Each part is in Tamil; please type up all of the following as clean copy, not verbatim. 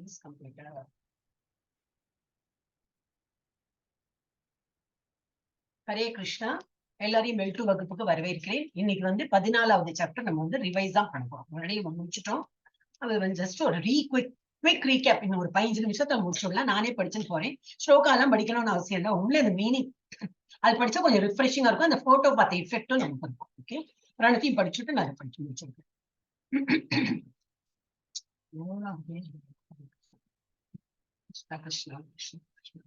is completed. Hare Krishna. எல்லாரையும் மெல்டு வகுப்புக்கு வரவேற்கிறேன். இன்னைக்கு வந்து 14வது சாப்டர் நம்ம வந்து ரிவைஸ் தான் பண்ணுவோம். முன்னாடி முடிச்சிட்டோம். அது வந்து ஜஸ்ட் ஒரு குவிக் ரீகேப். இன்னும் ஒரு 15 நிமிஷத்துல முடிச்சிடலாம். நானே படிச்சுட்டு போறேன். ஸ்லோகாலாம் படிக்கணும்னு அவசியம் இல்லை. உள்ள அந்த மீனிங் அது படிச்சா கொஞ்சம் ரிஃப்ரெஷிங்கா இருக்கும். அந்த போட்டோ பார்த்த எஃபெக்டும் நமக்கு இருக்கும். ஓகே, பிரணத்தையும் படிச்சுட்டு நான் படிச்சு முடிச்சிருக்கேன். Krishna Krishna Krishna Krishna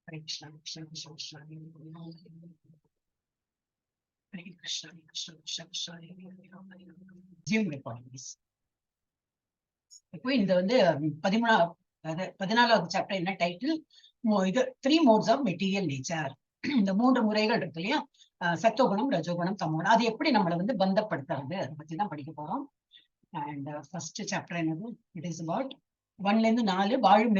Hare Krishna, Krishna Krishna Krishna, Hare Krishna, Krishna Krishna Krishna. Zoom recordings. இப்போ இந்த வந்து 14வது சாப்டர் என்ன டைட்டில்? இது 3 modes of material nature. இந்த 3 முறைகள் இருக்கு இல்லையா, சத்தோகுணம், ரஜோகுணம், தமோகுணம். அது எப்படி நம்மளை வந்து பந்தப்படுத்துறது, அதை பத்தி தான் படிக்க போறோம். அண்ட் ஃபர்ஸ்ட் சாப்டர் என்னது? இட் இஸ் அபவுட் 1ல இருந்து 4 வாழும்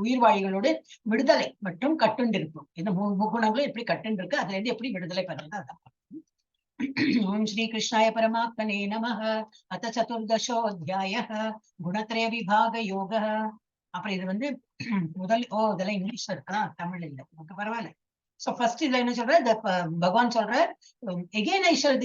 உயிர் வாழிகளோட விடுதலை மற்றும் கட்டுண்டிருக்கும். இந்த 3 முகுணங்களும் எப்படி கட்டுண்டிருக்கு, அதுல இருந்து எப்படி விடுதலை பெறது அதான். ஓம் ஸ்ரீ கிருஷ்ணாய பரமாத்மனே நமஹ. அத சதுர்தசோऽध्यायः குணத்ரய விபாக யோகः. அப்புறம் இது வந்து முதல் இதெல்லாம் இங்கிலீஷ்ல இருக்கா, தமிழ் இல்ல, நமக்கு பரவாயில்ல. So first இதுல என்ன சொல்ற, பகவான் சொல்ற, again I shall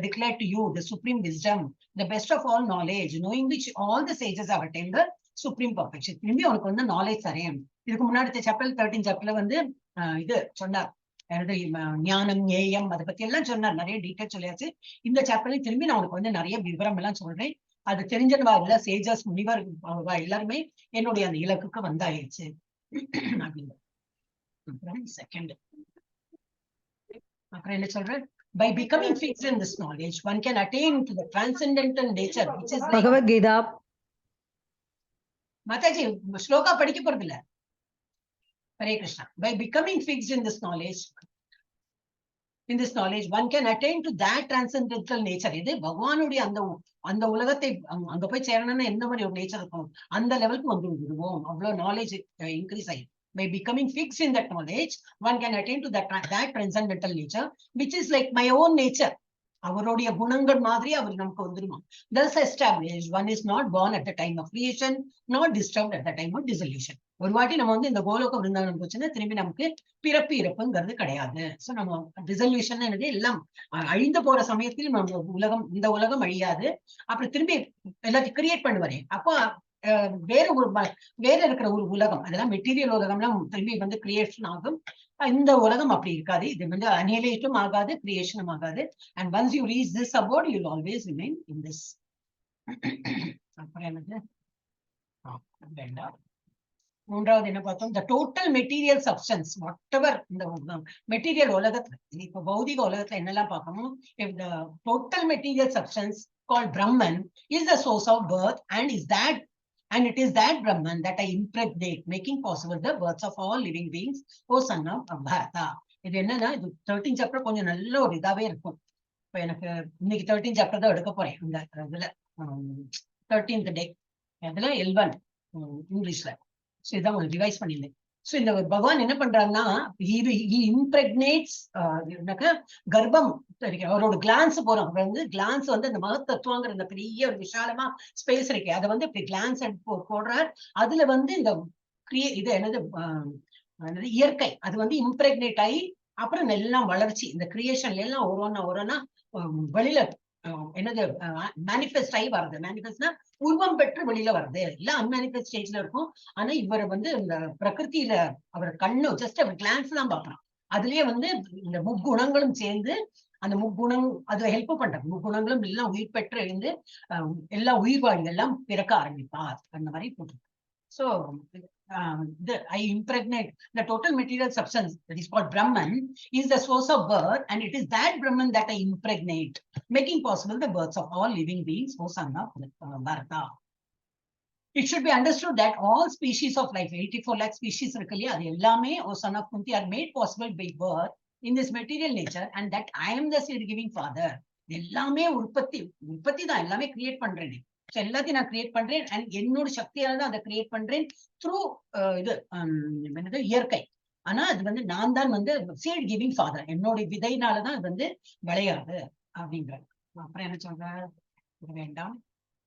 declare to you the supreme wisdom, the best of all knowledge, knowing which all the sages have attained the supreme perfection. திரும்பி உனக்கு வந்து நாலேஜ் தரேன். இதுக்கு முன்னாடி சாப்டர் 13 சாப்டர்ல வந்து இது சொன்னார், ஞானம், ஞேயம், அதை பத்தி எல்லாம் சொன்னார். நிறைய டீட்டெயில் சொல்லியாச்சு. இந்த சாப்டர்ல திரும்பி நான் உனக்கு வந்து நிறைய விவரம் எல்லாம் சொல்றேன். அது தெரிஞ்சவா இல்ல, சேஜஸ் முனிவர் எல்லாருமே என்னுடைய அந்த இலக்குக்கு வந்தாயிடுச்சு அப்படின்னு. செகண்ட் அப்புறம் என்ன சொல்றேன்? By becoming fixed in this knowledge, one can attain to the transcendental nature, which is like Bhagavad Gita. Mathaji, shloka படிக்க போறது இல்ல. Hare Krishna. By becoming fixed in this knowledge, one can attain to that transcendental nature. இது பகவானுடைய அந்த உலகத்தை அங்க போய் சேரணும்னா எந்த மாதிரி ஒரு நேச்சர் இருக்கும், அந்த லெவலுக்கு வந்து விடுவோம். அவ்வளவு நாலேஜ் இன்க்ரீஸ் ஆயிடும். By becoming fixed in that knowledge, one can attain to that transcendental nature, which is like my own nature. அவருடைய குணங்கள் மாதிரி அவர் நமக்கு வந்துருமா. Thus established, one is not born at the time of creation, not disturbed at the time of dissolution. ஒரு வாட்டி நம்ம வந்து இந்த கோலோக விருந்தாவனம் போச்சுன்னா திரும்பி நமக்கு பிறப்பு இறப்புங்கிறது கிடையாது. சோ நம்ம டிசல்யூஷன் எல்லாம் அழிந்து போற சமயத்தில் நம்ம இந்த உலகம் அழியாது. அப்புறம் திரும்பி எல்லாத்தையும் கிரியேட் பண்ணுவாரே, அப்போ வேற இருக்கிற ஒரு உலகம், அதெல்லாம் மெட்டீரியல் உலகம்லாம் திரும்பி வந்து கிரியேஷன் ஆகும். இந்த உலகம் அப்படி இருக்காது. இது வந்து அனிலேட்டும் ஆகாது, கிரியேஷனும் ஆகாது. And once you reach this abort, you will always remain in this. அப்புறம் என்னது மூன்றாவது என்ன பார்த்தோம்? the total material substance, whatever இந்த மெட்டீரியல் உலகத்துல, இப்ப பௌதிக உலகத்துல என்னெல்லாம் பார்க்கணும்? if the total material substance called Brahman is the source of birth, and it is that Brahman that I impregnate, making possible the births of all living beings, O son of Bharata. இது என்னன்னா, இது 13 சாப்டர் கொஞ்சம் நல்ல ஒரு இதாவே இருக்கும். இப்ப எனக்கு இன்னைக்கு 13 சாப்டர் தான் எடுக்க போறேன். இந்த இதுல 13th டே அதுல L1 இங்கிலீஷ்ல. சோ இதான் உங்களுக்கு ரிவைஸ் பண்ணிருந்தேன். சோ இந்த பகவான் என்ன பண்றாருன்னா, இம்ப்ரெக்னேட்ஸ் கர்ப்பம், அவரோட கிளான்ஸ் போறோம். அவர் வந்து கிளான்ஸ் வந்து அந்த மகத்தத்துவங்கிற இந்த பெரிய ஒரு விஷாலமா ஸ்பேஸ் இருக்கு, அதை வந்து இப்படி கிளான்ஸ் போடுறார். அதுல வந்து இந்த இது என்னது இயற்கை, அது வந்து இம்ப்ரெக்னேட் ஆகி அப்புறம் எல்லாம் வளர்ச்சி, இந்த கிரியேஷன்ல எல்லாம் ஒருவனா வெளியில என்னது மேனிஃபெஸ்ட் ஆகி வருது. மேனிஃபெஸ்ட்னா உருவம் பெற்று வெளியில வருது. எல்லாம் அன்மேனிஃபெஸ்ட் ஸ்டேஜ்ல இருக்கும். ஆனா இவரை வந்து இந்த பிரகிருத்தியில அவர் கண்ணு ஜஸ்ட் அவர் கிளான்ஸ் தான் பாக்குறான். அதுலயே வந்து இந்த முக்குணங்களும் சேர்ந்து அந்த முக்குணம் அது ஹெல்ப் பண்றாங்க. முக்குணங்களும் எல்லாம் உயிர் பெற்று எழுந்து எல்லா உயிர்வாழிகள் எல்லாம் பிறக்க ஆரம்பிப்பார். அந்த மாதிரி போட்டு. So I impregnate the total material substance that is called Brahman is the source of birth, and it is that Brahman that I impregnate, making possible the births of all living beings, O son of Bharata. It should be understood that all species of life, 84 lakh species irukku, adu ellame O son of Kunti are made possible by birth in this material nature, and that I am the seed giving father. எல்லாமே உற்பத்தி தான், எல்லாமே கிரியேட் பண்றேன். எல்லாத்தையும் நான் கிரியேட் பண்றேன், அண்ட் என்னோட சக்தியால தான் அதை கிரியேட் பண்றேன் த்ரூ இது இயற்கை. ஆனா அது வந்து நான் தான் வந்து சீட் கிவிங் ஃபாதர், என்னோட விதையினாலதான் அது வந்து விளையாது அப்படிங்கிற. அப்புறம் என்ன சொல்ற, இது வேண்டாம்,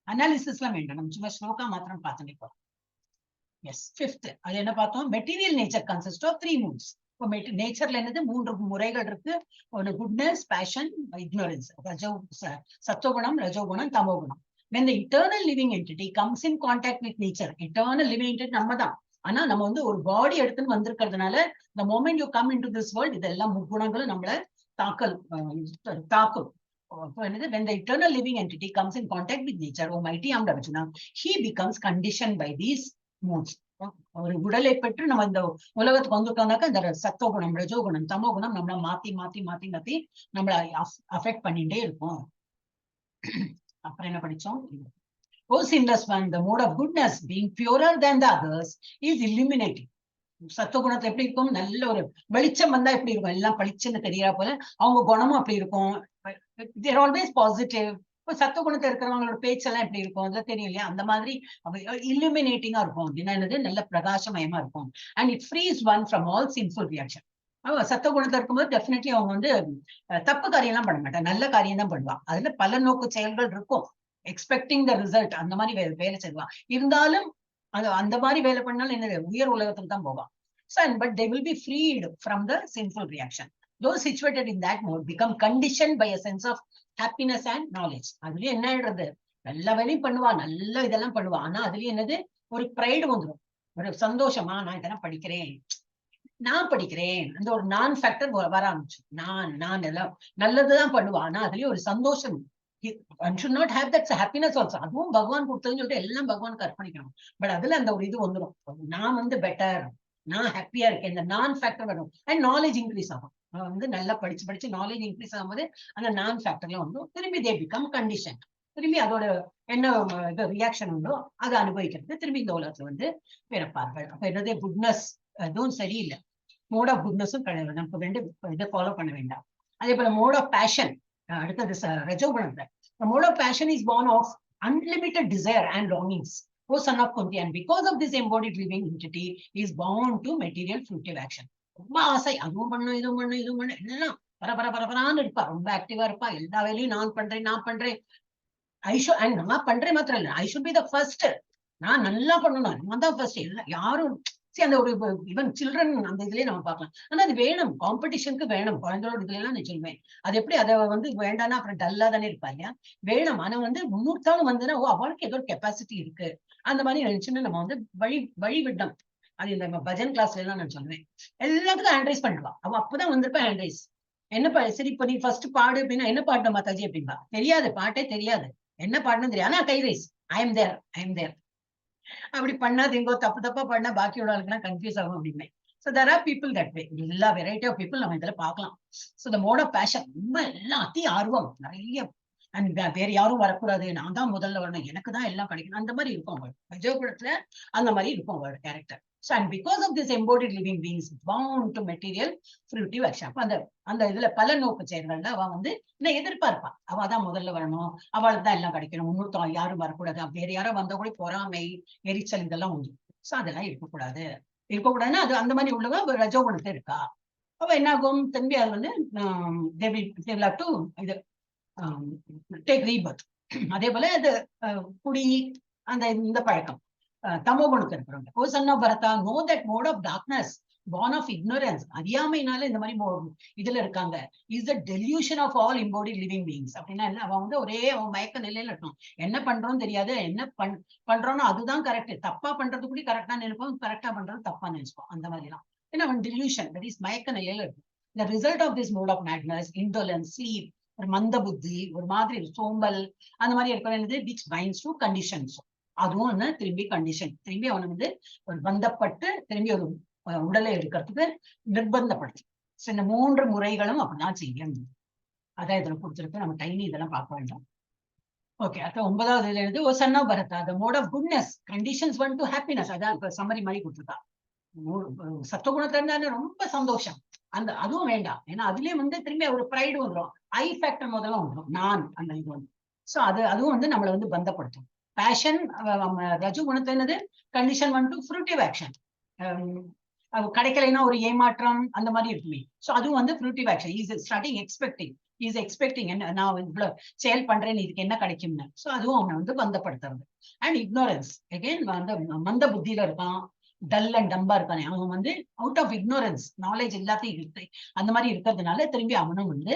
அனாலிசிஸ்லாம் வேண்டாம், நம்ம சும்மா ஸ்லோகா மாத்திரம் பார்த்துட்டு போறோம். எஸ், ஃபிஃப்த் அது என்ன பார்த்தோம், material nature consist of 3 moods. இப்போ நேச்சர்ல என்னது 3 முறைகள் இருக்கு. ஒன்று குட்னஸ், பேஷன், இக்னோரன்ஸ். சத்துவகுணம், ரஜோகுணம், தமோகுணம். when the eternal living entity comes in contact with nature, eternal living entity நம்ம தான். ஆனா நம்ம வந்து ஒரு பாடி எடுத்துன்னு வந்திருக்கிறதுனால the moment you come into this world இதெல்லாம் முக்குணங்களும் நம்மள தாக்கும். when the eternal living entity comes in contact with nature, oh mighty armed Arjuna, he becomes conditioned by these moods. ஒரு உடலை பெற்று நம்ம இந்த உலகத்துக்கு வந்துட்டோம்னாக்கா இந்த சத்தோகுணம், ரஜோகுணம், தமோகுணம் நம்மள மாத்தி மாத்தி மாத்தி மாத்தி நம்மள அஃபெக்ட் பண்ணிட்டே இருக்கும். அப்புறம் என்ன படிச்சோம், O sinless one, the mode of goodness being purer than the others is illuminating. சத்துவகுணத்துல எப்படி இருக்கும், நல்ல ஒரு வெளிச்சம் வந்தா எப்படி இருக்கும், எல்லாம் பளிச்சுன்னு தெரியறா போல அவங்க குணமும் அப்படி இருக்கும். தேர் ஆல்வேஸ் பாசிட்டிவ். இப்போ சத்துவகுணத்துல இருக்கிறவங்களோட பேச்செல்லாம் எப்படி இருக்கும் அதெல்லாம் தெரியும் இல்லையா, அந்த மாதிரி இல்லுமினேட்டிங்கா இருக்கும். அப்படின்னா என்னது, நல்ல பிரகாசமயமா இருக்கும். And it frees one from all sinful reaction. சத்துவகுணத்துல இருக்கும்போது டெஃபினெட்லி அவங்க வந்து தப்பு காரியம் எல்லாம் பண்ண மாட்டாங்க, நல்ல காரியம் தான் பண்ணுவாங்க. அதுல பல நோக்கு செயல்கள் இருக்கும், எக்ஸ்பெக்டிங் த ரிசல்ட், அந்த மாதிரி வேலை செய்வான். இருந்தாலும் அது அந்த மாதிரி வேலை பண்ணாலும் என்ன, உயர் உலகத்துக்கு தான் போவான். But they will be freed from the sinful reaction. Those situated in that mode become conditioned by a sense of happiness and knowledge. அதுலயும் என்ன ஆயிடுறது, நல்ல வேலையும் பண்ணுவான், நல்ல இதெல்லாம் பண்ணுவான். ஆனா அதுலயும் என்னது, ஒரு ப்ரைடு வந்துடும், ஒரு சந்தோஷமா, நான் இதெல்லாம் படிக்கிறேன், நான் படிக்கிறேன், அந்த ஒரு நான் ஃபேக்டர் வர ஆரம்பிச்சு. நான் எல்லாம் நல்லதுதான் பண்ணுவான், ஆனா அதுலயும் ஒரு சந்தோஷம். One should not have that happiness also. அதுவும் பகவான் கொடுத்ததுன்னு சொல்லிட்டு எல்லாம் பகவானுக்கு அர்ப்பணிக்கணும். பட் அதுல அந்த ஒரு இது வந்துடும், நான் வந்து பெட்டர், நான் ஹாப்பியா இருக்கேன், இந்த நான் ஃபேக்டர் வரும். அண்ட் நாலேஜ் இன்க்ரீஸ் ஆகும். வந்து நல்லா படிச்சு நாலேஜ் இன்க்ரீஸ் ஆகும்போது அந்த நான் ஃபேக்டர்ல வந்து திரும்பி தே பிகம் கண்டிஷன். திரும்பி அதோட என்ன இது ரியாக்ஷன் உண்டோ அதை அனுபவிக்கிறது, திரும்பி இந்த உலகத்துல வந்து பிறப்பார்கள். அப்ப என்னது, குட்னஸ் எதுவும் சரியில்லை, மோட் ஆஃப் குட்னஸும் கிடையாது, நமக்கு ரெண்டு இதை ஃபாலோ பண்ண வேண்டாம். அதே போல மோட் ஆஃப் பேஷன், அடுத்தது ரஜோகுணம். The mode of passion is born of unlimited desire and longings. O son of Kunti, and because of this embodied living entity is bound to material fruitive action. ரொம்ப ஆசை, அதுவும் பண்ணும், இதுவும் பண்ணும், இதுவும் பண்ணும், எல்லாம் பரபரான்னு இருப்பா, ரொம்ப ஆக்டிவா இருப்பா, எல்லா வேலையும் நான் பண்றேன். அண்ட் நான் பண்றேன் மாத்திரம் இல்லை, I should be the first, நான் நல்லா பண்ணணும், நான் தான் ஃபர்ஸ்ட். எல்லாம் யாரும் அந்த ஒரு ஈவன் சில்ட்ரன் அந்த இதுலயே நம்ம பார்க்கலாம். ஆனா அது வேணும், காம்படிஷனுக்கு வேணும். குழந்தையோட இதுல எல்லாம் நான் சொல்லுவேன், அது எப்படி அதை வந்து வேண்டாம்னா அப்புறம் டல்லா தானே இருப்பாங்க, வேணும். ஆனா வந்து முன்னூத்தாலும் வந்துன்னா ஓ அவளுக்கு ஏதோ ஒரு கெப்பாசிட்டி இருக்கு, அந்த மாதிரி நினைச்சுன்னு நம்ம வந்து வழி விடணும். அது இந்த பஜன் கிளாஸ்ல எல்லாம் நான் சொல்லுவேன், எல்லாத்துக்கும் ஹேண்ட்ரைஸ் பண்ணுவா, அவ அப்பதான் வந்திருப்பா ஹேண்ட்ரைஸ். என்ன சரி இப்ப நீ ஃபர்ஸ்ட் பாடு அப்படின்னா, என்ன பாடணும் மாதாஜி அப்படின்பா, தெரியாது, பாட்டே தெரியாது, என்ன பாடணும் தெரியாது, ஆனா கைரைஸ், ஐ எம் தேர். அப்படி பண்ணாதீங்கோ, தப்பா பண்ணா பாக்கியோட ஆளுக்கெல்லாம் கன்ஃபியூஸ் ஆகும் அப்படின்னு. So there are people that way. எல்லா வெரைட்டி ஆஃப் பீப்புள் நம்ம இதுல பார்க்கலாம். So the mode of passion, ரொம்ப எல்லாம் அதி ஆர்வம் நிறைய, அண்ட் வேற யாரும் வரக்கூடாது, நான் தான் முதல்ல வரணும், எனக்கு தான் எல்லாம் கிடைக்கணும், அந்த மாதிரி இருக்கும் அவங்க விஜயகுலத்துல, அந்த மாதிரி இருக்கும் அவங்களோட character. So and because of this embodied living beings bound to material fruitive action. அந்த இதுல பல நோக்கு செயல்கள்ல அவ வந்து என்ன எதிர்பார்ப்பா, அவ தான் முதல்ல வரணும், அவளுக்கு தான் எல்லாம் கிடைக்கணும், முன்னூத்தம் யாரும் வரக்கூடாது, வேற யாரும் வந்தா கூட பொறாமை, எரிச்சல் இதெல்லாம் உண்டு. சோ அதெல்லாம் இருக்கக்கூடாதுன்னா அது அந்த மாதிரி உள்ளவங்க ரஜோகுணத்தை இருக்கா. அப்ப என்ன ஆகும், திரும்பி அது வந்து இது டேக் ரீபர்த். அதே போல அது குடி அந்த இந்த பழக்கம் தமோ குணத்துல இருக்கிறவங்க. O son of Bharata, know that mode of darkness born of ignorance, அறியாமையினால இந்த மாதிரி இதுல இருக்காங்க, is the delusion of all embodied living beings. அப்படின்னா என்ன, அவன் வந்து ஒரே மயக்க நிலையில இருக்கணும், என்ன பண்றோம்னு தெரியாது, என்ன பண்றோம்னு அதுதான் கரெக்ட், தப்பா பண்றது கூட கரெக்டா நினைப்போம், கரெக்டா பண்றது தப்பா நினைப்போம், அந்த மாதிரி எல்லாம். ஏன்னா அவன் டெல்யூஷன், தட் இஸ் மயக்க நிலையில இருக்கும். The result of this mode of madness, indolence, sleep, ஒரு மந்த புத்தி, ஒரு மாதிரி சோம்பல், அந்த மாதிரி இருக்கிறது which binds to conditions. அதுவும் என்ன, திரும்பி கண்டிஷன், திரும்பி அவனை வந்து ஒரு பந்தப்பட்டு திரும்பி ஒரு உடலை எடுக்கிறதுக்கு நிர்பந்தப்படுத்து. இந்த 3 முறைகளும் அப்படிதான் செய்யும். அதான் இதுல கொடுத்துருக்கு, நம்ம டைனி இதெல்லாம் பார்க்க வேண்டாம். ஓகே, அப்ப 9வது இதுல இருந்து ஒரு Sun of Bharata, the mode of goodness conditions one to happiness. அதான் இப்ப சம்மரி மாதிரி கொடுத்துருக்கா. சத்துவகுணத்துல இருந்தா ரொம்ப சந்தோஷம், அதுவும் வேண்டாம், ஏன்னா அதுலயே வந்து திரும்பி ஒரு ப்ரைடு வந்துடும், ஐ ஃபேக்டர் முதல்ல வந்துடும், நான் அந்த இது வந்து. சோ அதுவும் வந்து நம்மளை வந்து பந்தப்படுத்தும். பேஷன் ரஜு குணத்தை என்னது, condition one to fruitive action. கிடைக்கலைன்னா ஒரு ஏமாற்றம் அந்த மாதிரி இருக்குமே. சோ அதுவும் வந்து fruitive action. Is starting expecting, is expecting என்ன நான் இவ்வளவு செயல் பண்றேன், இதுக்கு என்ன கிடைக்கும்னு. சோ அதுவும் அவனை வந்து பந்தப்படுத்துறது. அண்ட் இக்னோரன்ஸ் அகைன் வந்து மந்த புத்தியில இருக்கான், டல் அண்ட் டம்பா இருக்கானே அவன் வந்து அவுட் ஆஃப் இக்னோரன்ஸ், நாலேஜ் எல்லாத்தையும் இருக்கு அந்த மாதிரி இருக்கிறதுனால திரும்பி அவனும் வந்து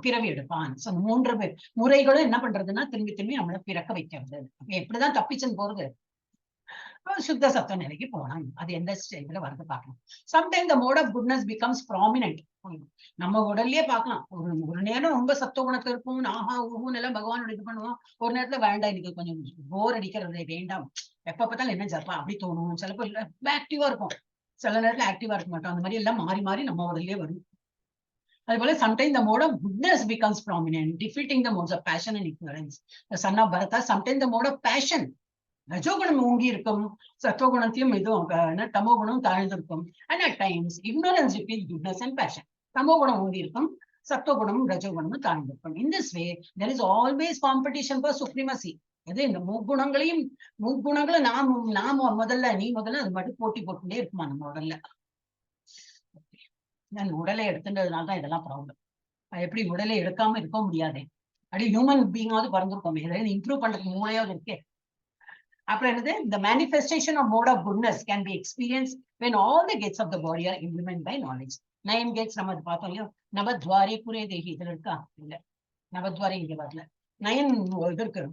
பிறவி எடுப்பான். சோ 3 முறைகளும் என்ன பண்றதுன்னா திரும்பி திரும்பி நம்மளை பிறக்க வைக்கிறது. எப்படிதான் தப்பிச்சுன்னு போறது, சுத்த சத்த நிலைக்கு போகலாம். அது எந்த ஸ்டேஜ்ல வருது பார்க்கலாம். Sometime the mode of goodness becomes prominent. நம்ம உடல்லயே பார்க்கலாம். ஒரு நேரம் ரொம்ப சத்த குணத்துல இருக்கும், ஆஹா ஊஹூன்னு எல்லாம் பகவானோட இது பண்ணுவோம். ஒரு நேரத்துல வேண்டாம், எனக்கு கொஞ்சம் போர் அடிக்கிறது, வேண்டாம் எப்ப பார்த்தாலும் என்ன ஜப்பா அப்படி தோணும். சில பேர் ஆக்டிவா இருக்கும், சில நேரத்துல ஆக்டிவா இருக்க மாட்டோம். அந்த மாதிரி எல்லாம் மாறி மாறி நம்ம உடல்லயே வரும். அதுபோல sometimes the mode of goodness becomes prominent, defeating the modes of passion and ignorance. The son of Bharata, sometimes the mode of passion, ரஜோகுணம் ஓங்கி இருக்கும், சத்துவகுணத்தையும் இதுவும் தமோ குணம் தாழ்ந்திருக்கும். And at times ignorance repeats goodness and passion. தமோ குணம் ஓங்கி இருக்கும், சத்துவகுணமும் ரஜோகுணமும் தாழ்ந்திருக்கும். In this way there is always competition for supremacy. அது இந்த முக்குணங்களை நாம முதல்ல நீ முதல்ல அது மட்டும் போட்டி போட்டுட்டே இருக்குமா நம்ம உடல்ல. நான் உடலை எடுத்துன்றதுனாலதான் இதெல்லாம் ப்ராப்ளம். எப்படி உடலை எடுக்காம இருக்க முடியாது, அப்படி ஹியூமன் பீங்காவது பறந்துருக்கோமே, ஏதாவது இம்ப்ரூவ் பண்றதுக்கு மூளையாவது இருக்கே. அப்புறம் என்னது, the manifestation of mode of goodness can be experienced when all the gates of the body are implemented by knowledge. 9 gates நம்ம பார்த்தோம் இல்லையா, நவத்வாரே புரே தேகி இதுல இருக்கா, இல்ல நவத்வாரே இங்க வரல. 9 இது இருக்கு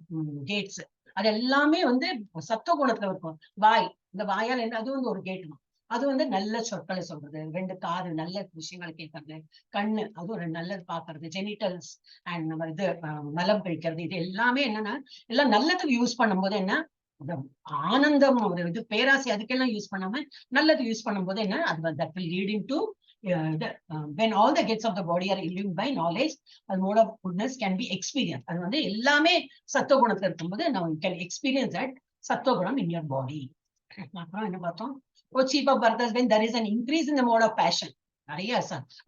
கேட்ஸ், அது எல்லாமே வந்து சத்துவ குணத்துல இருக்கும். வாய், இந்த வாயால் என்ன, அது வந்து ஒரு கேட் தான். அது வந்து நல்ல சொற்களை சொல்றது, 2 காது நல்ல விஷயங்களை கேட்கறது, கண்ணு அது ஒரு நல்லது பாக்குறது, ஜெனிட்டல்ஸ் அண்ட் நம்ம இது மலம் கழிக்கிறது, இது எல்லாமே என்னன்னா எல்லாம் நல்லதுக்கு யூஸ் பண்ணும்போது என்ன ஆனந்தம், ஒரு இது பேராசை அதுக்கெல்லாம் யூஸ் பண்ணாம நல்லது யூஸ் பண்ணும்போது என்ன அது that will lead into when all the gates of the body are illumined by knowledge, the mode of goodness can be experienced. அது வந்து எல்லாமே சத்துவ குணத்துல இருக்கும்போது now you can experience that சத்துவ குணம் in your body. அப்புறம் என்ன பார்த்தோம், cheap of birth when there is an increase in the mode of passion. நிறைய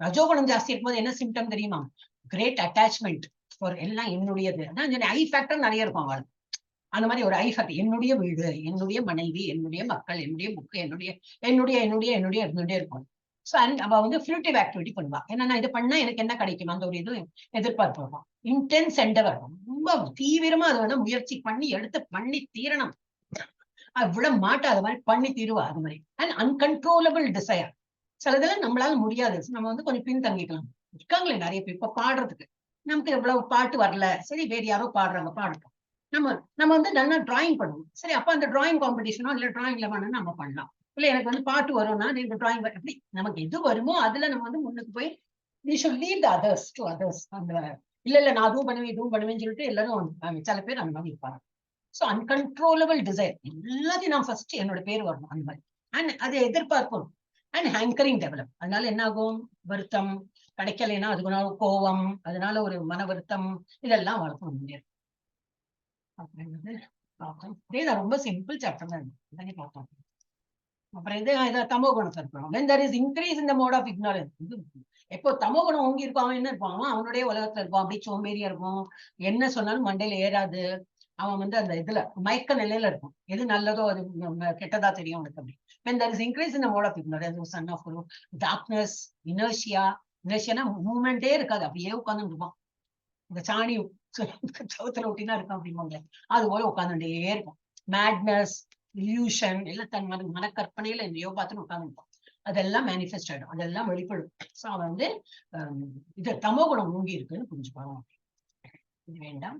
ரஜோகுணம் ஜாஸ்தி இருக்கும்போது என்ன சிம்டம் தெரியுமா, கிரேட் அட்டாச்மெண்ட் ஃபார் எல்லாம் என்னுடையது. அதான் ஐ ஃபேக்டர் நிறைய இருக்கும் அவளுக்கு. அந்த மாதிரி ஒரு ஐ ஃபேக்டர், என்னுடைய வீடு, என்னுடைய மனைவி, என்னுடைய மக்கள், என்னுடைய புக்கு, என்னுடைய என்னுடைய என்னுடைய என்னுடைய இருந்துட்டே இருக்கும். ஸோ அவ வந்து ஃபியூட்டிவ் ஆக்டிவிட்டி பண்ணுவா. ஏன்னா இது பண்ணா எனக்கு என்ன கிடைக்கும் அந்த ஒரு இது எதிர்பார்ப்பு இருக்கும். இன்டென்ஸ் எண்டவர், ரொம்ப தீவிரமா அதை வந்து முயற்சி பண்ணி எடுத்து பண்ணி தீரணும், விட மாட்டா, அது மாதிரி பண்ணி தீருவா. அது மாதிரி அண்ட் அன்கன்ட்ரோலபிள் டிசையர், சிலதெல்லாம் நம்மளால முடியாது, நம்ம வந்து கொஞ்சம் பின்தங்கிக்கலாம். இருக்காங்களே நிறைய பேர் இப்ப பாடுறதுக்கு, நமக்கு எவ்வளவு பாட்டு வரல, சரி வேற யாரோ பாடுறாங்க பாடட்டும், நம்ம வந்து நல்லா டிராயிங் பண்ணுவோம், சரி அப்ப அந்த டிராயிங் காம்படிஷனோ இல்ல டிராயிங்ல வேணும்னு நம்ம பண்ணலாம். இல்ல எனக்கு வந்து பாட்டு வரும்னா இந்த டிராயிங் எப்படி நமக்கு எது வருமோ அதுல நம்ம வந்து முன்னுக்கு போய் we should leave the others to others. அந்த இல்ல நான் அதுவும் பண்ணுவேன் இதுவும் பண்ணுவேன்னு சொல்லிட்டு எல்லாரும் சில பேர் அந்த மாதிரி இருப்பாங்க. ஸோ அன்கன்ட்ரோலபிள் டிசைர், எல்லாத்தையும் நான் ஃபர்ஸ்ட் என்னோட பேர் வரணும் அந்த மாதிரி. அண்ட் அதை எதிர்பார்ப்போம். அண்ட் ஹேங்கரிங் டெவலப், அதனால என்ன ஆகும், வருத்தம் கிடைக்கலைன்னா அதுக்குனால கோவம், அதனால ஒரு மன வருத்தம், இதெல்லாம் வளர்க்க முடியாது. ரொம்ப சிம்பிள் சாப்டர் தான் பார்த்தோம். அப்புறம் இது தமோ குணத்தை இருக்கணும். when there is increase in the mode of ignorance. எப்போ தமோ குணம் ஓங்கி இருப்பான் என்ன இருப்பான், அவனுடைய உலகத்துல இருப்பான், அப்படி சோம்பேறியா இருக்கும், என்ன சொன்னாலும் மண்டையில ஏறாது, அவன் வந்து அந்த இதுல மயக்க நிலையில இருக்கும், எது நல்லதோ அது கெட்டதா தெரியும் அவனுக்கு. அப்படி when there is increase in the mode of ignorance, son of darkness, inertia மூவ்மெண்டே இருக்காது, அப்படியே உட்கார்ந்து இருப்பான். இந்த சாணி சவுத்துல ஒட்டினா இருக்கும் அப்படிம்பாங்க, அது போல உட்கார்ந்துட்டே இருக்கும். மேட்னஸ், இல்யூஷன் எல்லாம் தன் மனக்கற்பனையில எங்கேயோ பார்த்துன்னு உட்கார்ந்துருப்பான், அதெல்லாம் மேனிஃபெஸ்ட் ஆயிடும், அதெல்லாம் வெளிப்படும். ஸோ அவன் வந்து இது தமோ குணம் ஊங்கி இருக்குன்னு புரிஞ்சுப்பாங்க. இது வேண்டாம்.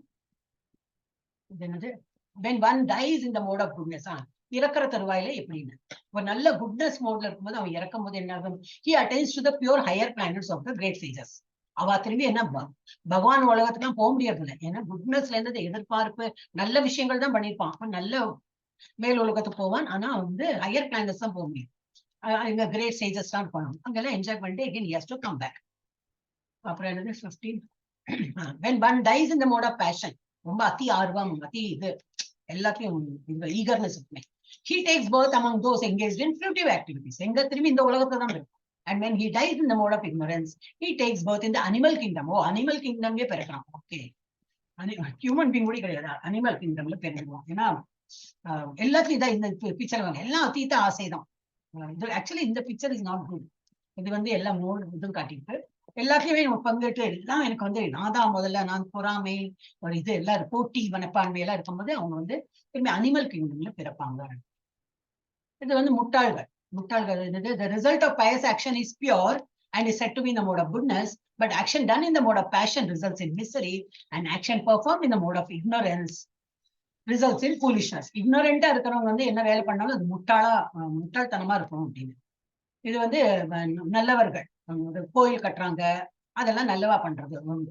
இது என்னது, when one dies in the mode of goodness, இறக்குற தருவாயில எப்படின்னு ஒரு நல்ல குட்னஸ் மோட்ல இருக்கும்போது அவன் இறக்கும் போது என்ன ஆகும், he attains to the pure higher planets of the great sages. அவ திரும்பி என்ன பகவான் உலகத்துக்குலாம் போக முடியாது இல்லை, ஏன்னா குட்னஸ்ல இருந்து எதிர்பார்ப்பு நல்ல விஷயங்கள் தான் பண்ணியிருப்பான், அப்ப நல்ல மேல் உலகத்துக்கு போவான், ஆனா வந்து ஹையர் பிளானட்ஸ் தான் போக முடியும். இங்க கிரேட் சேஜஸ் தான் இருக்கணும், அங்கெல்லாம் என்ஜாய் பண்ணிட்டு again he has to come back. அப்புறம் என்னது 15 when one dies in the mode of passion, ரொம்ப அதி ஆர்வம், அதி இது எல்லாத்தையும் ஈகர்னஸ் இருக்குமே, he takes birth among those engaged in fruitive activities. எங்க திரும்பி இந்த உலகத்துல தான் இருக்கும். And when he dies in the mode of ignorance, he takes birth in the animal kingdom. O animal கிங்டம்லயே பிறக்கலாம். ஓகே, ஹியூமன் பீங் கூட கிடையாது, அனிமல் கிங்டம்ல பிறந்துடுவோம். ஏன்னா எல்லாத்துலயும் தான் இந்த பிக்சர் வாங்க, எல்லாம் அத்தீத்த ஆசைதான், ஆக்சுவலி இந்த பிக்சர் இஸ் நாட் குட். இது வந்து எல்லாம் மோடு இதுவும் காட்டிட்டு எல்லாத்தையுமே நம்ம பங்கிட்டு எல்லாம் எனக்கு வந்து நான் தான் முதல்ல நான் பொறாமை ஒரு இது எல்லாம் போட்டி மனப்பான்மை எல்லாம் இருக்கும்போது அவங்க வந்து திரும்பி அனிமல் கிங்டம்ல பிறப்பாங்க. இது வந்து முட்டாள்கள். முட்டாள்கள் என்னது? The result of pious action is pure and is said to be in the mode of goodness, but action done in the mode of passion results in misery, and action performed in the mode of ignorance results in foolishness. Ignorant-ஆ இருக்கிறவங்க வந்து என்ன வேலை பண்ணாலும் அது முட்டாள்தனமா இருக்கும் அப்படின்னு. இது வந்து நல்லவர்கள் கோயில் கட்டுறாங்க, அதெல்லாம் நல்லவா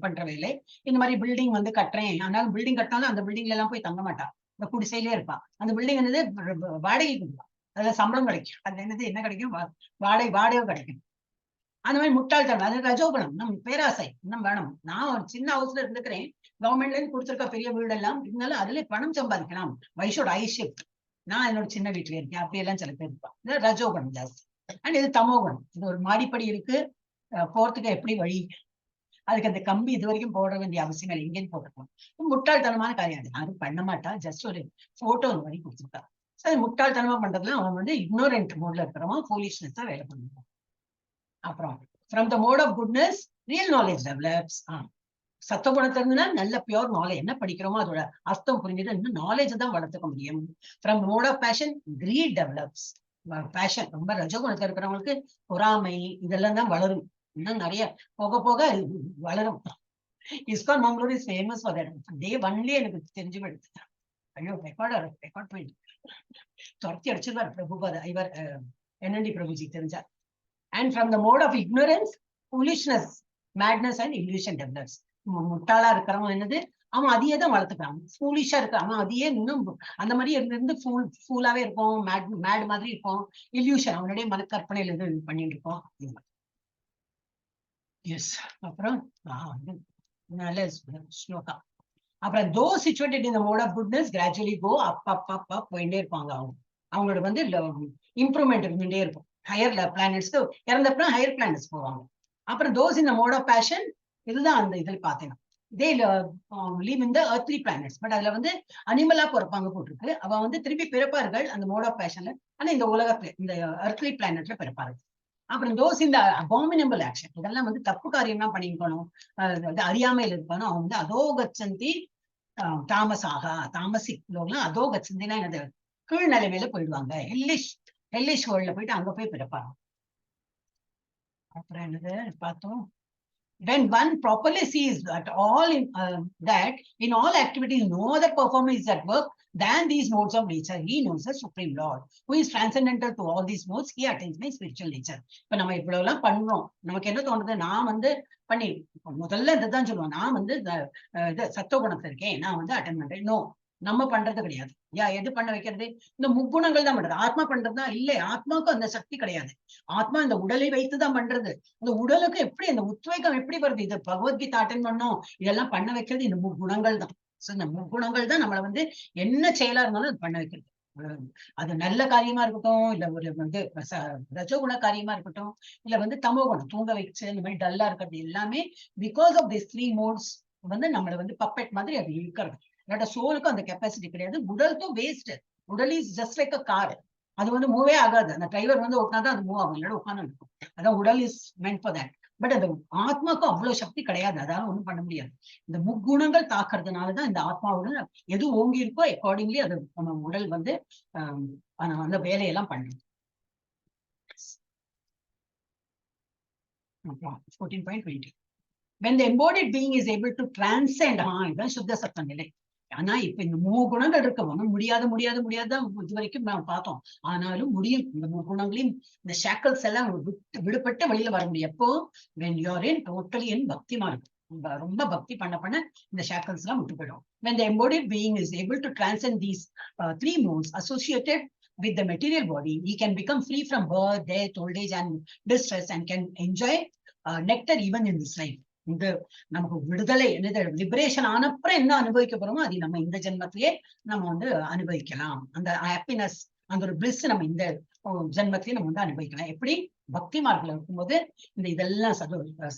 பண்ற வேலை. இந்த மாதிரி பில்டிங் வந்து கட்டுறேன், ஆனாலும் பில்டிங் கட்டினாலும் அந்த பில்டிங்ல எல்லாம் போய் தங்க மாட்டான், இந்த குடிசையிலே இருப்பான். அந்த பில்டிங் என்னது? வாடகைக்கு கொடுப்பான், அதுல சம்பளம் கிடைக்கும். அதுல என்னது என்ன கிடைக்கும்? வாடகை கிடைக்கும். அந்த மாதிரி முட்டாள்தனம், அது ரஜோகுணம். நம்ம பேராசை இன்னும் வேணும். நான் ஒரு சின்ன ஹவுஸ்ல இருந்துக்கிறேன், கவர்மெண்ட்ல இருந்து கொடுத்துருக்க பெரிய வீடெல்லாம், இருந்தாலும் அதுல பணம் சம்பாதிக்கலாம். Why should I shift? நான் என்னோட சின்ன வீட்டுல இருக்கேன், அப்படியெல்லாம் சில பேர் இருப்பான். இது ரஜோகுணம் ஜாஸ்தி. அண்ட் இது தமோகுணம். இது ஒரு மாடிப்படி இருக்கு, போறதுக்கு எப்படி வழி? அதுக்கு அந்த கம்பி இது வரைக்கும் போட வேண்டிய அவசியம் இல்லை, எங்கேயும் போட்டுக்கலாம். முட்டாள்தனமான காரியம். அது யாரும் பண்ண மாட்டா, ஜஸ்ட் ஒரு போட்டோ இந்த மாதிரி கொடுத்துருக்கா. அது முட்டாள்தனமா பண்றதுல அவன் வந்து இக்னோரண்ட் மோட்ல இருக்கிறவன், ஃபூலிஷ்னஸ் தான் வேலை பண்ணுவான். அப்புறம் from the mode of goodness real knowledge develops. சத்துவகுணத்துல இருந்துன்னா நல்ல பியோர் நாலேஜ், என்ன படிக்கிறோமோ அதோட அர்த்தம் புரிஞ்சுட்டு இன்னும் நாலேஜ் தான் வளர்த்துக்க முடியும். From mode of passion greed develops. Passion ரொம்ப ரஜகுணத்துல இருக்கிறவங்களுக்கு பொறாமை இதெல்லாம் தான் வளரும், இன்னும் நிறைய போக போக வளரும். ISKCON Mangalore is famous for that. Day only எனக்கு தெரிஞ்சு போயிடுச்சு. ஐயோ ரெக்கார்ட் போயிட்டு துரத்தி அடிச்சிருவார் பிரபுபாத இவர் NND பிரபுஜி தெரிஞ்சா. And from the mode of ignorance, foolishness, madness and illusion develops. முட்டாளா இருக்கிறவன் என்னது? அவன் அதையே தான் வளர்த்துக்கிறான். ஃபூலிஷா இருக்க அவன் அதையே இன்னும் அந்த மாதிரி இருந்து ஃபூலாவே இருக்கும், மேட் மாதிரி இருக்கும். இல்யூஷன், அவனுடைய மனக்கற்பனையில இது பண்ணிட்டு இருக்கோம். எஸ். அப்புறம் நல்ல ஸ்லோகா. அப்புறம் those situated in the mode of goodness gradually go up போயிட்டே இருப்பாங்க. அவங்களோட வந்து இம்ப்ரூவ்மெண்ட் இருந்துட்டே இருக்கும். ஹையர் பிளானட்ஸ்க்கு இறந்தப்பறம் ஹையர் பிளானட்ஸ் போவாங்க. அப்புறம் those in the mode of passion, இதுதான் அந்த இதில் பார்த்தேன். they live in the earthly planets, but அதுல வந்து அனிமலா பிறப்பாங்க போட்டிருக்கு. அவ வந்து திருப்பி பிறப்பார்கள் அந்த மோட் ஆஃப் பேஷன்ல, ஆனா இந்த உலகத்துல இந்த earthly planetல பிறப்பார்கள். அப்புறம் those in the abominable action, இதெல்லாம் வந்து தப்பு காரியம்லாம் பண்ணிக்கணும், அறியாமையில் இருக்கணும். அவங்க வந்து அதோகச்சந்தி தாமசிக் லோகலாம். அதோகச்சந்தினா என்னது? கீழ் நிலைமையில போயிடுவாங்க. ஹெல்லிஷ் வேர்ல்ட்ல போயிட்டு அங்க போய் பிறப்பாங்க. அப்புறம் என்னது பார்த்தோம்? When one properly sees that in all activities no other performer is at work than these modes of nature, he knows the Supreme Lord who is transcendental to all these modes. He attains my spiritual nature. இப்ப நம்ம இவ்வளவு எல்லாம் பண்றோம், நமக்கு என்ன தோணுது? நான் வந்து பண்ணி முதல்ல இதுதான் சொல்லுவோம், நான் வந்து சத்துவ குணத்துல இருக்கேன், நான் வந்து அட்டன் பண்றேன். நோ, நம்ம பண்றது கிடையாது. எது பண்ண வைக்கிறது? இந்த முக்குணங்கள் தான் பண்றது. ஆத்மா பண்றதுதான் இல்லை. ஆத்மாவுக்கு அந்த சக்தி கிடையாது. ஆத்மா இந்த உடலை வைத்துதான் பண்றது. அந்த உடலுக்கு எப்படி அந்த உத்வேகம் எப்படி வருது? இது பகவத்கீதை அட்டன் பண்ணோம், இதெல்லாம் பண்ண வைக்கிறது இந்த முக்குணங்கள் தான். இந்த முக்குணங்கள் தான் நம்மளை வந்து என்ன செயலா இருந்தாலும் அது பண்ண வைக்கிறது. அது நல்ல காரியமா இருக்கட்டும், இல்ல ஒரு வந்து ரஜோகுண காரியமா இருக்கட்டும், இல்ல வந்து தமோ குணம் தூங்க வச்சு இந்த மாதிரி டல்லா இருக்கிறது எல்லாமே பிகாஸ் ஆஃப் திஸ் 3 மோட்ஸ் வந்து நம்மளை வந்து பப்பெட் மாதிரி அது இருக்கிறது. இல்லாட்ட சோலுக்கும் அந்த கெப்பாசிட்டி கிடையாது. உடலுக்கும் வேஸ்ட். உடல் is just like a car. அது வந்து மூவே ஆகாது. அந்த டிரைவர் வந்து உட்காந்து அது மூவ் ஆகும், இல்லாட்ட உட்காந்து இருக்கும். அதான் உடல் is meant for that. But அந்த ஆத்மாக்கும் அவ்வளவு சக்தி கிடையாது, அதால ஒண்ணும் பண்ண முடியாது. இந்த முக்குணங்கள் தாக்குறதுனாலதான் இந்த ஆத்மாவோட எது ஓங்கி இருக்கோ அக்கார்டிங்லி அது நம்ம உடல் வந்து அந்த வேலையெல்லாம் பண்ணும். 14.20. When the embodied being is able to transcend, இதுதான் சுத்த சத்த நிலை. ஆனா இப்ப இந்த 3 குணங்கள் இருக்கவங்க முடியாது இது வரைக்கும் நான் பார்த்தோம். ஆனாலும் முடியும். இந்த 3 குணங்களையும் இந்த ஷாக்கல்ஸ் எல்லாம் விடுபட்டு வெளியில வர முடியும். எப்போ? when you are in totally in பக்தி மார்க்கம், ரொம்ப பக்தி பண்ண இந்த ஷாக்கல்ஸ் எல்லாம் விட்டு போயிடும். when the embodied being is able to transcend these 3 modes associated with the material body, he can become free from birth, death, old age and distress and can enjoy nectar even in this life. இது நமக்கு விடுதலை, லிபரேஷன் ஆனப்புறம் என்ன அனுபவிக்க போறோமோ அது நம்ம இந்த ஜென்மத்திலேயே நம்ம வந்து அனுபவிக்கலாம். அந்த ஹாப்பினஸ், அந்த ஒரு பிளிஸ் நம்ம இந்த ஜென்மத்திலேயே நம்ம வந்து அனுபவிக்கலாம். எப்படி? பக்தி மார்க்கில் இருக்கும்போது இந்த இதெல்லாம்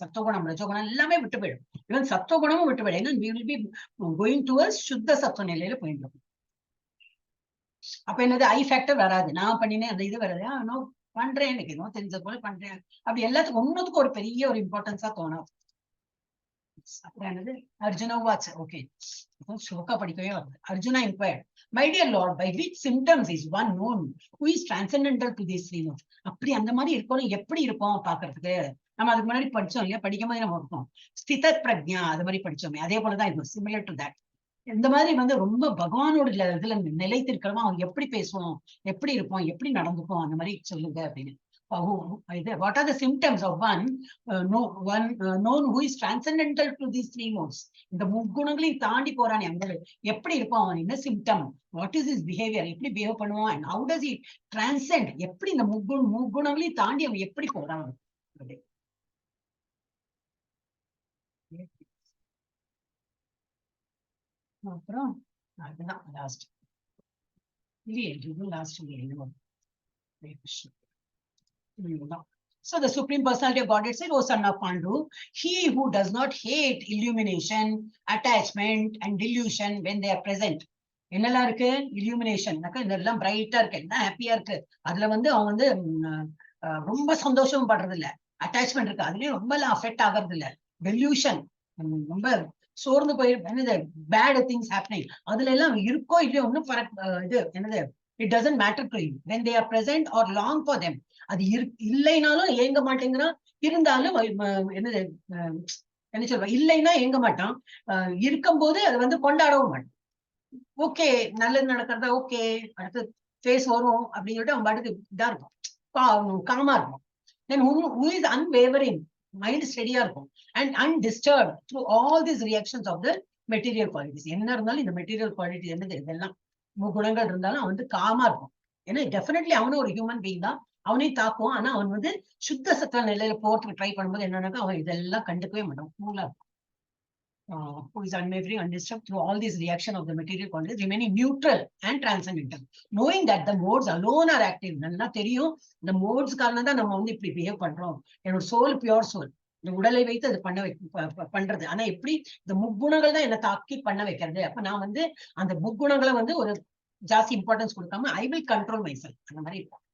சத்துவகுணம் ரஜோகுணம் எல்லாமே விட்டு போயிடும். ஈவன் சத்துவகுணமும் விட்டு போயிடும். ஏன்னா we will be going towards சுத்த சத்துவ நிலையில போயிடும். அப்ப என்னது? ஐ ஃபேக்டர் வராது. நான் பண்ணினேன் அந்த இது வராது. பண்றேன், எனக்கு என்னமோ தெரிஞ்சது போல பண்றேன், அப்படி எல்லாத்துக்கும் ஒன்னுத்துக்கும் ஒரு பெரிய ஒரு இம்பார்ட்டன்ஸா தோணும். அப்புறம் என்னது அர்ஜுனா வாட்ச். ஓகே, ஸ்லோகா படிக்கவே வருது. Arjuna inquired, my dear lord, by which symptoms is one known who is transcendental to these three modes? அப்படி அந்த மாதிரி இருக்கணும், எப்படி இருக்கும் பாக்குறதுக்கு? நம்ம அதுக்கு முன்னாடி படிச்சோம் இல்லையா, படிக்கும் போது நம்ம இருக்கோம் ஸ்தித பிரக்ஞா, அது மாதிரி படிச்சோமே, அதே போலதான் இது சிமிலர் டு தட். இந்த மாதிரி வந்து ரொம்ப பகவானோட இதுல நிலைத்திருக்கிறவன் அவன் எப்படி பேசுவோம், எப்படி இருப்போம், எப்படி நடந்துப்போம், அந்த மாதிரி சொல்லுங்க அப்படின்னு. What are the symptoms of one known who is transcendental to these three modes? இந்த முக்குணங்களையும் தாண்டி போறானே அங்க எப்படி இருப்பான் அவன், என்ன symptom, what is his behaviour, எப்படி பிஹேவ் பண்ணுவான், and how does he transcend, எப்படி இந்த முக்குணங்களையும் தாண்டி அவன் எப்படி போறான். அப்புறம் அதுதான் லாஸ்ட் இல்லையே, இது லாஸ்ட் இல்லையே. So the Supreme Personality of Godhead said, "O son of Pandu, he who does not hate illumination, attachment, and delusion when they are present." என்னெல்லாம் இருக்கு? illumination, இதெல்லாம் பிரைட்டா இருக்கு, என்ன ஹாப்பியா இருக்கு, அதுல வந்து அவன் வந்து ரொம்ப சந்தோஷம் படுறது இல்ல. அட்டாச்மெண்ட் இருக்கு, அதுலயும் ரொம்ப எல்லாம் அஃபெக்ட் ஆகிறது இல்ல. டெல்யூஷன், ரொம்ப சோர்ந்து போயிருக்கு, பேட் திங்ஸ் ஹேப்பனிங், அதுல எல்லாம் இருக்கோ இல்லையோ ஒன்னும் இது என்னது, it doesn't matter to him when they are present or long for them. அது இல்லைனாலும் ஏங்க மாட்டேங்கிறான், இருந்தாலும் என்னது என்ன சொல்ற, இல்லைன்னா ஏங்க மாட்டான், இருக்கும் போது அதை வந்து கொண்டாடவும் மாட்டான். ஓகே, நல்லது நடக்கிறதா, ஓகே அடுத்து ஃபேஸ் வரும் அப்படின்னு சொல்லிட்டு அவன் பாட்டுக்கு இதா இருக்கும், காமா இருக்கும். Then who is unwavering, mind ஸ்டெடியா இருக்கும், and undisturbed through all these reactions of the material qualities. என்ன இருந்தாலும் இந்த மெட்டீரியல் குவாலிட்டி என்னது, இதெல்லாம் குணங்கள் இருந்தாலும் அவன் வந்து காமா இருக்கும். ஏன்னா டெஃபினெட்லி அவனும் ஒரு ஹியூமன் பீயிங் தான், அவனையும் தாக்குவான். ஆனா அவன் வந்து சுத்த சத்த நிலையில போறதுக்கு ட்ரை பண்ணும்போது என்னன்னாக்கா அவன் இதெல்லாம் கண்டுக்கவே மாட்டான், கூலா இருக்கும். Who is unwavering, undisturbed through all these reaction of the material qualities, remaining neutral and transcendental, knowing that the modes alone are active. நல்லா தெரியும், இந்த மோட்ஸ் காரணம் தான் நம்ம வந்து இப்படி பிஹேவ் பண்றோம். என்னோட சோல் பியூர் சோல், இந்த உடலை வைத்து அது பண்றது. ஆனா எப்படி இந்த முக்குணங்கள் தான் என்னை தாக்கி பண்ண வைக்கிறது. அப்ப நான் வந்து அந்த முக்குணங்களை வந்து ஒரு ஜாஸ்தி இம்பார்ட்டன்ஸ் கொடுக்காம I will control my self, அந்த மாதிரி இருக்கும்.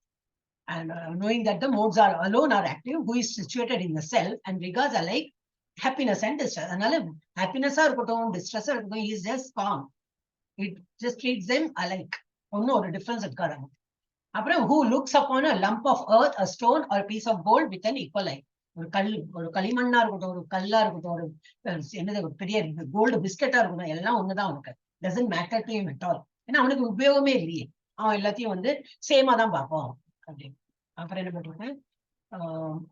And knowing that the modes are alone are active, who is situated in the self and regards alike happiness and distress. அதனால happiness இருக்கட்டும், distress இருக்கட்டும், he is just calm. It just treats them alike. ஒன்னும் ஒரு டிஃபரன்ஸ் இருக்காது. அப்புறம் who looks upon a lump of earth, a stone or a piece of gold with an equal eye. ஒரு களிமண்ணா இருக்கட்டும், ஒரு கல்லா இருக்கட்டும், ஒரு என்னது ஒரு பெரிய கோல்டு பிஸ்கெட்டா இருக்கட்டும், எல்லாம் ஒண்ணுதான் அவனுக்கு. doesn't matter to him at all. ஏன்னா அவனுக்கு உபயோகமே இல்லையே, அவன் எல்லாத்தையும் வந்து சேமா தான் பார்ப்போம் அப்படின்னு. அப்புறம் என்ன பண்றேன்,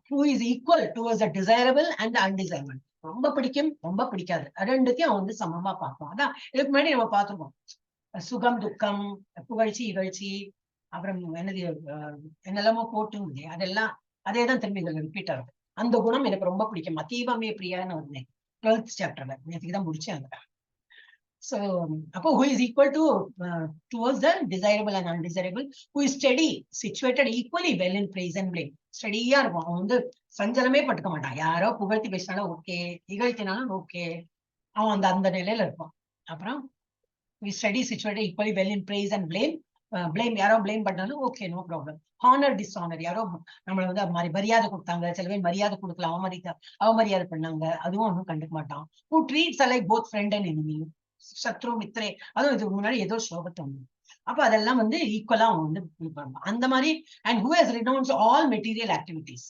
who is equal towards the desirable and the undesirable. ரொம்ப பிடிக்கும், ரொம்ப பிடிக்காது, ரெண்டுத்தையும் அவன் வந்து சமமா பார்ப்போம். அதான் இதுக்கு முன்னாடி நம்ம பார்த்துருக்கோம், சுகம் துக்கம், புகழ்ச்சி இகழ்ச்சி, அப்புறம் என்னது என்னெல்லாமோ போட்டு அதெல்லாம் அதேதான் திரும்பி ரிப்பீட் ஆகுது. அந்த குணம் எனக்கு ரொம்ப பிடிக்கும். அதீவமே பிரியான்னு வந்தேன் 12th சாப்டர்ல, நேற்றுக்கு தான் முடிச்சேன் அந்த. So, who is equal to towards the desirable and undesirable, who is steady, situated equally well in praise and blame. ஸ்டெடியா இருக்கும், அவன் வந்து சஞ்சலமே பட்டுக்க மாட்டான். யாரோ புகழ்த்தி பேசினாலும் ஓகே, இகழ்த்தினாலும் ஓகே, அவன் அந்த அந்த நிலையில இருப்பான். அப்புறம் steady situated equally well in praise and blame. blame, யாரோ பிளேம் பண்ணாலும் okay, no problem. Honour dishonour, யாரோ நம்மளை வந்து மரியாதை கொடுத்தாங்க, சில பேர் மரியாதை கொடுக்கல, அவமரியாதை பண்ணாங்க, அதுவும் ஒன்றும் கண்டுக்க மாட்டான். who treats alike both friend and enemy. சத்ரு மித்ரே, அதுவும் இதுக்கு முன்னாடி ஏதோ ஸ்லோகத்தை வந்து, அப்ப அதெல்லாம் வந்து ஈக்குவலா அவன் வந்து அந்த மாதிரி. And who has renounced all material activities.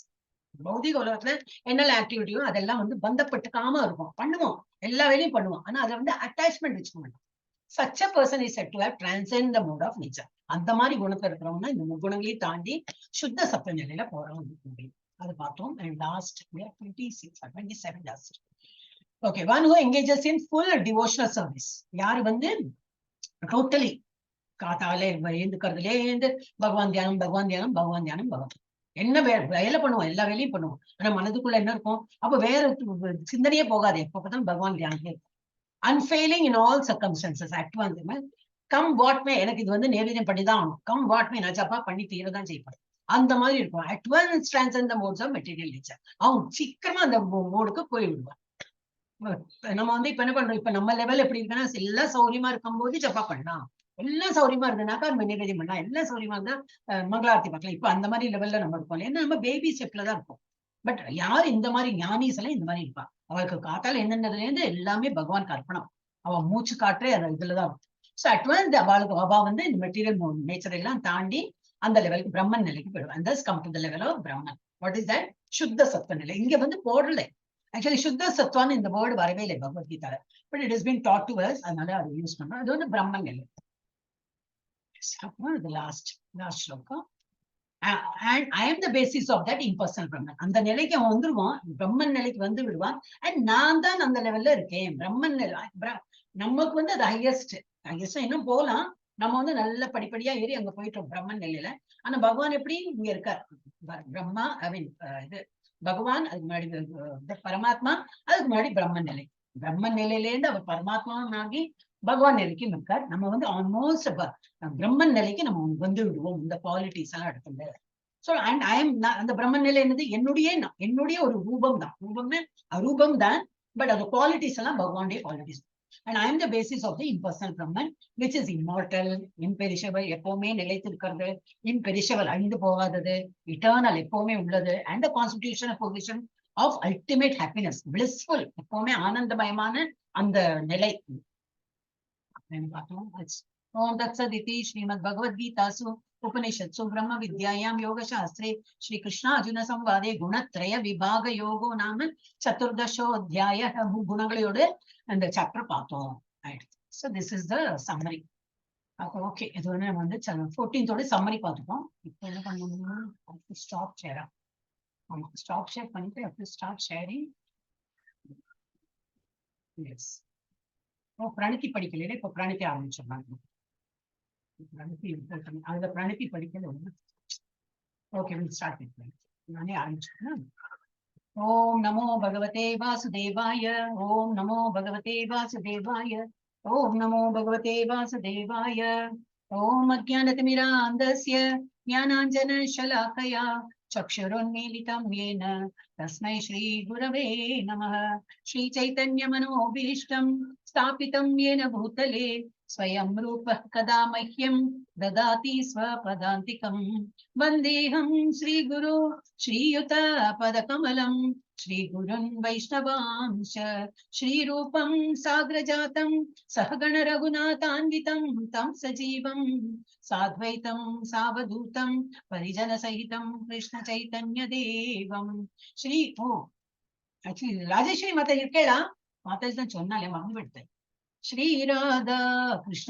பௌதிக உலகத்துல என்னெல்லாம் ஆக்டிவிட்டியோ அதெல்லாம் வந்து பந்தப்பட்டுக்காம இருக்கும், பண்ணுவோம், எல்லா வேலையும் பண்ணுவோம், ஆனா அதை வந்து அட்டாச்மெண்ட் வச்சுக்க மாட்டோம். such a person is said to have transcend the mode of nature. அந்த மாதிரி குணத்தை இருக்கிறவங்கன்னா இந்த முக்குணங்களையும் தாண்டி சுத்த சத்த நிலையில போறவங்க, அதை பார்த்தோம். And last 26 or 27 last. Okay, one who engages in full devotional service. யாரு வந்து டோட்டலி காத்தாலே எழுந்துக்கிறதுலேருந்து பகவான் தியானம், பகவான் தியானம், பகவான் தியானம், பகவான் என்ன வேலை பண்ணுவோம், எல்லா வேலையும் பண்ணுவோம், ஆனா மனதுக்குள்ள என்ன இருக்கும், அப்ப வேற சிந்தனையே போகாது, எப்ப பார்த்தாலும் பகவான் தியானமே இருக்கும். Unfailing in all circumstances, at once, come what may, எனக்கு இது வந்து நேரடியம் பண்ணிதான் ஆகணும், come what may, நான் சப்பா பண்ணி தீரதான் செய்யப்படும், அந்த மாதிரி இருக்கும். At once transcend the modes of material nature. அவங்க சீக்கிரமா அந்த மோடுக்கு போய் விடுவாங்க. நம்ம வந்து இப்ப என்ன பண்றோம், இப்ப நம்ம லெவல் எப்படி இருக்குன்னா எல்லாம் சௌரியமா இருக்கும் போது ஜப்பா பண்ணலாம், எல்லாம் சௌரியமா இருந்ததுனாக்கா நைவேத்தியம் பண்ணலாம், எல்லாம் சௌரியமா இருந்தா மங்களாரத்தி பார்க்கலாம். இப்ப அந்த மாதிரி லெவல்ல நம்ம இருக்கோம். ஏன்னா நம்ம பேபி ஸ்டெப்ல தான் இருப்போம். பட் யார் இந்த மாதிரி ஞானிஸ் எல்லாம் இந்த மாதிரி இருப்பா. அவளுக்கு காத்தால என்னென்னதுல இருந்து எல்லாமே பகவான் அர்ப்பணம். அவ மூச்சு காற்றே அது இதுலதான் இருக்கும். ஸோ அட்வான்ஸ் அவளுக்கு அவா வந்து இந்த மெட்டீரியல் நேச்சர் எல்லாம் தாண்டி அந்த லெவலுக்கு பிரம்மன் நிலைக்கு போயிடும். அந்த come to the level of Brahman. What is that? சுத்த சத்துவ நிலை. இங்க வந்து போடல. ஆக்சுவலி சுத்த சத்துவான்னு இந்த வேர்டு வரவே இல்லை பகவத்கீதால. But it is been taught to us. அதனால அது யூஸ் பண்றோம். அது வந்து பிரம்மன் நிலை. the last ஸ்லோகம். And I am the basis of that impersonal Brahman. அந்த நிலைக்கு அவன் வந்துருவான், பிரம்மன் நிலைக்கு வந்து விடுவான். அண்ட் நான் தான் அந்த லெவல்ல இருக்கேன். பிரம்மன் நமக்கு வந்து அது ஹையஸ்ட் இன்னும் போலாம். நம்ம வந்து நல்ல படிப்படியா ஏறி அங்க போயிட்டோம் பிரம்மன் நிலையில. ஆனா பகவான் எப்படி இங்க இருக்கார்? பிரம்மா ஐ மீன் இது பகவான், அதுக்கு முன்னாடி பரமாத்மா, அதுக்கு முன்னாடி பிரம்மன் நிலை. பிரம்மன் நிலையிலேருந்து அவர் பரமாத்மாவும் ஆகி பகவான் நிலைக்கும் இருக்கார். நம்ம வந்து ஆல்மோஸ்ட் பிரம்மன் நிலைக்கு நம்ம வந்து விடுவோம் இந்த குவாலிட்டிஸ் எல்லாம் எடுத்துட்டு. ஸோ அண்ட் ஐ எம் அந்த பிரம்மன் நிலை என்னது என்னுடைய ஒரு ரூபம் தான். ரூபம்னு அரூபம் தான், பட் அந்த குவாலிட்டிஸ் எல்லாம் பகவானுடைய qualities. And I am the basis of the impersonal Brahman which is immortal, imperishable, எப்பவுமே நிலைத்திருக்கிறது, இம்பெரிஷபிள் அழிந்து போகாதது, இட்டர்னல் எப்பவுமே உள்ளது, and the constitution position of ultimate happiness, blissful, எப்பவுமே ஆனந்தமயமான அந்த நிலை. ओम तत्सदिति श्रीमद्भगवद्गीतासु उपनिषत्सु ब्रह्म विद्यायां योगशास्त्रे श्री कृष्ण अर्जुन संवादे गुणत्रय विभाग योगो नाम चतुर्दशोऽध्यायः. गुणगळोडु அந்த சாப்டர் பார்த்தோம். So this is the summary. Okay, இது வந்து நம்ம வந்து 14th ஓட சம்மரி பார்த்துட்டோம். இப்போ என்ன பண்ணணும்னா ஸ்டாப் ஷேர். ஆமா, ஸ்டாப் ஷேர் பண்ணிட்டு அப்படி ஸ்டார்ட் ஷேரிங். எஸ், பிரணத்தி படிக்கல, இப்ப பிரணத்தி ஆரம்பிச்சிடலாம். அந்த பிரணத்தி படிக்கல. ஓகே, ஸ்டார்ட் பண்ணிக்கலாம். நானே ஆரம்பிச்சிட்டேன். ஓம் நமோ பகவதே வாசுதேவாய. ஓம் நமோ பகவதே வாசுதேவாய. ஓம் நமோ பகவதே வாசுதேவாய. ஓம் அஜ்ஞானதிமிராந்தஸ்ய ஞானாஞ்சனशलाकया चक्षुरुन्मीलितं येन तस्मै श्रीगुरवे नमः. श्रीचैतन्यमनोभीष्टं स्थापितं येन भूतले स्वयं रूपः कदा मह्यं ददाति स्वपदान्तिकं. वन्देऽहं श्रीगुरो श्रीयुतपदकमलं श्रीगुरुन् वैष्णवांश्च श्रीरूपं साग्रजातं सहगण रघुनाथान्वितं तं सजीवं साद्वैतं सावधूतं परिजनसहितं कृष्ण चैतन्य देवं श्री. ओ एक्चुअली राजेश्वरी माताजी केला माताजी தான் சொன்னாலே மறந்து விட்டேன். श्री राधा कृष्ण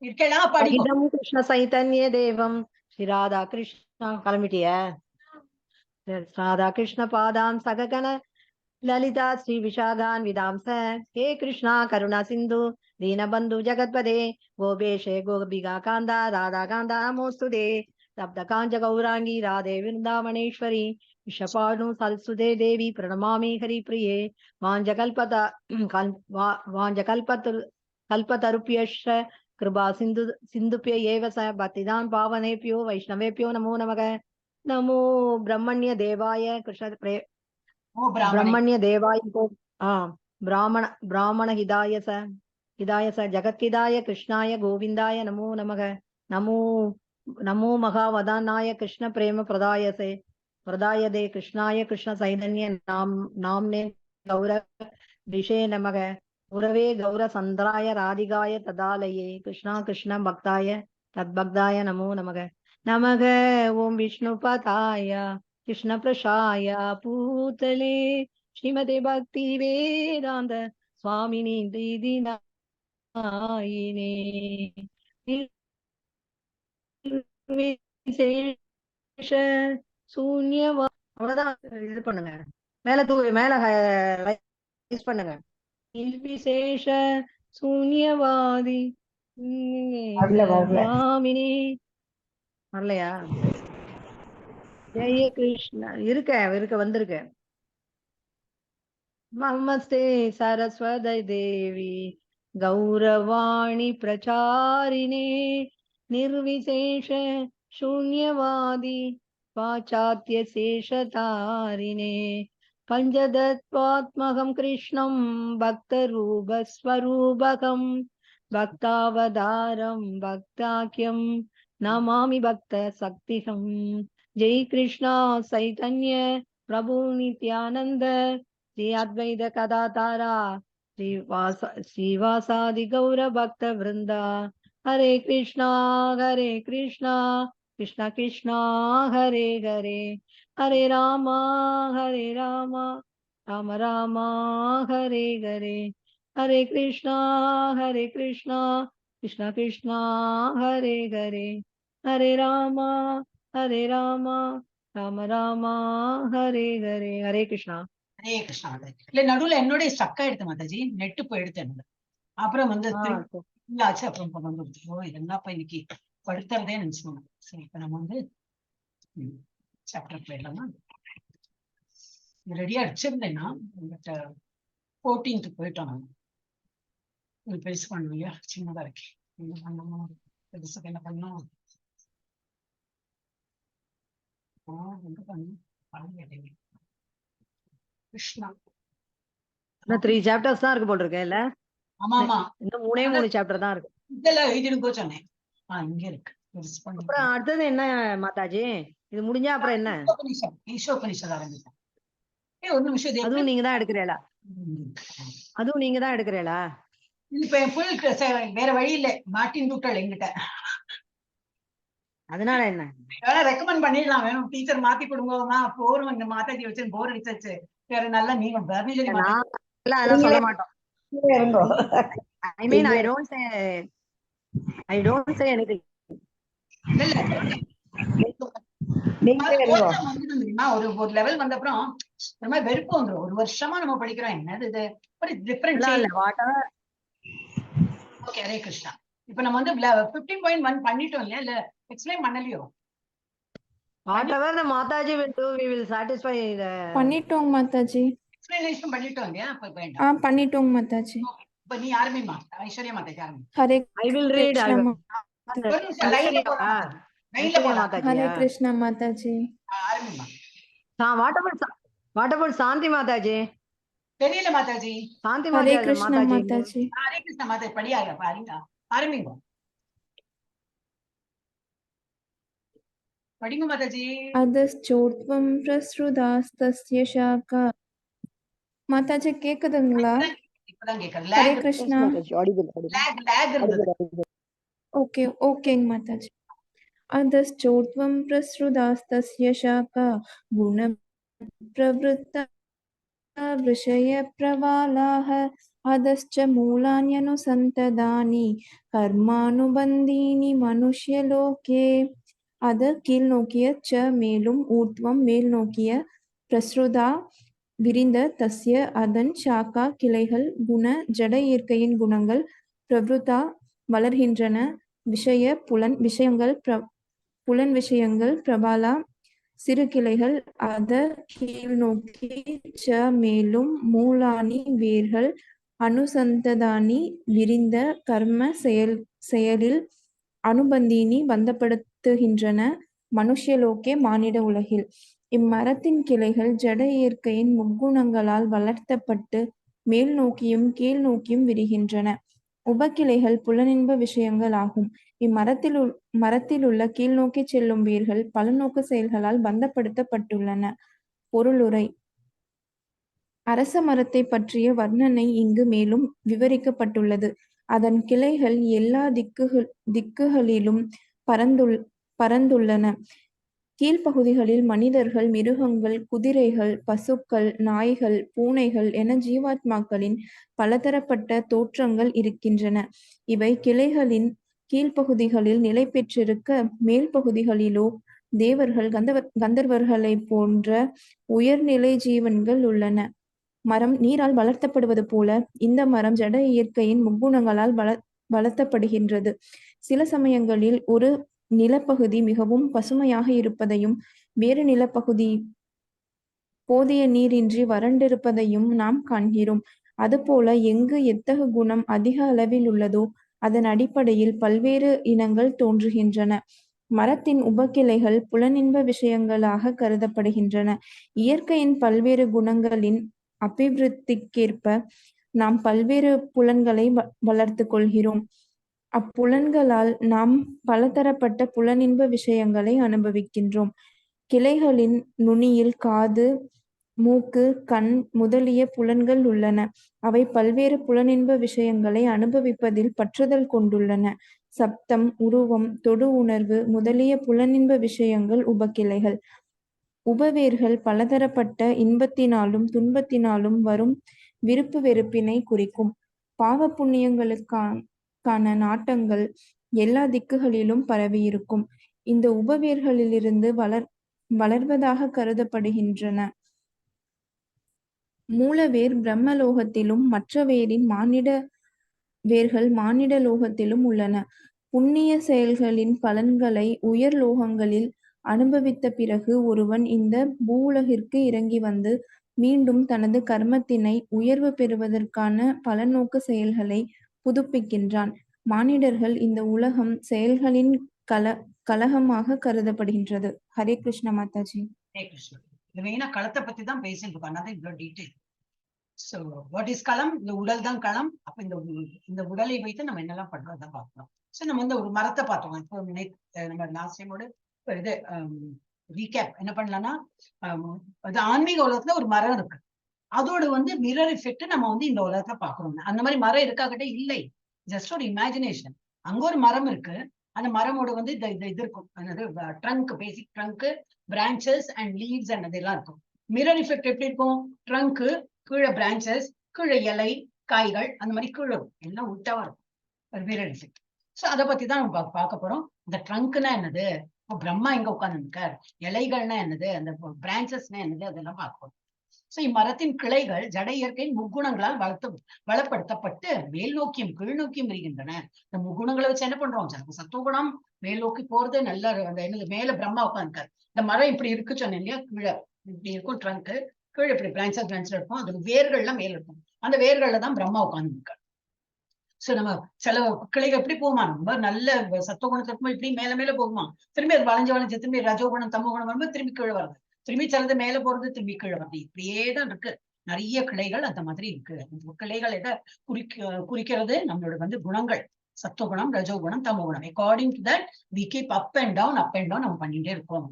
இருக்கேளா படிக்கும். कृष्ण चैतन्य देवं श्री राधा कृष्ण கிளம்பிட்டியா? राधा कृष्ण पादां सगगण ललिता श्री विशाखान विदांस हे कृष्णा करुणा सिंधु दीनबंधु जगतपदे गोपेशे गोपिका कांदा राधा कांदा नमोस्तुते सप्त कांच गौरांगी राधे वृंदावनेश्वरी विषपाणु सल्सुदे देवी प्रणमामि हरिप्रिये वाञ्छकल्पतरुभ्यश्च कृपा सिन्धुभ्य एव च भक्तिदान पावनेभ्यो वैष्णवेभ्यो नमो नमः. नमो ब्रह्मण्य देवाय कृष्ण ब्रह्मण्य देवाय ब्राह्मण हिदाय स जगत हिदाय कृष्णाय गोविंदाय नमो नमः. नमो महावदानाय कृष्ण प्रेम प्रदाय दे कृष्णाय कृष्ण चैतन्य नामने गौर दिशे नमः. गुरवे गौर संद्राय राधिकाय तदालये कृष्णा कृष्ण भक्ताय तद्भक्ताय नमो नमः. नमः ओम विष्णुपदाय कृष्ण प्रसाय पूतले श्रीमते भक्ति वेदांत स्वामिनी दीदिनायिने निर्विशेष शून्यवा. அவ்வளவுதான், இது பண்ணுங்க, மேல மேல ரைஸ் பண்ணுங்க. निर्विशेष शून्यवादी स्वामिनी. வரலையா? ஜெய கிருஷ்ணா. இருக்க வந்திருக்க. நமஸ்தே சரஸ்வதி தேவி கௌரவாணி பிரச்சாரிணே निर्विशेष शून्यवादी पाश्चात्य शेषधारिणे पंचदत्वात्मकं कृष्णं भक्तरूपस्वरूपकं भक्तावतारं भक्ताख्यं नमामि भक्त शक्तिहं। जय कृष्णा चैतन्य प्रभु नित्यानंद, श्री अद्वैत कदातारा श्रीवासादि गौर भक्त वृंदा। हरे कृष्णा कृष्णा कृष्णा हरे हरे, हरे राम राम राम हरे हरे, हरे कृष्णा कृष्णा कृष्णा हरे हरे, हरे राम राम राम हरे हरे, हरे कृष्णा। ஹரே கிருஷ்ணா. இல்ல நடுவுல என்னுடைய ஸ்டக் ஆயிடுது மாதாஜி, நெட்டு போயிடுது என்னோட. அப்புறம் வந்து திருப்பி ஆச்சு. அப்புறம் இப்ப வந்து என்னப்பா இன்னைக்கு படுத்துறதே நினைச்சுக்கோங்க. சரி, இப்ப நம்ம வந்து சாப்டர் போயிடலாமா? ரெடியா அடிச்சிருந்தேன்னா 14th போயிட்டோம். நாங்க பெருசு பண்ணணும் இல்லையா, சின்னதா இருக்கு. என்ன பண்ணணும், பெருசுக்கு என்ன பண்ணணும்? என்ன பண்ணணும்? கிருஷ்ணா 3 chapters தான் இருக்கு போல இருக்கு இல்ல? ஆமா ஆமா, இன்னும் 3 சாப்டர் தான் இருக்கு. இதெல்லாம் எழுதிருக்கோ சொன்னேன். இங்க இருக்கு. அப்புறம் அடுத்தது என்ன மாதாஜி? இது முடிஞ்சா அப்புறம் என்ன? ஈஷோபனிஷத் ஆரம்பிச்சேன். ஒரு நிமிஷம், அதுவும் நீங்க தான் எடுக்கிறீங்களா? அதுவும் நீங்க தான் எடுக்கிறீங்களா? இப்ப ஃபுல் வேற வழி இல்ல, மார்ட்டின் லூத்தர் என்கிட்ட. அதனால என்ன ரெக்கமெண்ட் பண்ணிடலாம், வேணும் டீச்சர் மாத்தி கொடுங்கம்மா, போரும் இந்த மாதாஜி வச்சு போர் அடிச்சாச்சு, வேற நல்லா நீங்க பர்மிஷன் அதெல்லாம் சொல்ல மாட்டோம். I mean, I don't say anything. ஒரு லெவல் வந்த அப்புறம் இந்த மாதிரி வெறுப்பு வந்துரும். ஒரு வருஷமா நம்ம படிக்கிறோம், என்னது இது டிஃபரண்ட். ஓகே, ஹரே கிருஷ்ணா. இப்ப நம்ம வந்து 15.1 பண்ணிட்டோம் இல்லையா, இல்ல explain பண்ணலையோ? Whatever the Mataji will do, we will satisfy the. பண்ணிட்டோம் மாதாஜி. எக்ஸ்பிளனேஷன் பண்ணிட்டோம் இல்லையா? அப்ப வேண்டாம். பண்ணிட்டோம் மாதாஜி. இப்ப நீ ஆரம்பிமா, ஐஸ்வர்யா மாதாஜி ஆரம்பி. Hare I will read. Hare Krishna Mataji. ஆரம்பிமா. What about சாந்தி மாதாஜி? தெரியல மாதாஜி. சாந்தி ஹரே மாதாஜி. கிருஷ்ணா மாதாஜி. ஹரே கிருஷ்ணா மாதாஜி படியாங்க பாருங்க, ஆரம்பிங்க. படிங்க மாதாஜி. அதச்சோத்வம் பிரஸ்ருதாஸ்தஸ்ய சாகா. மாதாஜி கேக்குதுங்களா? இப்பதான் கேக்குது. ஹரே கிருஷ்ணா. லாக் இருந்தது. ஓகே ஓகேங்க மாதாஜி. அதச்சோத்வம் பிரஸ்ருதாஸ்தஸ்ய சாகா குண பிரவృత్త விஷய பிரவாலாஹ அதஸ்ச மூலான்யனுசந்ததானி கர்மானுபந்தீனி மனுஷ்யலோகே. அது கீழ் நோக்கிய மேலும் ஊர்த்வம் மேல் நோக்கிய பிரஸ்ருதா விரிந்த தஸ்ய அதன் சாக்கா கிளைகள் குண ஜட இயற்கையின் குணங்கள் பிரவృத்தா வளர்கின்றன விஷய புலன் விஷயங்கள் பிரபாலா சிறு கிளைகள் அத கீழ் நோக்கி மேலும் மூலானி வேர்கள் அனுசந்ததானி விரிந்த கர்ம செயலில் அனுபந்தீனி பந்தப்படுத்துகின்றன மனுஷ்யலோகே மானிட உலகில். இம்மரத்தின் கிளைகள் ஜட இயற்கையின் முக்குணங்களால் வளர்த்தப்பட்டு மேல் நோக்கியும் கீழ் நோக்கியும் விரிகின்றன. உபக்கிளைகள் புலனின்ப விஷயங்கள் ஆகும். மரத்திலுள்ள கீழ்நோக்கி செல்லும் வேர்கள் பலநோக்கு செயல்களால் பந்தப்படுத்தப்பட்டுள்ளன. பொருளுரை. அரச மரத்தை பற்றிய வர்ணனை இங்கு மேலும் விவரிக்கப்பட்டுள்ளது. அதன் கிளைகள் எல்லா திக்குகளிலும் பரந்துள்ளன. கீழ்ப்பகுதிகளில் மனிதர்கள், மிருகங்கள், குதிரைகள், பசுக்கள், நாய்கள், பூனைகள் என ஜீவாத்மாக்களின் பலதரப்பட்ட தோற்றங்கள் இருக்கின்றன. இவை கிளைகளின் கீழ்ப்பகுதிகளில் நிலை பெற்றிருக்க, மேல் பகுதிகளிலோ தேவர்கள், கந்தர்வர்களை போன்ற உயர்நிலை ஜீவன்கள் உள்ளன. மரம் நீரால் வளர்த்தப்படுவது போல இந்த மரம் ஜட இயற்கையின் முக்குணங்களால் வளர்த்தப்படுகின்றது. சில சமயங்களில் ஒரு நிலப்பகுதி மிகவும் பசுமையாக இருப்பதையும் வேறு நிலப்பகுதி போதிய நீரின்றி வறண்டிருப்பதையும் நாம் காண்கிறோம். அதுபோல எங்கு எத்தகு குணம் அதிக அளவில் உள்ளதோ அதன் அடிப்படையில் பல்வேறு இனங்கள் தோன்றுகின்றன. மரத்தின் உபக்கிளைகள் புலனின்ப விஷயங்களாக கருதப்படுகின்றன. இயற்கையின் பல்வேறு குணங்களின் அபிவிருத்திக்கேற்ப நாம் பல்வேறு புலன்களை வளர்த்து கொள்கிறோம். அப்புலன்களால் நாம் பலதரப்பட்ட புலனின்ப விஷயங்களை அனுபவிக்கின்றோம். கிளைகளின் நுனியில் காது, மூக்கு, கண் முதலிய புலன்கள் உள்ளன. அவை பல்வேறு புலனின்ப விஷயங்களை அனுபவிப்பதில் பற்றுதல் கொண்டுள்ளன. சப்தம், உருவம், தொடு உணர்வு முதலிய புலனின்ப விஷயங்கள் உபகிளைகள். உபவேர்கள் பலதரப்பட்ட இன்பத்தினாலும் துன்பத்தினாலும் வரும் விருப்பு வெறுப்பினை குறிக்கும். பாவ புண்ணியங்களுக்கான நாட்டங்கள் எல்லா திக்குகளிலும் பரவியிருக்கும். இந்த உபவேர்களிலிருந்து வளர்வதாக கருதப்படுகின்றன. மூலவேர் பிரம்மலோகத்திலும் மற்ற வேரின் மானிட வேர்கள் மானிட லோகத்திலும் உள்ளன. புண்ணிய செயல்களின் பலன்களை உயர் லோகங்களில் அனுபவித்த பிறகு ஒருவன் இந்த பூவுலகிற்கு இறங்கி வந்து மீண்டும் தனது கர்மத்தினை உயர்வு பெறுவதற்கான பலநோக்கு செயல்களை புதுப்பிக்கின்றான். மானிடர்கள் இந்த உலகம் செயல்களின் கலகமாக கருதப்படுகின்றது. ஹரே கிருஷ்ண மாதாஜி. ஹரே கிருஷ்ணா. இது மெயினா களத்தை பத்தி தான் பேசிட்டு இருக்கோம். அதான் இவ்வளவு டீட்டெயில். சோ வாட் இஸ் களம்? இந்த உடல் தான் களம். அப்ப இந்த உடலை வைத்து நம்ம என்னெல்லாம் பண்றோம் பார்க்கிறோம். சோ நம்ம வந்து ஒரு மரத்தை பார்த்தோம். இப்போ நம்ம லாஸ்ட் டைமோட இது ரீகேப் என்ன பண்ணலாம்னா, அது ஆன்மீக உலகத்துல ஒரு மரம் இருக்கு. அதோட வந்து மிரர் எஃபெக்ட் நம்ம வந்து இந்த உலகத்தை பாக்குறோம். அந்த மாதிரி மரம் இருக்காகிட்ட இல்லை, ஜஸ்ட் ஒரு இமேஜினேஷன். அங்க ஒரு மரம் இருக்கு. அந்த மரமோட வந்து இது இருக்கும், trunk, basic trunk, branches and leaves and அதெல்லாம் இருக்கும். மிரர் எஃபெக்ட் எப்படி இருக்கும்? ட்ரங்க் கீழே, பிரான்சஸ் கீழே, இலை, காய்கள் அந்த மாதிரி கீழே எல்லாம் உள்டாவா இருக்கும் மிரர் எஃபெக்ட். சோ அதை பத்தி தான் நம்ம பார்க்க போறோம். இந்த ட்ரங்க்னா என்னது, இப்போ பிரம்மா எங்க உட்கார்ந்து இருக்கார், இலைகள்னா என்னது, அந்த பிரான்சஸ்னா என்னது, அதெல்லாம் பார்க்கணும். சோ இம்மரத்தின் கிளைகள் ஜட இயற்கையின் முக்குணங்களால் வளப்படுத்தப்பட்டு மேல் நோக்கியும் கீழ் நோக்கியும் வருகின்றன. இந்த முக்குணங்களை வச்சு என்ன பண்றோம்? சத்துவகுணம் மேல் நோக்கி போறது நல்ல அந்த என்னது, மேல பிரம்மா உட்காந்துருக்காரு. இந்த மரம் இப்படி இருக்கு சொன்னேன் இல்லையா, கீழே இப்படி இருக்கும் ட்ரங்க், கீழே இப்படி பிரான்சஸ் இருக்கும், அதோட வேர்கள்லாம் மேல இருக்கும். அந்த வேர்கள்ல தான் பிரம்மா உட்கார்ந்து இருக்காரு. சோ நம்ம சில கிளைகள் எப்படி போகுமா, ரொம்ப நல்ல சத்துவகுணத்துல இருக்கும்போது இப்படி மேல மேல போகுமா, திரும்பி அது வளைஞ்சு திரும்பி ரஜோகுணம் தமோகுணம் வரும்போது திரும்பி கீழே வருது, திரும்பி சிலது மேல போறது திரும்பி கீழே வருது. இப்படியேதான் இருக்கு. நிறைய கிளைகள் அந்த மாதிரி இருக்கு. கிளைகள் எதை குறிக்கிறது? நம்மளோட வந்து குணங்கள், சத்துவகுணம், ரஜோகுணம், தமோகுணம். According to that we keep up and down நம்ம பண்ணிட்டே இருக்கோம்.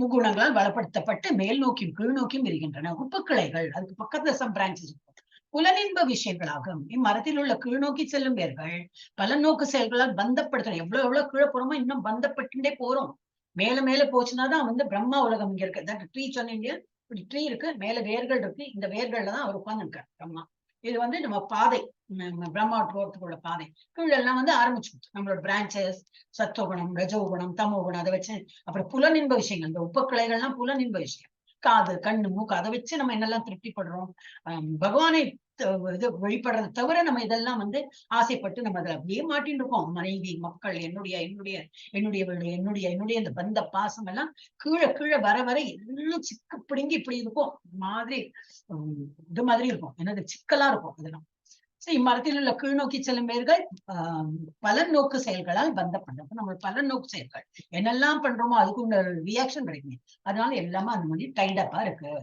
முக்குணங்களால் பலப்படுத்தப்பட்டு மேல் நோக்கியும் கீழ் நோக்கியும் இருக்கின்றன. உப்பு கிளைகள், அதுக்கு பக்கத்துல சம் பிரான்சஸ் இருக்கும். புலனின்ப விஷயங்களாகும். இம்மரத்தில் உள்ள கீழ்நோக்கி செல்லும் வேர்கள் பல நோக்கு செயல்களால் பந்தப்படுத்தணும். எவ்வளவு கீழே போறோமோ இன்னும் பந்தப்பட்டுட்டே போறோம். மேல மேல போச்சுன்னாதான் வந்து பிரம்மா உலகம் இங்க இருக்கு. தட் ட்ரீ சொன்னீங்க, இப்படி ட்ரீ இருக்கு, மேல வேர்கள் இருக்கு. இந்த வேர்கள்ல தான் அவர் உட்கார்ந்து இருக்காரு பிரம்மா. இது வந்து நம்ம பாதை, பிரம்மா போறதுக்குள்ள பாதை. கீழெல்லாம் வந்து ஆரம்பிச்சு நம்மளோட பிரான்சஸ், சத்துவகுணம், ரஜோகுணம், தமோகுணம், அதை வச்சு அப்புறம் புலனின்ப விஷயங்கள், இந்த உப்பக்கிளைகள்லாம் புலனின்ப விஷயம். காது, கண்ணு, மூக்கு, அதை வச்சு நம்ம என்னெல்லாம் திருப்திப்படுறோம், பகவானை இது வழிபடுறதை தவிர நம்ம இதெல்லாம் வந்து ஆசைப்பட்டு நம்ம அதை அப்படியே மாட்டின்னு இருக்கோம். மனைவி, மக்கள், என்னுடைய என்னுடைய என்னுடைய என்னுடைய என்னுடைய இந்த பந்த பாசம் எல்லாம் கீழே கீழே வர வர எல்லாம் சிக்கு பிடுங்கி இப்படி இருக்கும் மாதிரி, இது மாதிரி இருக்கும். என்னது சிக்கலா இருக்கும் இதெல்லாம். இம்மரத்தில் உள்ள கீழ்நோக்கி செல்லும் வேர்கள் பலன் நோக்கு செயல்களால் பந்தப்பட்டது. நம்ம பலன் நோக்கு செயல்கள் என்னெல்லாம் பண்றோமோ அதுக்கு உள்ள ரியாக்ஷன் கிடைக்குமே, அதனால எல்லாமே அந்த மாதிரி டைடப்பா இருக்கு.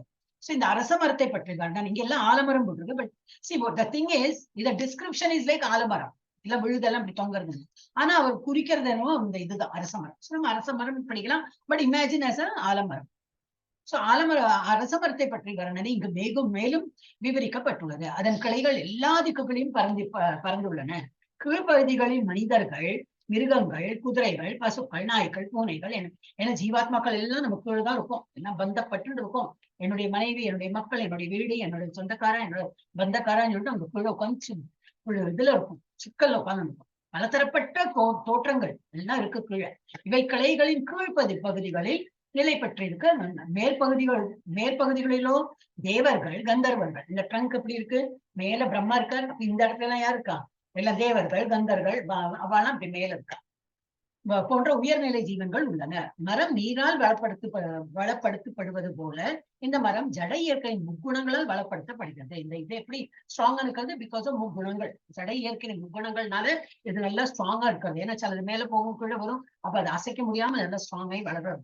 சோ இந்த அரச மரத்தை பற்றி வேண்டாம், நீங்க எல்லாம் ஆலமரம் போட்டிருக்கு. But see the thing is, இந்த டிஸ்கிரிப்ஷன் இஸ் லைக் ஆலமரம், இல்ல விழுதெல்லாம் இப்படி தொங்குறது. ஆனா அவர் குறிக்கிறது என்னவோ இந்த இதுதான் அரச மரம். சோ நம்ம அரச மரம் படிக்கலாம், பட் இமேஜின் ஆஸ் ஆலமரம். சோ ஆலமர அரச மரத்தை பற்றி வர்ணனை இங்கு மேலும் விவரிக்கப்பட்டுள்ளது. அதன் கிளைகள் எல்லா திக்குகளையும் பறந்துள்ளன. கீழ்ப்பகுதிகளில் மனிதர்கள், மிருகங்கள், குதிரைகள், பசுக்கள், நாய்கள், பூனைகள் என ஜீவாத்மாக்கள் எல்லாம் நம்ம கீழே தான் இருக்கும். எல்லாம் பந்தப்பட்டு இருக்கும். என்னுடைய மனைவி, என்னுடைய மக்கள், என்னுடைய வீடு, என்னுடைய சொந்தக்காரன், என்னோட பந்தக்காரன் சொல்லிட்டு அவங்க கீழே உட்காந்து இதுல இருக்கும், சிக்கல்ல உட்கார்ந்து இருக்கும். பலதரப்பட்ட தோற்றங்கள் எல்லாம் இருக்கு கீழே. இவை கிளைகளின் பகுதிகளில் நிலை பெற்றிருக்கு. மேற்பகுதிகளிலோ தேவர்கள், கந்தர்வர்கள். இந்த ட்ரங்க் எப்படி இருக்கு, மேல பிரம்மா இருக்கார், இந்த இடத்துல எல்லாம் யார் இருக்கா, எல்லாம் தேவர்கள், கந்தர்கள், அவெல்லாம் அப்படி மேல இருக்கா போன்ற உயர்நிலை ஜீவன்கள் உள்ளன. மரம் நீரால் வளப்படுத்தப்படுவது போல இந்த மரம் ஜட இயற்கையின் முக்குணங்களால் வளப்படுத்தப்படுகிறது. இந்த இது எப்படி ஸ்ட்ராங்கா இருக்கிறது? பிகாஸ் ஆஃப் முக்குணங்கள். ஜட இயற்கையின் முக்குணங்கள்னால இது நல்லா ஸ்ட்ராங்கா இருக்கிறது. ஏன்னா சிலது மேல போகும், கீழே வரும், அப்ப அதை அசைக்க முடியாம நல்லா ஸ்ட்ராங்காகி வளர்றது.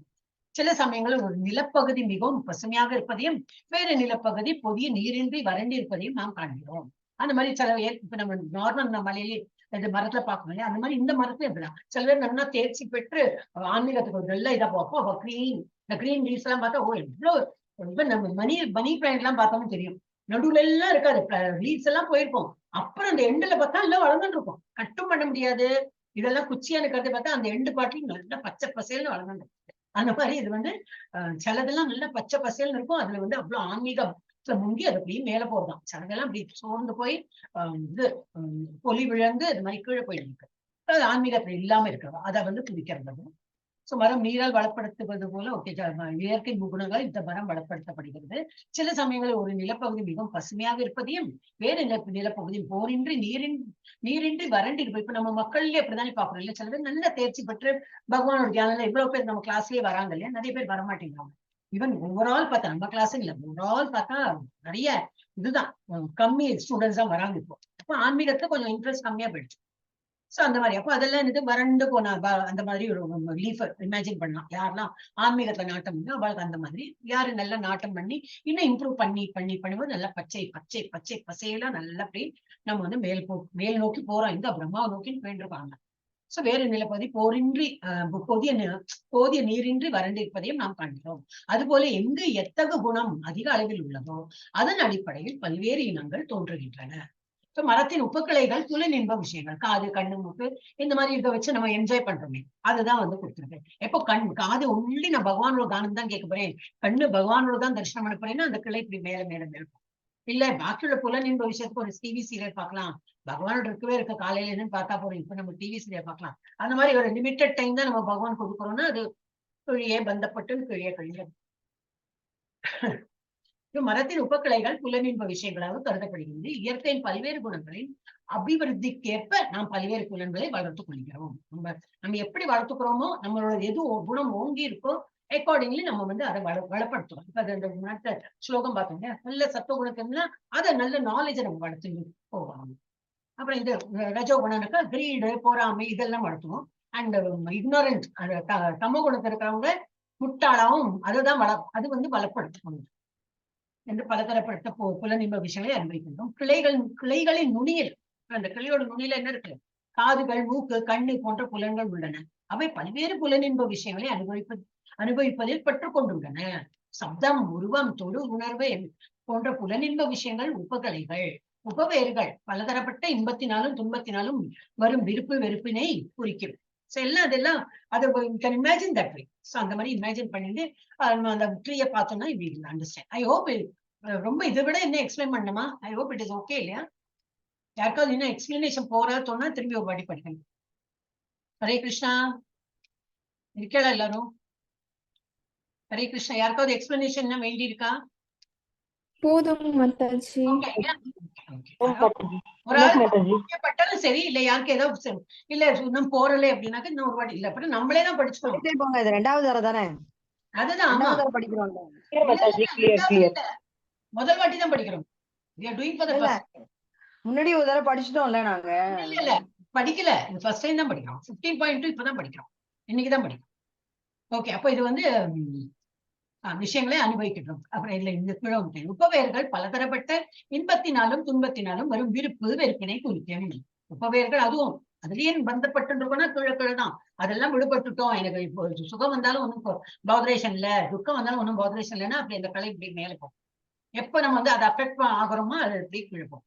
சில சமயங்களில் ஒரு நிலப்பகுதி மிகவும் பசுமையாக இருப்பதையும் வேறு நிலப்பகுதி பொதிய நீரின்றி வறண்டி இருப்பதையும் நாம் காண்கிறோம். அந்த மாதிரி சில இப்ப நம்ம நார்மல் மலையிலே இந்த மரத்துல பார்க்கணும் இல்லையா, அந்த மாதிரி இந்த மரத்துல எப்படிதான் சில பேர் நல்லா தேர்ச்சி பெற்று ஆன்மீகத்துக்கு ஒரு நல்ல இதா பார்ப்போம். அப்ப கிரீன் இந்த கிரீன் லீவ்ஸ் எல்லாம் பார்த்தா எவ்வளவு நம்ம மணி பிளான்ட் எல்லாம் பார்த்தோம்னு தெரியும். நடுவுல எல்லாம் இருக்காது, லீவ்ஸ் எல்லாம் போயிருக்கும். அப்புறம் அந்த எண்டுல பார்த்தா எல்லாம் வளர்ந்துட்டு இருக்கும். கட்டும் பண்ண முடியாது. இதெல்லாம் குச்சியான கருத்தை பார்த்தா அந்த எண்டு பாட்டிலும் நல்லா பச்சை பசேல்னு வளர்ந்துட்டு. அந்த மாதிரி இது வந்து சிலதெல்லாம் நல்லா பச்சை பசேல்னு இருக்கும். அதுல வந்து அவ்வளவு ஆன்மீகத்துல முங்கி அது அப்படியே மேல போறதாம். சிலதெல்லாம் அப்படி சோர்ந்து போய் இது பொலி விழுந்து இது மாதிரி கீழே போயிருக்கு. அது ஆன்மீகத்துல இல்லாம இருக்கிறதா அதை வந்து துதிக்கிறது. சோ மரம் நீரால் வளப்படுத்துவது போல இயற்கை குணங்கள் இந்த மரம் வளப்படுத்தப்படுகிறது. சில சமயங்களில் ஒரு நிலப்பகுதி மிகவும் பசுமையாக இருப்பதையும் வேறு நிலப்பகுதியில் போரின்றி நீரின்றி வறண்டு இருப்போம். இப்ப நம்ம மக்கள்லயே அப்படித்தானே பாக்குறோம் இல்லையா, சில பேர் நல்ல தேர்ச்சி பெற்று பகவானோட தியானத்துல இவ்வளவு பேர் நம்ம கிளாஸ்லயே வராங்க இல்லையா, நிறைய பேர் வரமாட்டேங்கிறாங்க. ஈவன் ஓவரால் பார்த்தா நம்ம கிளாஸ் இல்ல, ஓவரால் பார்த்தா நிறைய இதுதான் கம்மி ஸ்டூடெண்ட்ஸ் தான் வராங்க. இப்போ ஆன்மீகத்துல கொஞ்சம் இன்ட்ரெஸ்ட் கம்மியா போயிடுச்சு. சோ அந்த மாதிரி அப்போ அதெல்லாம் இது வறண்டு போன அந்த மாதிரி ஒரு லீஃப் இமேஜின் பண்ணலாம். யாரெல்லாம் ஆன்மீகத்துல நாட்டம் உண்டு அவளுக்கு அந்த மாதிரி யாரு நல்லா நாட்டம் பண்ணி இன்னும் இம்ப்ரூவ் பண்ணும்போது நல்லா பச்சை பச்சை பச்சை பசையெல்லாம் நல்லா அப்படி நம்ம வந்து மேல் நோக்கி போறோம். இந்த பிரம்மாவை நோக்கின்னு போயிட்டுருக்காங்க. சோ வேறு நிலப்பகுதி போரின்றி போதிய நீரின்றி வறண்டு இருப்பதையும் நாம் காண்கிறோம். அதுபோல எங்கு எத்தகு குணம் அதிக அளவில் உள்ளதோ அதன் அடிப்படையில் பல்வேறு இனங்கள் தோன்றுகின்றன. மரத்தின் உப்புக்கிளைகள் புலனின்ப விஷயங்கள், காது கண்ணு மூக்கு இந்த மாதிரி இதை வச்சு நம்ம என்ஜாய் பண்றோமே அதுதான் வந்து கொடுத்துருக்கேன். எப்போ காது ஒன்லி நான் பகவானோட கானம் தான் கேட்க போறேன், கண்ணு பகவானோட தான் தரிசனம் பண்ண போறேன்னா அந்த கிளை இப்படி மேல மேல மேலும் இல்ல பாக்கியோட புலனின்ப விஷயத்துக்கு ஒரு டிவி சீரியல் பார்க்கலாம். பகவானோட இருக்கவே இருக்க காலையில இருந்து பார்த்தா போறோம். இப்ப நம்ம டிவி சீரியல் பார்க்கலாம். அந்த மாதிரி ஒரு லிமிட்டட் டைம் தான் நம்ம பகவான் கொடுக்குறோம்னா அது கீழே பந்தப்பட்டு கீழே கழிஞ்சது. மரத்தின் உபக்கிளைகள் புலனின்ப விஷயங்களாக கருதப்படுகிறது. இயற்கையின் பல்வேறு குணங்களின் அபிவிருத்திக்கேற்ப நாம் பல்வேறு புலன்களை வளர்த்துக் கொள்கிறோம். நம்ம எப்படி வளர்த்துக்கிறோமோ நம்மளோட எது குணம் ஓங்கி இருக்கோ அக்கார்டிங்லி நம்ம வந்து அதை வளப்படுத்துறோம். இப்ப அந்த மற்ற ஸ்லோகம் பார்த்தோம்னா நல்ல சத்துவ குணத்தினா அதை நல்ல நாலேஜை நம்ம வளர்த்து போவாங்க. அப்புறம் இந்த ரஜோ குணம்னாக்கா கிரீடு பொறாமை இதெல்லாம் வளர்த்துவோம். அண்ட் இக்னோரண்ட் தமோ குணத்தை இருக்கிறவங்க முட்டாளாவும் அதுதான் அது வந்து பலப்படுத்தணும் என்று பலதரப்பட்ட புலனின்ப விஷயங்களை அனுபவிக்கின்றோம். கிளைகளின் நுனியில் அந்த கிளையோட நுனியில என்ன இருக்கு, காதுகள் மூக்கு கண்ணு போன்ற புலன்கள் உள்ளன. அவை பல்வேறு புலனின்ப விஷயங்களை அனுபவிப்பதில் பெற்றுக் கொண்டுள்ளன. சப்தம் உருவம் தொடு உணர்வு போன்ற புலனின்ப விஷயங்கள் உபகலைகள் உபவேர்கள் பலதரப்பட்ட இன்பத்தினாலும் துன்பத்தினாலும் வரும் விருப்பு வெறுப்பினை குறிக்கும். எல்லாம் அதெல்லாம் அதை இமேஜின் தட் வே. சோ அந்த மாதிரி இமேஜின் பண்ணிட்டு அந்த ட்ரீயை பார்த்தோம்னா we will understand. I hope ரொம்ப இதை விட என்ன எக்ஸ்பிளைன் பண்ணணுமா? I hope it is okay இல்லையா? யாருக்காவது இன்னும் எக்ஸ்பிளனேஷன் போறதோன்னா திரும்பி ஒரு வாட்டி படிக்கணும். ஹரே கிருஷ்ணா இருக்கா எல்லாரும்? ஹரே கிருஷ்ணா. யாருக்காவது எக்ஸ்பிளனேஷன் என்ன வேண்டி இருக்கா? போதும் மாதாஜி. ஒரு ஆள் பட்டாலும் சரி இல்ல யாருக்கு ஏதாவது இல்ல இன்னும் போறல அப்படின்னாக்க இன்னும் ஒரு வாட்டி இல்ல அப்புறம் நம்மளே தான் படிச்சுக்கணும். இது ரெண்டாவது தடவை தானே? அதுதான் ஆமா படிக்கிறோம். முதல் வாட்டி தான் படிக்கிறோம். முன்னாடி ஒரு தடவை படிச்சிட்டோம்ல நாங்க. இல்ல படிக்கல, ஃபர்ஸ்ட் டைம் தான் படிக்கிறோம். 15.2 இப்பதான் படிக்கிறோம், இன்னைக்குதான் படிக்கிறோம். ஓகே, அப்ப இது வந்து விஷயங்களை அனுபவிக்கின்றோம். அப்புறம் இல்ல இந்த உபவேர்கள் பலதரப்பட்ட இன்பத்தினாலும் துன்பத்தினாலும் வரும் விருப்பு வெறுப்பினை குறிக்கும். உபவேர்கள் அதுவும் அதுலயே பந்தப்பட்டு இருக்கோம்னா கீழதான் அதெல்லாம் விடுபட்டுட்டோம். எனக்கு இப்போ சுகம் வந்தாலும் ஒன்றும் பாதரேஷன் இல்ல, துக்கம் வந்தாலும் ஒன்றும் பாதரேஷன் இல்லைன்னா அப்படி அந்த கலை இப்படி மேல போகும். எப்ப நம்ம வந்து அதை அஃபெக்ட் ஆகிறோமோ அது இப்படி கீழப்போம்.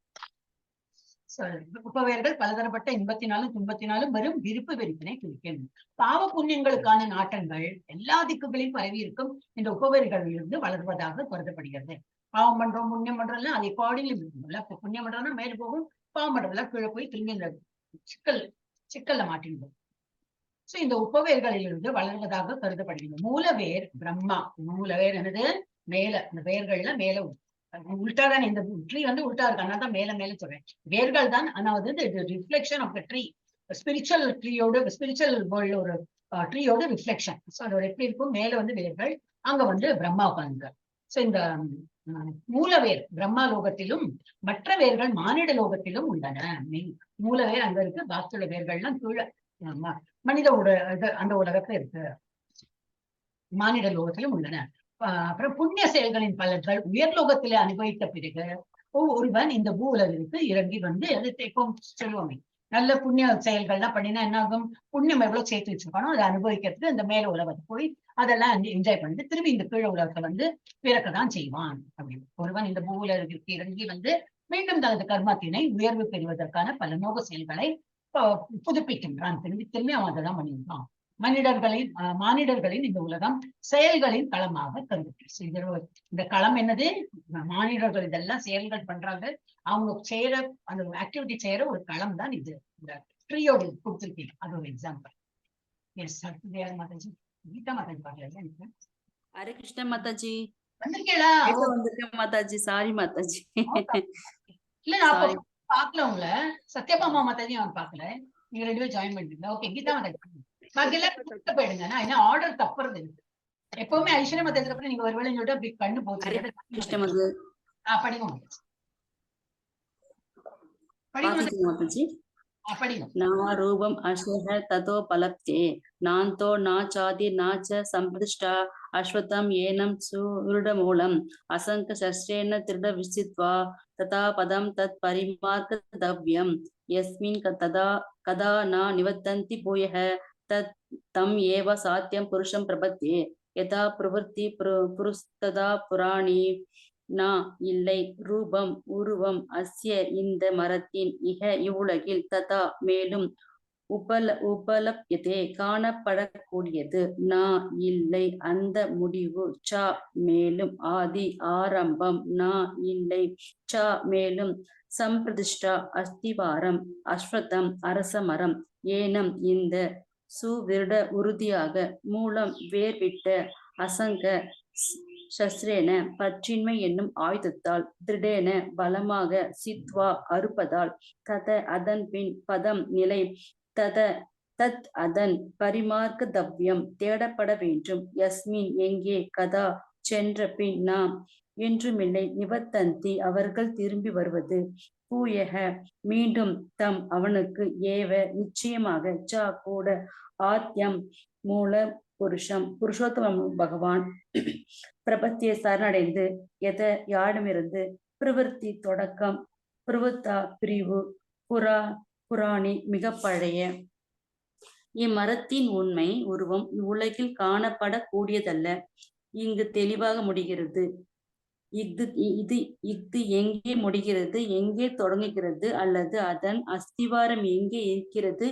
உபவேர்கள் பலதரப்பட்ட இன்பத்தினாலும் துன்பத்தினாலும் வரும் விருப்பு வெறுப்பினை குறிக்கும். பாவ புண்ணியங்களுக்கான நாட்டங்கள் எல்லா திக்குகளையும் பரவி இருக்கும் இந்த உபவேர்களிலிருந்து வளர்வதாக கருதப்படுகிறது. பாவம் பண்றோம் புண்ணியம் பண்றோம்ல அது அக்கார்டிங்லி புண்ணியம் பண்றோம்னா மேல போகும், பாவம் பண்றதுலாம் கீழே போய் திரும்பி இந்த சிக்கல்ல மாட்டிடுவோம். சோ இந்த உபவேர்களிலிருந்து வளர்வதாக கருதப்படுகிறது. மூலவேர் பிரம்மா. மூலவேர் என்னது? மேல இந்த வேர்கள்ல மேல உல்டா தான். இந்த ட்ரீ வந்து உல்டா இருக்கு, அதனால தான் மேல மேல சொல்றேன். வேர்கள் தான், ஆனா வந்து reflection of the tree, spiritual ட்ரீயோட ஸ்பிரிச்சுவல் வேர்ல்ட் ஒரு ட்ரீயோட ரிஃப்ளெக்ஷன். ஸோ அதோட எப்படி இருக்கும், மேல வந்து வேர்கள், அங்க வந்து பிரம்மா உட்கார்ந்து. சோ இந்த மூலவேர் பிரம்மா லோகத்திலும் மற்ற வேர்கள் மானிட லோகத்திலும் உள்ளன. மூலவேர் அங்க இருக்கு, பாக்கியுள்ள வேர்கள்லாம் கீழே மனித அந்த உலகத்துல இருக்கு, மானிட லோகத்திலும் உள்ளன. அப்புறம் புண்ணிய செயல்களின் பலன்கள் உயர்லோகத்திலே அனுபவித்த பிறகு ஒருவன் இந்த பூ உலகிற்கு இறங்கி வந்து அது இப்போ சொல்லுவாங்க நல்ல புண்ணிய செயல்கள்லாம் பண்ணினா என்ன ஆகும், புண்ணியம் எவ்வளவு சேர்த்து வச்சிருக்கானோ அதை அனுபவிக்கிறதுக்கு இந்த மேல உலகத்தை போய் அதெல்லாம் என்ஜாய் பண்ணிட்டு திரும்பி இந்த கீழ உலகத்தை வந்து பிறக்கதான் செய்வான் அப்படின்னு. ஒருவன் இந்த பூ உலகிற்கு இறங்கி வந்து மீண்டும் தனது கர்மத்தினை உயர்வு பெறுவதற்கான பல மோக செயல்களை புதுப்பிக்கின்றான். திரும்பி திரும்பி அவன் அதை தான் பண்ணியிருக்கான். மானிடர்களின் இந்த உலகம் செயல்களின் களமாக கருது. இந்த களம் என்னது, மானிடர்கள் இதெல்லாம் செயல்கள் பண்றாங்க, அவங்க செய்யற அந்த ஆக்டிவிட்டி செய்யற ஒரு களம் தான் இது. இந்த ட்ரீயோட கொடுத்துருக்கீங்க, அது ஒரு எக்ஸாம்பிள். எஸ், மாதாஜி கீதா மாதாஜி பாக்கல. ஹரே கிருஷ்ண மாதாஜி. வந்திருக்கேளா? வந்திருக்கேன் மாதாஜி. சாரி மாதாஜி. இல்ல நான் பாக்கல உங்களை. சத்யபாமா மாதாஜி அவன் பாக்கல. நீங்க 2 பேரும் ஜாயின் பண்ணிருந்தா. ஓகே, கீதா மாதாஜி பாக்கி எல்லாம் போயிடுங்க. ஏன்னா ஆர்டர் தப்புறது இருக்கு. எப்பவுமே ஐஸ்வர்யா மாதாஜி அப்புறம் நீங்க ஒருவேளை சொல்லிட்டு அப்படி கண்ணு போச்சு. படிங்க மாதாஜி. ना रूपम अश्वः ततो पलप्ते नान्तो न चादि न च संप्रतिष्ठा अश्वत्थं येनं सुदृढमूलम् असङ्ख्यशस्त्रेण दृढविचित्वा तथा पदं तत् परिमार्गतव्यं यस्मिन् कदा न निवर्तन्ति भूयः तत् तम् एव सात्यं पुरुषं प्रपद्ये यथा प्रवृत्ति पुरुस्तदा पुराणी நா இல்லை ரூபம் உருவம் அஸ்ய இந்த மரத்தின் இக இவ்வுலகில் ததா மேலும் உபலப்யதே காணப்படக்கூடியது நா இல்லை அந்த முடிவு ச மேலும் ஆதி ஆரம்பம் நா இல்லை ச மேலும் சம்பிரதிஷ்டா அஸ்திவாரம் அஸ்வத்தம் அரச மரம் ஏனம் இந்த சுவிருட உறுதியாக மூலம் வேர்விட்ட அசங்க சஸ்ரேன பற்றின்மை என்னும் ஆயுதத்தால் திருடேன பலமாக சித்வா அறுப்பதால் தத அதன் பின் பதம் நிலை தத் அதன் பரிமார்க்க தவ்யம் தேடப்பட வேண்டும் யஸ்மின் எங்கே கதா சென்ற பின் நாம் என்றுமில்லை நிவர்த்தந்தி அவர்கள் திரும்பி வருவது பூயக மீண்டும் தம் அவனுக்கு ஏவ நிச்சயமாக ச கூட ஆத்யம் மூல புருஷோத்தம பகவான் பிரபத்தியை சரணடைந்து யாரிடமிருந்து பிரவர்த்தி தொடக்கம் பிரவத்தா பிரிவு புராணி மிக பழைய இம்மரத்தின் உண்மை உருவம் இவ்வுலகில் காணப்படக்கூடியதல்ல. இங்கு தெளிவாக முடிகிறது. இது எங்கே முடிகிறது, எங்கே தொடங்குகிறது, அல்லது அதன் அஸ்திவாரம் எங்கே இருக்கிறது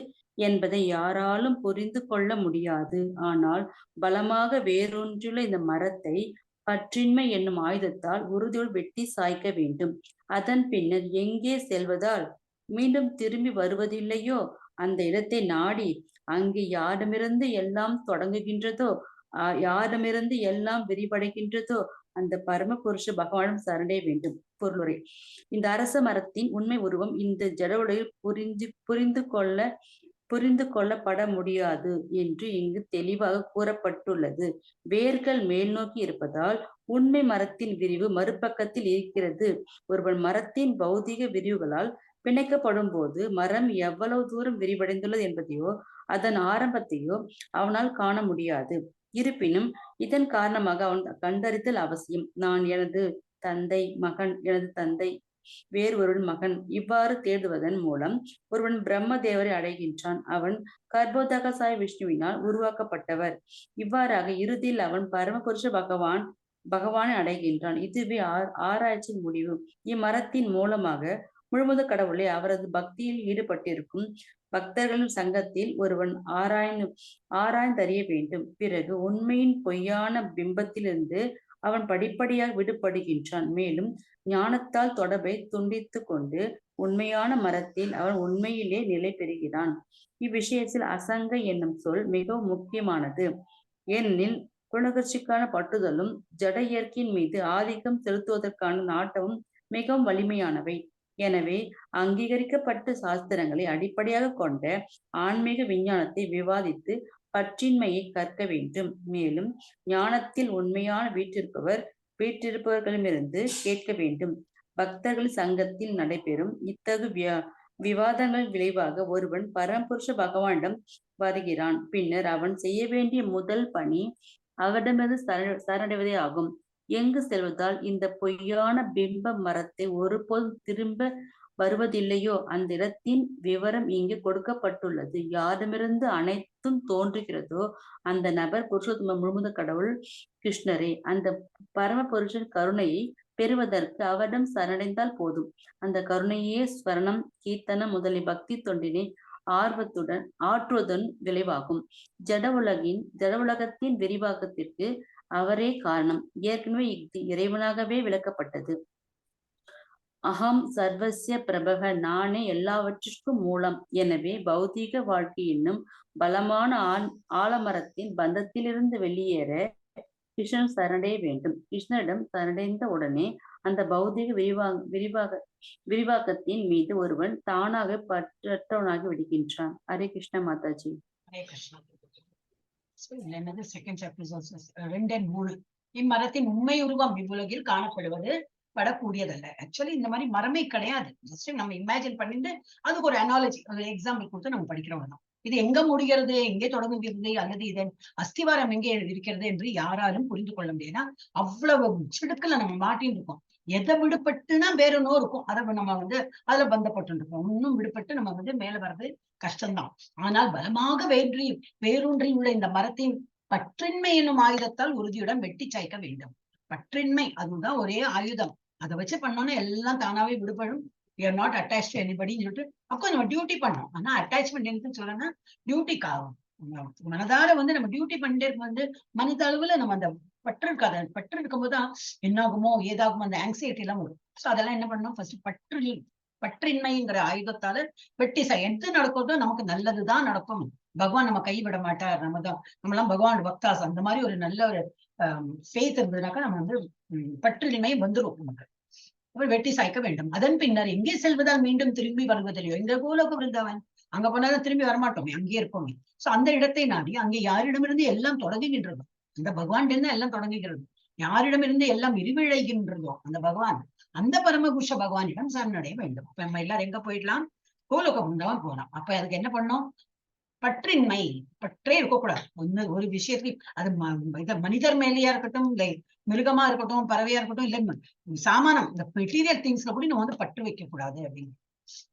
என்பதை யாராலும் புரிந்து கொள்ள முடியாது. ஆனால் பலமாக வேரூன்றுள்ள இந்த மரத்தை பற்றின்மை என்னும் ஆயுதத்தால் உறுதியோடு வெட்டி சாய்க்க வேண்டும். அதன் பின்னர் எங்கே செல்வதால் மீண்டும் திரும்பி வருவதில்லையோ அந்த இடத்தை நாடி அங்கு யாரிடமிருந்து எல்லாம் தொடங்குகின்றதோ யாரிடமிருந்து எல்லாம் விரிவடைகின்றதோ அந்த பரம புருஷ பகவானும் சரணடைய வேண்டும். பொருளுரை: இந்த அரச மரத்தின் உண்மை உருவம் இந்த ஜட உலகில் புரிந்து கொள்ளப்பட முடியாது என்று இங்கு தெளிவாக கூறப்பட்டுள்ளது. வேர்கள் மேல் நோக்கி இருப்பதால் உண்மை மரத்தின் விரிவு மறுபக்கத்தில் இருக்கிறது. ஒருவன் மரத்தின் பௌதிக விரிவுகளால் பிணைக்கப்படும் போது மரம் எவ்வளவு தூரம் விரிவடைந்துள்ளது என்பதையோ அதன் ஆரம்பத்தையோ அவனால் காண முடியாது. இருப்பினும் இதன் காரணமாக அவன் கண்டறிதல் அவசியம். நான் எனது தந்தை மகன், எனது தந்தை வேறு ஒருவன் மகன், இவ்வாறு தேடுவதன் மூலம் ஒருவன் பிரம்ம தேவரை அடைகின்றான். அவன் கர்ப்போதகசாய விஷ்ணுவினால் உருவாக்கப்பட்டவர். இவ்வாறாக இறுதியில் அவன் பரமபுருஷ பகவானை அடைகின்றான். இதுவே ஆராய்ச்சியின் முடிவு. இம்மரத்தின் மூலமாக முழுமுத கடவுளை அவரது பக்தியில் ஈடுபட்டிருக்கும் பக்தர்களின் சங்கத்தில் ஒருவன் ஆராய்ந்தறிய வேண்டும். பிறகு உண்மையின் பொய்யான பிம்பத்திலிருந்து அவன் படிப்படியாக விடுபடுகின்றான். மேலும் ஞானத்தால் தொடர்பை துண்டித்து கொண்டு உண்மையான மரத்தில் அவன் உண்மையிலே நிலை பெறுகிறான். இவ்விஷயத்தில் அசங்க என்னும் சொல் மிகவும் முக்கியமானது. ஏனெனில் குணகர்ச்சிக்கான பட்டுதலும் ஜட இயற்கையின் மீது ஆதிக்கம் செலுத்துவதற்கான நாட்டமும் மிகவும் வலிமையானவை. எனவே அங்கீகரிக்கப்பட்ட சாஸ்திரங்களை அடிப்படையாக கொண்ட ஆன்மீக விஞ்ஞானத்தை விவாதித்து பற்றின்மையை கற்க வேண்டும். மேலும் ஞானத்தில் உண்மையான வீற்றிருப்பவர்களிடமிருந்து கேட்க வேண்டும். பக்தர்கள் சங்கத்தில் நடைபெறும் இத்தகு விவாதங்களின் விளைவாக ஒருவன் பரம்புருஷ பகவானிடம் வருகிறான். பின்னர் அவன் செய்ய வேண்டிய முதல் பணி அவரிடமிருந்து சரணடைவதே ஆகும். எங்கு செல்வதால் இந்த பொய்யான பிம்ப மரத்தை ஒருபோதும் திரும்ப வருவதில்லையோ அந்த இடத்தின் விவரம் இங்கு கொடுக்கப்பட்டுள்ளது. யாரிடமிருந்து அனைத்தும் தோன்றுகிறதோ அந்த நபர் புருஷோத்தம முழுமுத கடவுள் கிருஷ்ணரே. அந்த பரம புருஷன் கருணையை பெறுவதற்கு அவரிடம் சரணடைந்தால் போதும். அந்த கருணையே ஸ்வரணம், கீர்த்தனம் முதலிய பக்தி தொண்டினை ஆர்வத்துடன் ஆற்றுவதன் விளைவாகும். ஜட உலகத்தின் விரிவாக்கத்திற்கு அவரே காரணம். ஏற்கனவே இது இறைவனாகவே விளக்கப்பட்டது. அகம் சர்வசிய பிரபக, நானே எல்லாவற்றிற்கும் மூலம். எனவே பௌதீக வாழ்க்கை என்னும் பலமான ஆலமரத்தின் பந்தத்திலிருந்து வெளியேற கிருஷ்ணன் சரணடைய வேண்டும். கிருஷ்ணரிடம் சரணடைந்த உடனே அந்த பௌதிக விரிவாக்கத்தின் மீது ஒருவன் தானாக பற்றவனாகி விடுகின்றான். ஹரே கிருஷ்ண மாதாஜி. ஹரே கிருஷ்ணா. என்னது செகண்ட் சாப்டர் 2 and 3. இம்மரத்தின் உண்மை உருவம் இவ்வுலகில் காணப்படுவது படக்கூடியதல்ல. ஆக்சுவலி இந்த மாதிரி மரமே கிடையாது. ஜஸ்ட் நம்ம இமேஜின் பண்ணிட்டு அதுக்கு ஒரு அனாலஜி, ஒரு எக்ஸாம்பிள் கொடுத்து நம்ம படிக்கிறோம். இது எங்க முடிகிறது, எங்கே தொடங்குகிறது, அல்லது இதன் அஸ்திவாரம் எங்கே இருக்கிறது என்று யாராலும் புரிந்து கொள்ள முடியும்னா அவ்வளவு சிடுக்குல நம்ம மாட்டின்னு இருக்கோம். எதை விடுபட்டுனா வேற ஒன்னும் இருக்கும், அதை நம்ம அதுல பந்தப்பட்டு இருக்கோம். இன்னும் விடுபட்டு நம்ம மேல வர்றது கஷ்டம்தான். ஆனால் பலமாக வேரூன்றி உள்ள இந்த மரத்தின் பற்றின்மை என்னும் ஆயுதத்தால் உறுதியுடன் வெட்டி சாய்க்க வேண்டும். பற்றின்மை அதுதான் ஒரே ஆயுதம். அதை வச்சு பண்ணோம்னா எல்லாம் தானாவே விடுபடும். We are not attached to anybody சொல்லிட்டு அப்போ நம்ம டியூட்டி பண்ணோம். ஆனா அட்டாச்மெண்ட் என்னன்னு சொல்லணும்னா டியூட்டிக்காகும். மனதார நம்ம டியூட்டி பண்ணிட்டே இருக்கும் மனித அளவுல நம்ம அந்த பற்று இருக்காது. பற்று இருக்கும்போதுதான் என்னாகுமோ ஏதாகுமோ அந்த ஆங்ஸைட்டி எல்லாம் வரும். சோ அதெல்லாம் என்ன பண்ணணும், ஃபர்ஸ்ட் பற்றின்மைங்கிற ஆயுதத்தால வெட்டி எது நடக்கிறதோ நமக்கு நல்லதுதான் நடக்கும். பகவான் நம்ம கைவிட மாட்டார். நம்மலாம் பகவான் பக்தாஸ். அந்த மாதிரி ஒரு நல்ல ஒரு ஃபெய்த் இருந்ததுனாக்கா நம்ம பற்றின்மை வந்துடும் நமக்கு. வெட்டி சாய்க்க வேண்டும். அதன் பின்னர் எங்கே செல்வதால் மீண்டும் திரும்பி வருவதில்லையோ, இந்த பூலோக விருந்தாவன் அங்க போனாலும் திரும்பி வரமாட்டோமே, அங்கே இருப்போமே. சோ அந்த இடத்தை நாடி அங்கே யாரிடமிருந்து எல்லாம் தொடங்குகின்றதோ, அந்த பகவான் இருந்து எல்லாம் தொடங்குகிறது. யாரிடமிருந்து எல்லாம் விரிவிழைகின்றதோ அந்த பகவான், அந்த பரமபுருஷ பகவானிடம் சரணடைய வேண்டும். அப்ப நம்ம எல்லாரும் எங்க போயிடலாம், பூலோக விருந்தாவன் போகலாம். அப்ப அதுக்கு என்ன பண்ணோம், பற்றின்மை, பற்றே இருக்கக்கூடாது. ஒரு விஷயத்துக்கு அது மனிதர் மேலேயா இருக்கட்டும், இல்லை மிருகமா இருக்கட்டும், பறவையா இருக்கட்டும், இல்லை சாமானம் இந்த மெட்டீரியல் திங்ஸ்ல கூட நம்ம பற்று வைக்க கூடாது அப்படின்னு.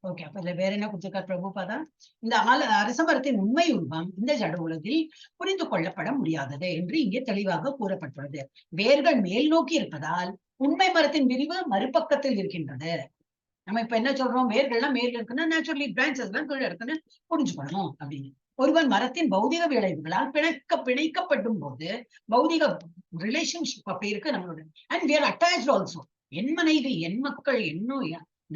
ஓகே, அப்ப இதுல வேற என்ன கொடுத்திருக்கார் பிரபுபாதா, இந்த அரசமரத்தின் உண்மை உருவம் இந்த ஜட உலகில் புரிந்து கொள்ளப்பட முடியாதது என்று இங்கே தெளிவாக கூறப்பட்டுள்ளது. வேர்கள் மேல் நோக்கி இருப்பதால் உண்மை மரத்தின் விரிவு மறுபக்கத்தில் இருக்கின்றது. நம்ம இப்ப என்ன சொல்றோம், வேர்கள்லாம் மேல இருக்குன்னா நேச்சுரலி பிரான்சஸ் எல்லாம் கீழே இருக்குன்னு புரிஞ்சுக்கணும் அப்படின்னு. ஒருவன் மரத்தின் பௌதிக விளைவுகளால் பிணைக்கப்படும் போது பௌதிக ரிலேஷன்ஷிப் அப்படி இருக்கு நம்மளோட. And we are attached also. என் மனைவி, என் மக்கள்,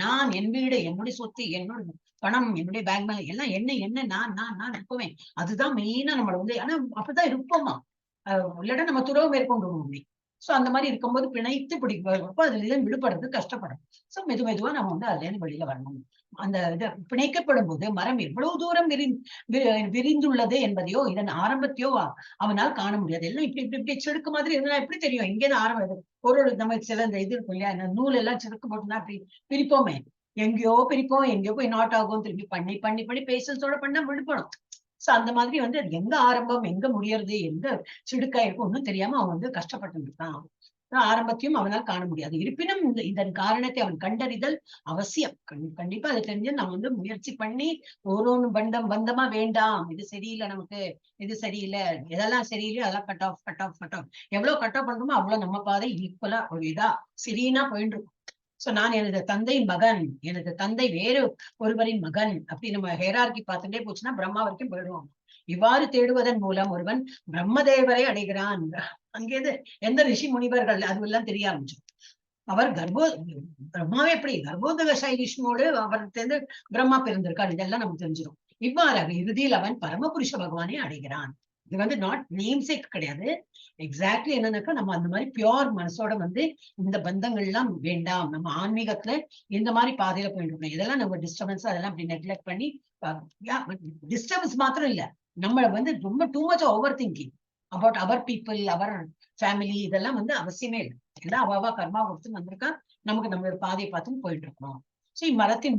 நான், என் வீடு, என்னுடைய சொத்து, என்னோட பணம், என்னுடைய பேங்க் எல்லாம் என்ன நான் இருப்போமே. அதுதான் மெயினா நம்மளோட. ஆனா அப்பதான் இருப்போமா, இல்லாட்டா நம்ம துறவு மேற்கொண்டு. சோ அந்த மாதிரி இருக்கும்போது பிணைத்து பிடிக்கிறப்போ அதுல இருந்து விடுபடுறது கஷ்டப்படும். சோ மெதுவா நம்ம அதுல இருந்து வெளியில வரணும். அந்த இதை பிணைக்கப்படும் போது மரம் எவ்வளவு தூரம் விரிந்துள்ளது என்பதையோ இதன் ஆரம்பத்தையோ அவனால் காண முடியாது. எல்லாம் இப்படி செடுக்கு மாதிரி இருந்தா எப்படி தெரியும் எங்கேதான் ஆரம்பம். ஒரு நம்ம சில இந்த இது இருக்கும் இல்லையா, நூல் எல்லாம் செடுக்கு போட்டுனா அப்படி பிரிப்போமே, எங்கேயோ பிரிப்போம், எங்கேயோ போய் நாட் ஆகும், திரும்பி பண்ணி பேசன்ஸோட பண்ணா விடுபடும். சோ அந்த மாதிரி அது எங்க ஆரம்பம் எங்க முடியறது, எங்க சிடுக்கா இருக்கும் ஒன்னும் தெரியாம அவன் கஷ்டப்பட்டு இருக்கான். ஆரம்பத்தையும் அவனால் காண முடியாது. இருப்பினும் இதன் காரணத்தை அவன் கண்டறிதல் அவசியம். கண்டிப்பா அதை தெரிஞ்சு நம்ம முயற்சி பண்ணி ஒரு பந்தமா வேண்டாம், இது சரியில்லை, நமக்கு இது சரியில்லை, எதெல்லாம் சரியில்லை அதெல்லாம் கட் ஆஃப் எவ்வளவு கட் ஆஃப் பண்றோமோ அவ்வளவு நம்ம பாதை ஈக்குவலா ஒரு இதா சீரீனா போயிட்டு இருக்கும். சோ நான் எனது தந்தையின் மகன், எனது தந்தை வேறு ஒருவரின் மகன் அப்படி நம்ம ஹேரார்கி பார்த்துட்டே போச்சுன்னா பிரம்மா வரைக்கும் போயிடுவோம். இவ்வாறு தேடுவதன் மூலம் ஒருவன் பிரம்மதேவரை அடைகிறான். அங்கேது எந்த ரிஷி முனிவர்கள் அதுவெல்லாம் தெரிய ஆரம்பிச்சு. அவர் பிரம்மாவே எப்படி கர்ப்போதகசாயி விஷ்ணுவோடு அவர் சேர்ந்து பிரம்மா பிறந்திருக்கார், இதெல்லாம் நமக்கு தெரிஞ்சிடும். இவ்வாறாக இறுதியில் அவன் பரமபுருஷ பகவானை அடைகிறான். இது நாட் நேம் சேக் கிடையாது. எக்ஸாக்ட்லி என்னன்னாக்கா நம்ம அந்த மாதிரி பியோர் மனசோட இந்த பந்தங்கள் எல்லாம் வேண்டாம், நம்ம ஆன்மீகத்துல இந்த மாதிரி பாதையில போயிட்டு இருக்கோம். இதெல்லாம் நம்ம டிஸ்டர்பன்ஸ் அதெல்லாம் அப்படி நெக்லெக்ட் பண்ணி, டிஸ்டர்பன்ஸ் மாத்திரம் இல்ல, நம்மள ரொம்ப too much over thinking about our people, our family, இதெல்லாம் அவசியமே இல்லை. எல்லாம் அவாவா கர்மா கொடுத்து வந்திருக்கா, நமக்கு நம்மளோட பாதையை பார்த்து போயிட்டு இருக்கணும். சோ இம்மரத்தின்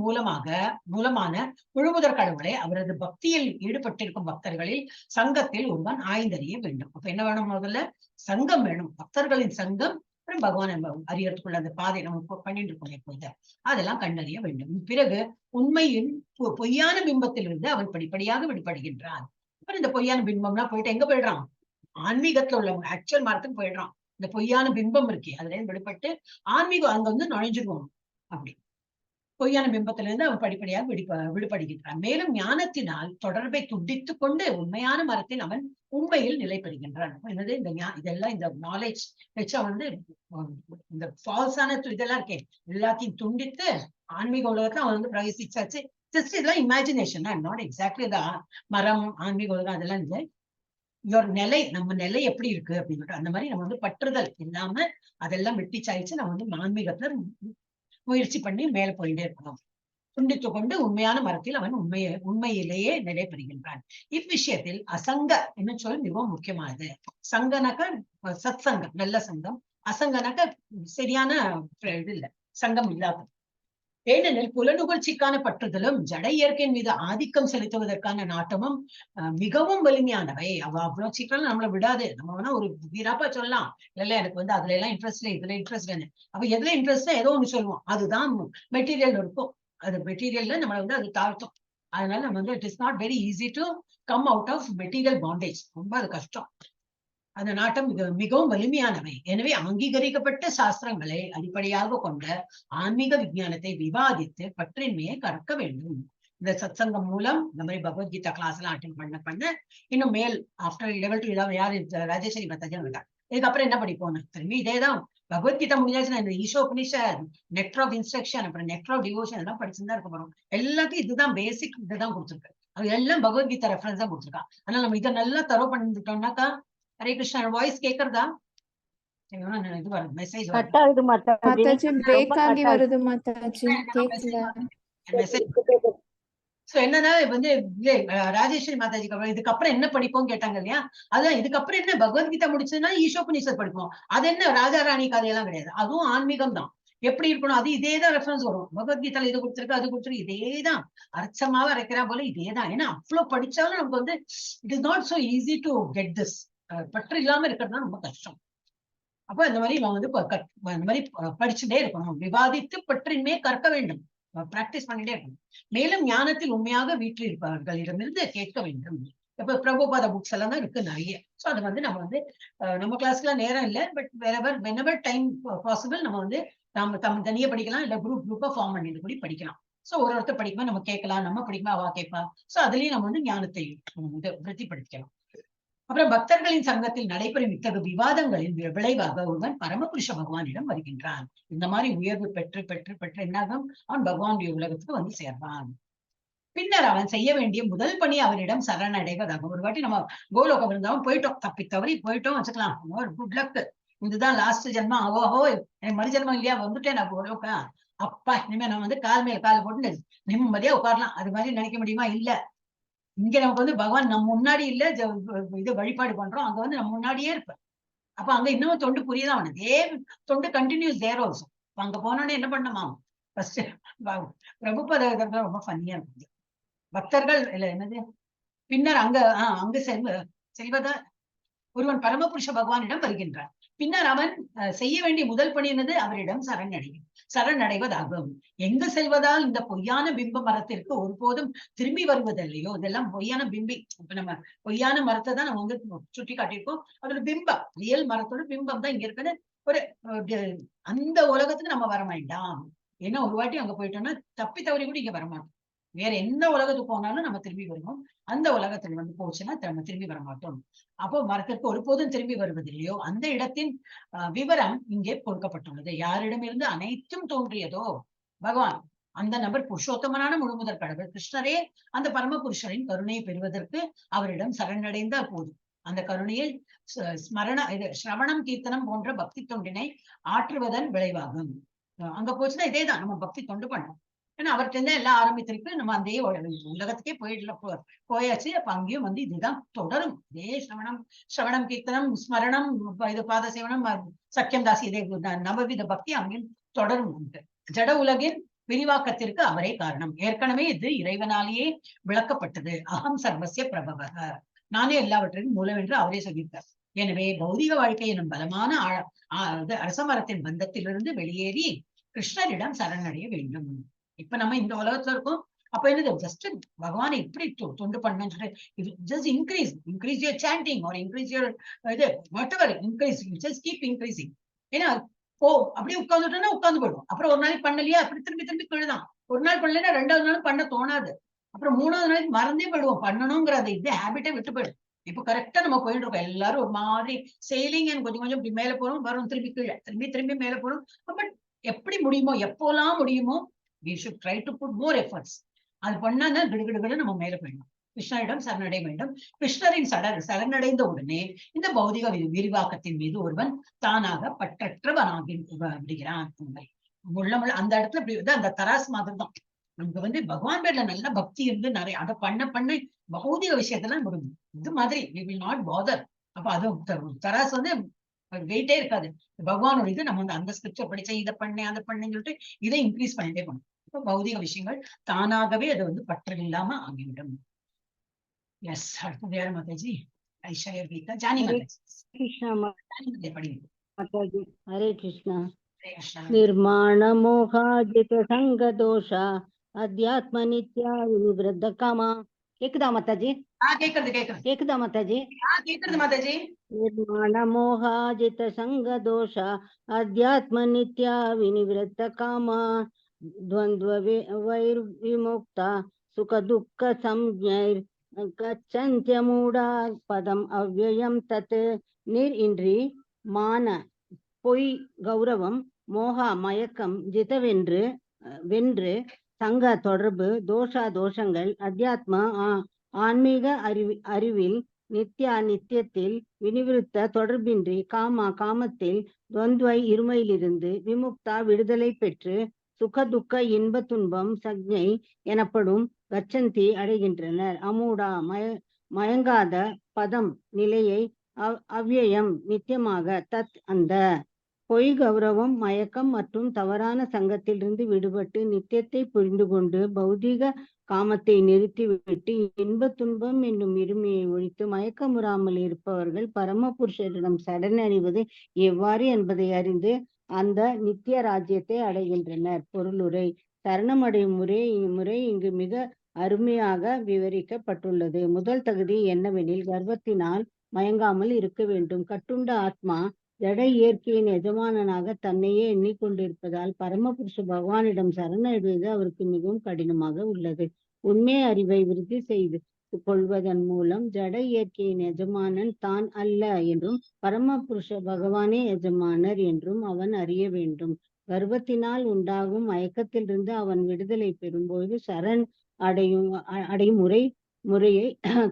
மூலமான முழுமுதற் கடவுளை அவரது பக்தியில் ஈடுபட்டிருக்கும் பக்தர்களில் சங்கத்தில் ஒருவன் ஆய்ந்தறிய வேண்டும். அப்ப என்ன வேணும், முதல்ல சங்கம் வேணும். பக்தர்களின் சங்கம் அப்புறம் பகவான் நம்ம அறியறதுக்குள்ள அந்த பாதை நம்ம பண்ணிட்டு இருக்கோம் எப்போது அதெல்லாம் கண்டறிய வேண்டும். பிறகு உண்மையின் பொய்யான பிம்பத்திலிருந்து அவன் படிப்படியாக விடுபடுகின்றான். அப்புறம் இந்த பொய்யான பிம்பம்னா போயிட்டு எங்க போயிடுறான்? ஆன்மீகத்துல உள்ள ஆக்சுவல் மரத்துக்கு போயிடுறான். இந்த பொய்யான பிம்பம் இருக்கே அதுல இருந்து விடுபட்டு ஆன்மீகம் அங்க வந்து நுழைஞ்சிருவோம். அப்படி பொய்யான பிம்பத்தில இருந்து அவன் படிப்படியாக விடுபடுகின்றான். மேலும் ஞானத்தினால் தொடர்பை துண்டித்துக் கொண்டு உண்மையான மரத்தில் அவன் உண்மையில் நிலை பெறுகின்றான். என்னது இந்த இதெல்லாம் இந்த நாலேஜ் வச்சு அவன் வந்து இந்த ஃபால்ஸான இதெல்லாம் இருக்கேன் எல்லாத்தையும் துண்டித்து ஆன்மீக உலகத்தை அவன் வந்து பிரவேசிச்சாச்சு. ஜஸ்ட் இதெல்லாம் இமேஜினேஷன், நாட் எக்ஸாக்ட்லி மரம் ஆன்மீக உலகம் அதெல்லாம் இல்லை. நிலை நம்ம நிலை எப்படி இருக்கு அப்படின்னு அந்த மாதிரி நம்ம வந்து பற்றுதல் இல்லாம அதெல்லாம் வெட்டி சாய்ச்சு நம்ம வந்து ஆன்மீகத்துல முயற்சி பண்ணி மேல போயிட்டே இருக்கணும். துண்டித்து கொண்டு உண்மையான மரத்தில் அவன் உண்மையிலேயே நிலை பெறுகின்றான். இவ்விஷயத்தில் அசங்க என்ன சொல் மிகவும் முக்கியமானது. சங்கனாக்க சத் சங்கம் நல்ல சங்கம், அசங்கனாக்க சரியான இது இல்ல சங்கம் இல்லாத. ஏனெனில் புலனுகழ்ச்சிக்கான பற்றுதலும் ஜட இயற்கையின் மீது ஆதிக்கம் செலுத்துவதற்கான நாட்டமும் மிகவும் வலிமையானவை. அவ்வளவு சீக்கிரம் நம்மளை விடாது. நம்ம வேணா ஒரு வீராப்பா சொல்லலாம், இல்ல எனக்கு வந்து அதுல எல்லாம் இன்ட்ரெஸ்ட் இல்லை இதுல இன்ட்ரெஸ்ட் இல்லை. அப்ப எதுல இன்ட்ரெஸ்ட் ஏதோ ஒண்ணு சொல்லுவோம், அதுதான் மெட்டீரியல் இருக்கும். அது மெட்டீரியல்ல நம்மளை வந்து அது தாழ்த்தும். அதனால நம்ம வந்து it is not very easy to come out of material bondage. ரொம்ப அது கஷ்டம். அந்த நாட்டம் மிகவும் வலிமையானவை. எனவே அங்கீகரிக்கப்பட்ட சாஸ்திரங்களை அடிப்படையாக கொண்ட ஆன்மீக விஞ்ஞானத்தை விவாதித்து பற்றின்மையை கற்க வேண்டும். இந்த சத்சங்கம் மூலம் இந்த மாதிரி பகவத்கீதா கிளாஸ் எல்லாம் அட்டென்ட் பண்ண இன்னும் மேல் ஆஃப்டர் லெவல் 2 இதாவது யாரு ராஜேஸ்வரி மத்தாஜி இருக்கா. இதுக்கப்புறம் என்ன படிப்போம் திரும்பி இதேதான். பகவத்கீதா முடிஞ்சாச்சுன்னா இந்த ஈஷோபனிஷத், நெக்டர் ஆஃப் இன்ஸ்ட்ரக்ஷன், அப்புறம் நெக்டர் ஆஃப் டிவோஷன் எல்லாம் படிச்சுதான் இருக்க போறோம். எல்லாத்தையும் இதுதான் பேசிக், இதுதான் கொடுத்துருக்கு. அது எல்லாம் பகவத்கீதா ரெஃபரன்ஸ் தான் கொடுத்துருக்கா. அதனால நம்ம இதை நல்லா தரோ பண்ணிட்டோம்னாக்கா. ஹரே கிருஷ்ணா, வாய்ஸ் கேக்குறதா? இது வருது மெசேஜ் வருது மாதாஜி பிரேக் ஆகி வருது மாதாஜி, கேக்கல. சோ என்னன்னா வந்து ராஜேஸ்வரி மாதாஜிக்கு இதுக்கப்புறம் என்ன படிப்போம் கேட்டாங்க இல்லையா. அதான் இதுக்கப்புறம் என்ன பகவத்கீதா முடிச்சதுன்னா ஈஷோபனிஷத் படிப்போம். அது என்ன ராஜா ராணி கதையெல்லாம் கிடையாது, அதுவும் ஆன்மீகம் தான். எப்படி இருக்கணும் அது இதேதான் ரெஃபரன்ஸ் வரும். பகவத்கீதால இது கொடுத்துருக்கு அது கொடுத்துருக்கு இதேதான் அர்த்தமாவ அரைக்கிறா போல இதேதான். ஏன்னா அவ்வளவு படிச்சாலும் நமக்கு வந்து it is not so easy to get this. பற்று இல்லாம இருக்கிறது தான் ரொம்ப கஷ்டம். அப்ப இந்த மாதிரி நம்ம வந்து இந்த மாதிரி படிச்சுட்டே இருக்கணும். விவாதித்து பற்றின்மே கற்க வேண்டும், பிராக்டிஸ் பண்ணிட்டே இருக்கணும். மேலும் ஞானத்தில் உண்மையாக வீற்றிருப்பவர்களிடமிருந்து கேட்க வேண்டும். இப்ப பிரபுபாத புக்ஸ் எல்லாம் தான் இருக்கு நிறைய. சோ அது வந்து நம்ம வந்து நம்ம கிளாஸ்க்குள்ள நேரம் இல்லை, பட் வெனவர் டைம் பாசிபிள் நம்ம வந்து நம்ம தனியா படிக்கலாம், இல்ல குரூப்பா ஃபார்ம் பண்ணிட்டு கூட படிக்கலாம். சோ ஒருத்தர் படிக்கும்போது நம்ம கேட்கலாம், நம்ம படிக்கும்போது அவா கேட்பா. சோ அதுலயும் நம்ம வந்து ஞானத்தை விருத்திப்படுத்திக்கலாம். அப்புறம் பக்தர்களின் சங்கத்தில் நடைபெறும் இத்தகைய விவாதங்களின் விளைவாக ஒருவன் பரமபுருஷ பகவானிடம் வருகின்றான். இந்த மாதிரி உயர்வு பெற்று பெற்று பெற்று என்னாகும், அவன் பகவானுடைய உலகத்துக்கு வந்து சேர்வான். பின்னர் அவன் செய்ய வேண்டிய முதல் பணி அவனிடம் சரணடைவதாகும். ஒரு வாட்டி நம்ம கோலோகம் இருந்தாலும் போயிட்டோம், தப்பி தவறி போயிட்டோம் வச்சுக்கலாம், குட் லக், இதுதான் லாஸ்ட் ஜென்மா, ஓஹோ எனக்கு மறுஜென்மம் இல்லையா வந்துட்டேன் நான் கோலோக்கா, அப்பா இனிமே நான் வந்து கால் மேல கால் போட்டு நிம்மதியா உட்காரலாம். அது மாதிரி நினைக்க முடியுமா? இல்ல. இங்க நமக்கு வந்து பகவான் நம்ம முன்னாடி இல்ல, இது வழிபாடு பண்றோம், அங்க வந்து நம்ம முன்னாடியே இருப்ப. அப்ப அங்க இன்னும் தொண்டு புரியுதான் அவனுக்கு, தொண்டு கண்டினியூஸ் தேர் ஆல்சோ. அங்க போனோடனே என்ன பண்ணமா ஃபர்ஸ்ட் பிரபுபாத ரொம்ப ஃபன்னியா இருக்குது. பக்தர்கள் இல்ல என்னது பின்னர் அங்க செல்வதா ஒருவன் பரமபுருஷ பகவானிடம் வருகின்றான். பின்னர் அவன் செய்ய வேண்டிய முதல் பணி என்னது, அவரிடம் சரணடைவதாகும். எங்கு செல்வதால் இந்த பொய்யான பிம்ப மரத்திற்கு ஒருபோதும் திரும்பி வருவதில்லையோ, இதெல்லாம் பொய்யான பிம்பி. இப்ப நம்ம பொய்யான மரத்தை தான் நம்ம வந்து சுட்டி காட்டியிருக்கோம். அதோட பிம்பம், ரியல் மரத்தோட பிம்பம் தான் இங்க இருக்குது. ஒரு அந்த உலகத்துக்கு நம்ம வர வேண்டாம். ஏன்னா ஒரு வாட்டி அங்க போயிட்டோம்னா தப்பி தவறி கூட இங்க வரமாட்டோம். வேற எந்த உலகத்துக்கு போனாலும் நம்ம திரும்பி வருவோம். அந்த உலகத்துல வந்து போச்சுன்னா நம்ம திரும்பி வரமாட்டோம். அப்போ மரத்திற்கு ஒருபோதும் திரும்பி வருவதில்லையோ அந்த இடத்தின் விவரம் இங்கே கொடுக்கப்பட்டுள்ளது. யாரிடமிருந்து அனைத்தும் தோன்றியதோ பகவான், அந்த நபர் புருஷோத்தமனான முழுமுதற் கடவுள் கிருஷ்ணரே அந்த பரமபுருஷரின் கருணையை பெறுவதற்கு அவரிடம் சரணடைந்தால் போதும். அந்த கருணையை சிரவணம் கீர்த்தனம் போன்ற பக்தி தொண்டினை ஆற்றுவதன் விளைவாகும். அங்க போச்சுன்னா இதேதான் நம்ம பக்தி தொண்டு பண்ணோம். ஏன்னா அவர்கிட்ட இருந்தா எல்லாம் ஆரம்பித்திருக்கு. நம்ம அந்த உலகத்துக்கே போயாச்சு. அப்ப அங்கேயும் வந்து இதுதான் தொடரும். இதே சிரவணம் கீர்த்தனம் ஸ்மரணம் இது பாத சேவனம் சக்கியம் தாசி இதே நவவித பக்தி அங்கேயும் தொடரும். ஜட உலகின் விரிவாக்கத்திற்கு அவரே காரணம். ஏற்கனவே இது இறைவனாலேயே விளக்கப்பட்டது. அகம் சர்வசிய பிரபவ, நானே எல்லாவற்றையும் மூலம் என்று அவரே சொல்லியிருக்கார். எனவே பௌதிக வாழ்க்கை எனும் பலமான அரசமரத்தின் பந்தத்திலிருந்து வெளியேறி கிருஷ்ணரிடம் சரணடைய வேண்டும். இப்ப நம்ம இந்த உலகத்துல இருக்கோம். அப்ப என்னது ஜஸ்ட் பகவானை இப்படி தொண்டு பண்ணணும்னு சொல்லிட்டு just increase your chanting or increase your இது whatever increase just keep increasing. ஏன்னா அப்படியே உட்கார்ந்துட்டோம்னா உட்கார்ந்து போயிடும். அப்புறம் ஒரு நாளைக்கு பண்ணலையா அப்படி திரும்பி திரும்பி கீழுதான். ஒரு நாள் பண்ணலைன்னா 2வது நாளும் பண்ண தோணாது. அப்புறம் 3வது நாளைக்கு மறந்தே போயிடுவோம். பண்ணணுங்கிற அது இது ஹேபிட்டே விட்டு போயிடும். இப்ப கரெக்டா நம்ம போயிட்டு இருக்கோம். எல்லாரும் ஒரு மாதிரி செயலிங் கொஞ்சம் கொஞ்சம் இப்படி மேல போறோம், வரும் திரும்பி கீழே, திரும்பி மேல போறோம். பட் எப்படி முடியுமோ, எப்போலாம் முடியுமோ we should try to put more efforts. அது பண்ணா கிடுகிடுகிடு நம்ம மேல போயிடும். கிருஷ்ணரிடம் சரணடைய வேண்டும். கிருஷ்ணரின் சரணடைந்த உடனே இந்த பௌதிக விரிவாக்கத்தின் மீது ஒருவன் தானாக பற்றற்றவனாகி விடுகிறான். அந்த இடத்துல அந்த தராசு மாதிரி தான். நமக்கு பகவான் பேர்ல நல்ல பக்தி இருந்து நிறைய அதை பண்ண பௌதிக விஷயத்தெல்லாம் முடியும். இது மாதிரி we will not bother. அப்ப அது தராசு வெயிட்டே இருக்காது. பகவானோட இது நம்ம அந்த ஸ்கிரிப்சர் படிச்ச இதை பண்ணேன் அதை பண்ணேன்னு சொல்லிட்டு இதை இன்க்ரீஸ் பண்ணிட்டே போகணும். இப்ப பௌதிக விஷயங்கள் தானாகவே அது பற்று இல்லாம ஆகிவிடும். எஸ், அடுத்தது யாரு மாதாஜி? ஐஸ்வர்யா கீதா ஜானி மாதாஜி. கிருஷ்ணா படிங்க மாதாஜி. ஹரே கிருஷ்ணா. ஹரே கிருஷ்ணா. நிர்மாண மோகாஜித சங்க தோஷ அத்தியாத்ம நித்யா விருத்த காமா. கேக்குதா மாதாஜி? கேக்குதா மாதாஜி? கேக்குறது மாதாஜி. निर्माण मोहाजित संग दोष अध्यात्म नित्या विनिवृत्त कामा द्वंद्व वैर्विमुक्ता सुख दुःख संज्ञैर् गच्छन्त्य मूढा पदम अव्ययम तत्. நீர் இன்றி மான பொய் கௌரவம் மோகா மயக்கம் ஜிதவென்று வென்று சங்க தொடர்பு தோஷங்கள் அத்தியாத்ம ஆன்மீக அறிவில் நித்யா நித்தியத்தில் வினிவிருத்த தொடர்பின்றி காமத்தில் துவந்த்வை இருமையிலிருந்து விமுக்தா விடுதலை பெற்று சுக துக்க இன்ப துன்பம் சக்ஞை எனப்படும் கச்சந்தி அடைகின்றனர். அமூடா மயங்காத பதம் நிலையை அவ்யயம் நித்தியமாக தத் அந்த பொய் கௌரவம் மயக்கம் மற்றும் தவறான சங்கத்திலிருந்து விடுபட்டு நித்தியத்தை புரிந்து கொண்டு பௌதிக காமத்தை நிறுத்திவிட்டு இன்ப துன்பம் என்னும் இருமையை ஒழித்து மயக்கமுறாமல் இருப்பவர்கள் பரமபுருஷரிடம் சரணடைவது எவ்வாறு என்பதை அறிந்து அந்த நித்திய ராஜ்யத்தை அடைகின்றனர். பொருளுரை. சரணமடையும் முறை இங்கு மிக அருமையாக விவரிக்கப்பட்டுள்ளது. முதல் தகுதி என்னவெனில் கர்வத்தினால் மயங்காமல் இருக்க வேண்டும். கட்டுண்ட ஆத்மா ஜட இயற்கையின் எஜமானனாக தன்னையே எண்ணிக்கொண்டிருப்பதால் பரமபுருஷ பகவானிடம் சரணடைவது அவருக்கு மிகவும் கடினமாக உள்ளது. உண்மை அறிவை விருத்தி செய்து கொள்வதன் மூலம் ஜட இயற்கையின் எஜமானன் தான் அல்ல என்றும் பரமபுருஷ பகவானே எஜமானர் என்றும் அவன் அறிய வேண்டும். கர்வத்தினால் உண்டாகும் மயக்கத்திலிருந்து அவன் விடுதலை பெறும்போது சரண் அடையும் முறையை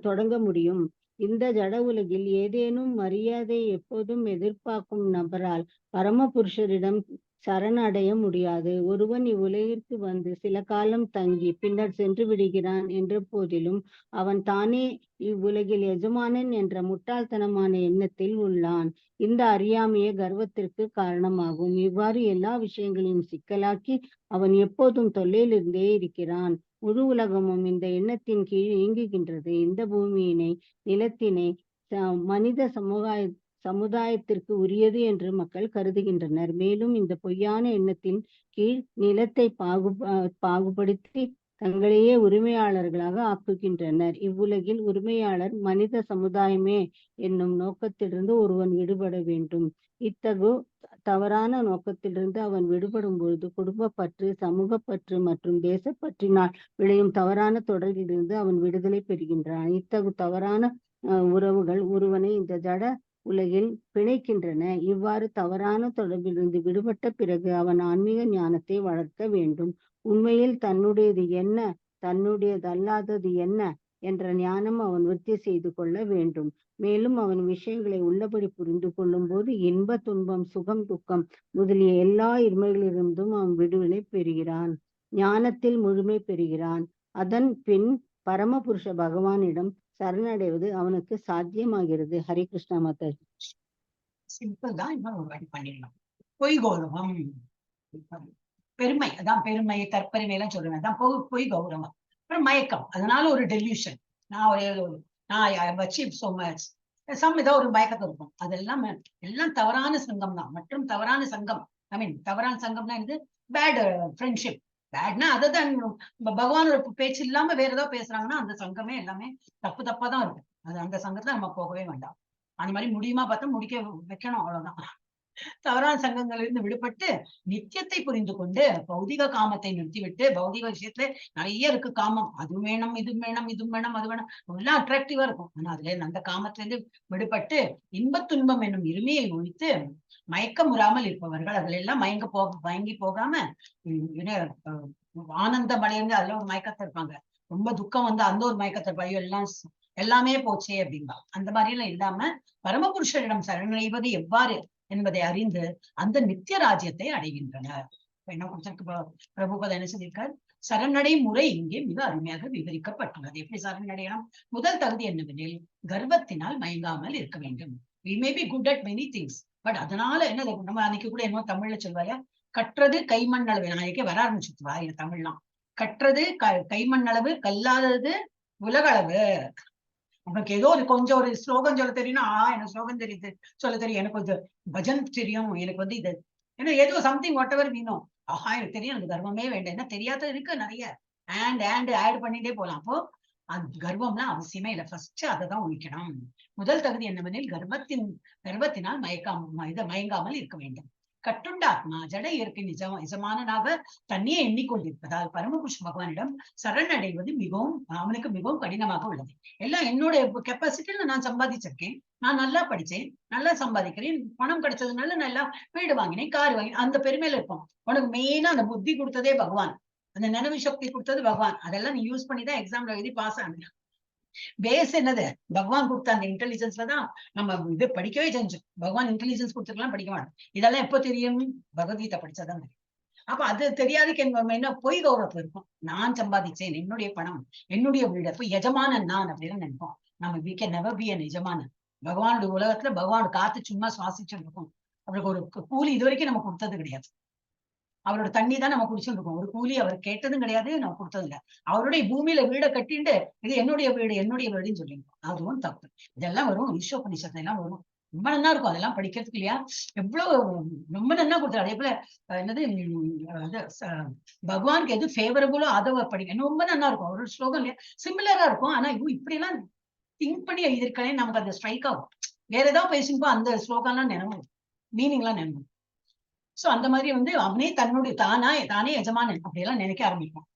தொடங்க முடியும். இந்த ஜட உலகில் ஏதேனும் மரியாதை எப்போதும் எதிர்பார்க்கும் நபரால் பரமபுருஷரிடம் சரணடைய முடியாது. ஒருவன் இவ்வுலகிற்கு வந்து சில காலம் தங்கி பின்னர் சென்று விடுகிறான் என்ற போதிலும் அவன் தானே இவ்வுலகில் எஜமானன் என்ற முட்டாள்தனமான எண்ணத்தில் உள்ளான். இந்த அறியாமையே கர்வத்திற்கு காரணமாகும். இவ்வாறு எல்லா விஷயங்களையும் சிக்கலாக்கி அவன் எப்போதும் தொல்லையிலிருந்தே இருக்கிறான். முழு உலகமும் இந்த எண்ணத்தின் கீழ் இயங்குகின்றது. இந்த பூமியினை நிலத்தினை மனித சமுதாயத்திற்கு உரியது என்று மக்கள் கருதுகின்றனர். மேலும் இந்த பொய்யான எண்ணத்தின் கீழ் நிலத்தை பாகுபடுத்தி தங்களையே உரிமையாளர்களாக ஆக்குகின்றனர். இவ்வுலகில் உரிமையாளர் மனித சமுதாயமே என்னும் நோக்கத்திலிருந்து ஒருவன் விடுபட வேண்டும். இத்தகு தவறான நோக்கத்திலிருந்து அவன் விடுபடும் பொழுது குடும்பப்பற்று, சமூகப்பற்று மற்றும் தேசப்பற்றினால் விளையும் தவறான தொடரிலிருந்து அவன் விடுதலை பெறுகின்றான். இத்தகு தவறான உறவுகள் ஒருவனை இந்த ஜட உலகில் பிணைக்கின்றன. இவ்வாறு தவறான தொடர்பிலிருந்து விடுபட்ட பிறகு அவன் ஆன்மீக ஞானத்தை வளர்க்க வேண்டும். உண்மையில் தன்னுடையது என்ன, தன்னுடையதல்லாதது என்ன என்ற ஞானம் அவன் விருத்தி செய்து கொள்ள வேண்டும். மேலும் அவன் விஷயங்களை உள்ளபடி புரிந்து கொள்ளும் போது இன்ப துன்பம் சுகம் துக்கம் முதலிய எல்லா இருமைகளிலிருந்தும் அவன் விடுதலை பெறுகிறான். ஞானத்தில் முழுமை பெறுகிறான். அதன் பின் பரமபுருஷ பகவானிடம் சரணடைவது அவனுக்கு சாத்தியமாகிறது. ஹரே கிருஷ்ணா மாதாஜி. சிம்பிள் தான். இன்னும் ஒரு வாட்டி பண்ணிடலாம். பொய் கௌரவம், பெருமை, அதான் பெருமை தற்பெருமை எல்லாம் சொல்லுவேன். அதான் பொய் கௌரவம். அப்புறம் மயக்கம், அதனால ஒரு டெல்யூஷன். நான் அச்சீவ் so much, சம் ஏதோ ஒரு மயக்கத்தை இருக்கும். அதெல்லாம் எல்லாம் தவறான சங்கம் தான். மற்றும் தவறான சங்கம், ஐ மீன் தவறான சங்கம்னா இது பேட் ஃப்ரெண்ட்ஷிப். பேட்னா அதுதான் பகவானோட பேச்சு இல்லாம வேற ஏதோ பேசுறாங்கன்னா அந்த சங்கமே எல்லாமே தப்பு தப்பா தான் இருக்கும். அது அந்த சங்கத்துல நம்ம போகவே வேண்டாம். அந்த மாதிரி முடியுமா பார்த்தா முடிக்க வைக்கணும், அவ்வளவுதான். தவறான சங்கங்களிலிருந்து விடுபட்டு நித்தியத்தை புரிந்து கொண்டு பௌதிக காமத்தை நிறுத்திவிட்டு, பௌதிக விஷயத்துல நிறைய இருக்கு காமம், அது வேணும் இது வேணும் இது வேணும் அது வேணும், எல்லாம் அட்ராக்டிவா இருக்கும். ஆனா அதுல அந்த காமத்துல இருந்து விடுபட்டு இன்பத் துன்பம் என்னும் இருமையை ஒழித்து மயக்கம் உறாமல் இருப்பவர்கள், அதுல எல்லாம் மயங்கி போகாம ஆனந்தம் அடைந்து அதுல ஒரு மயக்கத்தை இருப்பாங்க. ரொம்ப துக்கம் வந்து அந்த ஒரு மயக்கத்தை இருப்பாங்க, எல்லாமே போச்சே அப்படின்பா. அந்த மாதிரி எல்லாம் இல்லாம பரமபுருஷரிடம் சரணடைவது எவ்வாறு என்பதை அறிந்து அந்த நித்திய ராஜ்யத்தை அடைகின்றனர். என்ன பிரபுபத என்ன சொல்லியிருக்கார்? சரணடை முறை இங்கே மிக அருமையாக விவரிக்கப்பட்டுள்ளது. எப்படி சரணடையலாம்? முதல் தகுதி என்னவெனில் கர்வத்தினால் மயங்காமல் இருக்க வேண்டும். we may be good at many things, but அதனால என்ன, நம்ம அன்னைக்கு கூட என்ன தமிழ்ல சொல்வாயா, கற்றது கைமண்ணளவு. நாளைக்கே வர ஆரம்பிச்சுட்டு வாயில தமிழ்லாம். கற்றது கைமண்ணளவு, கல்லாதது உலகளவு. உனக்கு ஏதோ ஒரு கொஞ்சம் ஒரு ஸ்லோகம் சொல்ல தெரியும்னா, எனக்கு ஸ்லோகம் தெரியுது சொல்ல தெரியும், எனக்கு கொஞ்சம் பஜன் தெரியும், எனக்கு வந்து இது ஏன்னா ஏதோ சம்திங் வாட் எவர் வீணும், எனக்கு தெரியும், எனக்கு கர்வமே வேண்டாம். என்ன தெரியாத இருக்கு நிறைய, ஆட் பண்ணிட்டே போலாம். அப்போ அந்த கர்வம்லாம் அவசியமே இல்லை. ஃபர்ஸ்ட் அதை தான் ஒழிக்கணும். முதல் தகுதி என்னவெனில் கர்வத்தினால் மயங்காமல் இருக்க வேண்டும். கட்டுண்ட ஆத்மா ஜட இயற்கை நிஜமானனாக தன்னையே எண்ணிக்கொண்டிருப்பதால் பரமபுருஷ பகவானிடம் சரணடைவது அவனுக்கு மிகவும் கடினமாக உள்ளது. எல்லாம் என்னுடைய கெப்பாசிட்டியில நான் சம்பாதிச்சிருக்கேன், நான் நல்லா படிச்சேன், நல்லா சம்பாதிக்கிறேன், பணம் கிடைச்சதுனால நல்லா வீடு வாங்கினேன், கார் வாங்கினேன், அந்த பெருமையில இருப்போம். உனக்கு மெயினா அந்த புத்தி கொடுத்ததே பகவான், அந்த நினைவு சக்தி கொடுத்தது பகவான். அதெல்லாம் நீ யூஸ் பண்ணி தான் எக்ஸாம்ல எழுதி பாஸ் ஆகணும். பேஸ் என்னது? பகவான் கொடுத்த அந்த இன்டெலிஜென்ஸ்ல தான் நம்ம இது படிக்கவே செஞ்சோம். பகவான் இன்டெலிஜென்ஸ் கொடுத்துருக்கலாம் படிக்க மாட்டோம். இதெல்லாம் எப்போ தெரியும்? பகவத்கீதை படிச்சாதான் தெரியும். அப்ப அது தெரியாதுக்கு என்ன பொய் கௌரவம் இருக்கும். நான் சம்பாதிச்சேன், என்னுடைய பணம், என்னுடைய வீடு, அப்ப எஜமானன் நான் அப்படின்னு நினைப்போம். நம்ம we can never be an எஜமானன். பகவானுடைய உலகத்துல பகவான் காத்து சும்மா சுவாசிச்சுட்டு இருக்கும். அவருக்கு ஒரு கூலி இது வரைக்கும் நம்ம கொடுத்தது கிடையாது. அவரோட தண்ணி தான் நம்ம குடிச்சுட்டு இருக்கோம். ஒரு கூலி அவர் கேட்டதும் கிடையாது, நம்ம கொடுத்தது இல்லை. அவருடைய பூமியில வீடை கட்டிட்டு இது என்னுடைய வீடுன்னு சொல்லியிருக்கோம். அதுவும் தப்பு. இதெல்லாம் வரும் ஈஸ்வரோபனிஷத்துல எல்லாம் வரும். ரொம்ப நல்லா இருக்கும் அதெல்லாம் படிக்கிறதுக்கு இல்லையா? எவ்வளவு ரொம்ப நல்லா கொடுத்தாரு. அதே போல என்னது பகவானுக்கு எது ஃபேவரபுளோ அதை படிக்க ரொம்ப நல்லா இருக்கும். ஒரு ஸ்லோகம் இல்லையா சிமிலரா இருக்கும். ஆனா இப்படி எல்லாம் திங்க் பண்ணி எழுதியிருக்கேன், நமக்கு அந்த ஸ்ட்ரைக் ஆகும். வேற ஏதாவது பேசிப்போ அந்த ஸ்லோகம்லாம் நினைவு, மீனிங் எல்லாம் நினைவு. சோ அந்த மாதிரி வந்து அவனே தானே எஜமானன் அப்படியெல்லாம் நினைக்க ஆரம்பிப்பான்.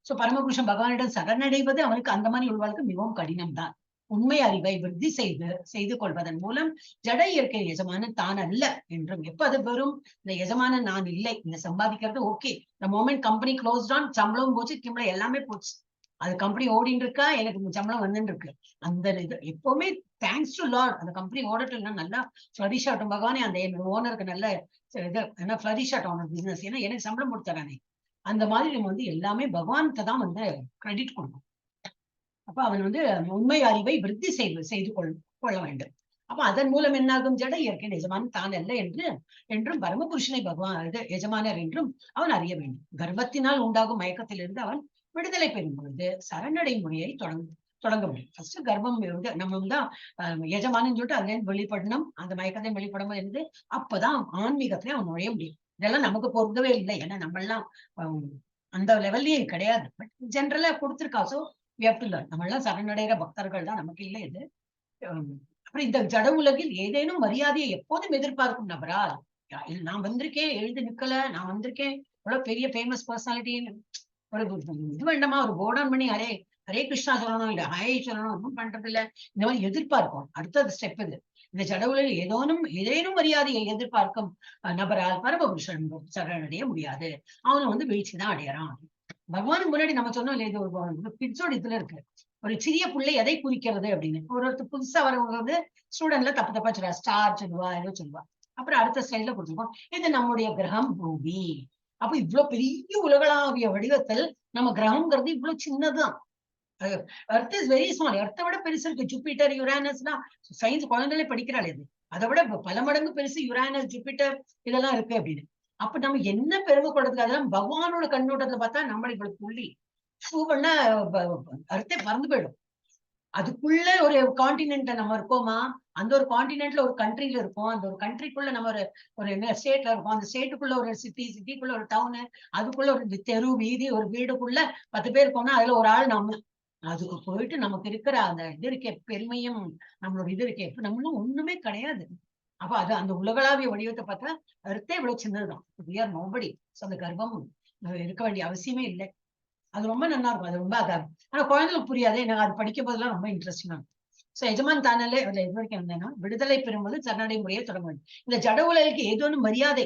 சோ பரமபுருஷன் பகவானிடம் சரணடைவது அவனுக்கு அந்த மாதிரி உள்ளவர்களுக்கு மிகவும் கடினம் தான். உண்மை அறிவை விருத்தி செய்து கொள்வதன் மூலம் ஜட இயற்கை எஜமானன் தான் அல்ல என்றும், எப்ப அது வரும்? இந்த எஜமானன் நான் இல்லை, இந்த சம்பாதிக்கிறது ஓகே, இந்த மோமெண்ட் கம்பெனி க்ளோஸ் டான், சம்பளம் போச்சு, கிம்பளம் எல்லாமே போச்சு, அது கம்பெனி ஓடின்னு இருக்கா, எனக்கு சம்பளம் வந்துட்டு இருக்கு, அந்த இது எப்பவுமே தேங்க்ஸ் டு லார்ட். அந்த கம்பெனி ஓடட்டும்னா நல்லா ஃபிளரிஷ் ஆகட்டும் பகவானே, அந்த ஓனருக்கு நல்ல இது என்ன ஃபிளரிஷ் ஆகட்டும் பிசினஸ், ஏன்னா எனக்கு சம்பளம் கொடுத்தானே. அந்த மாதிரி நம்ம வந்து எல்லாமே பகவான்கிட்ட தான் வந்து கிரெடிட் கொடுக்கணும். அப்ப அவன் வந்து உண்மை அறிவை விருத்தி செய்து கொள்ள வேண்டும். அப்ப அதன் மூலம் என்னாகும்? ஜட இயற்கை எஜமானன் தான் அல்ல என்றும் பரமபுருஷனை பகவான் எஜமானர் என்றும் அவன் அறிய வேண்டும். கர்வத்தினால் உண்டாகும் மயக்கத்திலிருந்து அவன் விடுதலை பெறும் பொழுது சரணடை முறையை தொடங்க முடியும். ஃபர்ஸ்ட் கர்வம் நம்ம தான் எஜமானன்னு சொல்லிட்டு அதுல வெளிப்படணும், அந்த மயக்கத்தை வெளிப்படும் இருந்து அப்பதான் ஆன்மீகத்திலே அவன் நுழைய முடியும். இதெல்லாம் நமக்கு பொருந்தவே இல்லை, ஏன்னா நம்ம எல்லாம் அந்த லெவல்லயே கிடையாது. பட் ஜென்ரலா கொடுத்துருக்கா. So we have to learn. நம்ம எல்லாம் சரணடைகிற பக்தர்கள் தான், நமக்கு இல்லை இது. அப்புறம் இந்த ஜட உலகில் ஏதேனும் மரியாதையை எப்போதும் எதிர்பார்க்கும் நபரால், நான் வந்திருக்கேன் எழுந்து நிக்கல, நான் வந்திருக்கேன் எவ்வளவு பெரிய ஃபேமஸ் பர்சனாலிட்டி, ஒரு இது வேண்டாமா, ஒரு போர்டான் பண்ணி ஹரே கிருஷ்ணா சொல்லணும், இல்ல ஹாய் சொல்லணும், ஒன்றும் பண்றது இல்ல. இந்த மாதிரி எதிர்பார்க்கும். அடுத்தது ஸ்டெப் இது. இந்த ஜட உலகில் ஏதேனும் மரியாதையை எதிர்பார்க்கும் நபரால் பரமபுருஷன் சரணடைய முடியாது. அவனை வந்து வீழ்ச்சிதான் அடையறான். பகவானுக்கு முன்னாடி நம்ம சொன்னோம் இல்லையா, இது ஒரு பிட்ஸோட இதுல இருக்கு. ஒரு சிறிய பிள்ளை எதை குறிக்கிறது அப்படின்னு, ஒருத்தர் புதுசா வரவங்க வந்து ஸ்டூடெண்ட்ல தப்பா சொல்லுவா, ஸ்டார் சொல்லுவா, ஏதோ சொல்லுவா. அப்புறம் அடுத்த ஸ்லைட்ல கொடுத்துருக்கோம், இது நம்முடைய கிரகம் பூமி. அப்ப இவ்வளவு பெரிய உலகளாவிய வடிவத்தில் நம்ம கிரகம்ங்கிறது இவ்வளவு சின்னதுதான். Earth is very small. எர்த்தை விட பெருசு இருக்கு ஜூபிட்டர், யுரானஸ்லாம். சயின்ஸ் குழந்தைகளே படிக்கிறாள், இது அதை விட பல மடங்கு பெருசு யுரானஸ், ஜூபிட்டர் இதெல்லாம் இருக்கு அப்படின்னு. அப்ப நம்ம என்ன பெருமைப்படுறதுக்கு? அதெல்லாம் பகவானோட கண்ணோட்டத்துல பார்த்தா நம்மள இவ்வளவு புள்ளி ஷூ பண்ணா அர்த்தே பறந்து போயிடும். அதுக்குள்ள ஒரு காண்டினென்ட்ல நம்ம இருக்கோமா, அந்த ஒரு காண்டினென்ட்ல ஒரு கண்ட்ரில இருக்கோம், அந்த ஒரு கண்ட்ரிக்குள்ள நம்ம ஒரு ஸ்டேட்ல இருக்கோம், அந்த ஸ்டேட்டுக்குள்ள ஒரு சிட்டிக்குள்ள ஒரு டவுனு, அதுக்குள்ள ஒரு தெரு வீதி, ஒரு வீடுக்குள்ள 10 பேர் இருக்கோம்னா அதுல ஒரு ஆள் நம்ம. அதுக்கு போயிட்டு நமக்கு இருக்கிற அந்த இது இருக்கே பெருமையும், நம்மளோட இது இருக்கே நம்மளும் ஒண்ணுமே கிடையாது. அப்ப அது அந்த உலகளாவிய வடிவத்தை பார்த்தா அர்த்தே இவ்வளவு சின்னதுதான். we are nobody. So அந்த கர்வம் இருக்க வேண்டிய அவசியமே இல்லை. அது ரொம்ப நல்லா இருக்கும். அது ரொம்ப அதான். ஆனா குழந்தைகளுக்கு புரியாது. எனக்கு அது படிக்கும் போதெல்லாம் ரொம்ப இன்ட்ரெஸ்டிங்கா இருக்கும். சோ எஜமான் தானாலே அதுல எது வரைக்கும் இருந்தேன்னா, விடுதலை பெறும்போது சரணடை முறையை தொடங்க வேண்டும். இந்த ஜட உலகிற்கு ஏதோனும் மரியாதை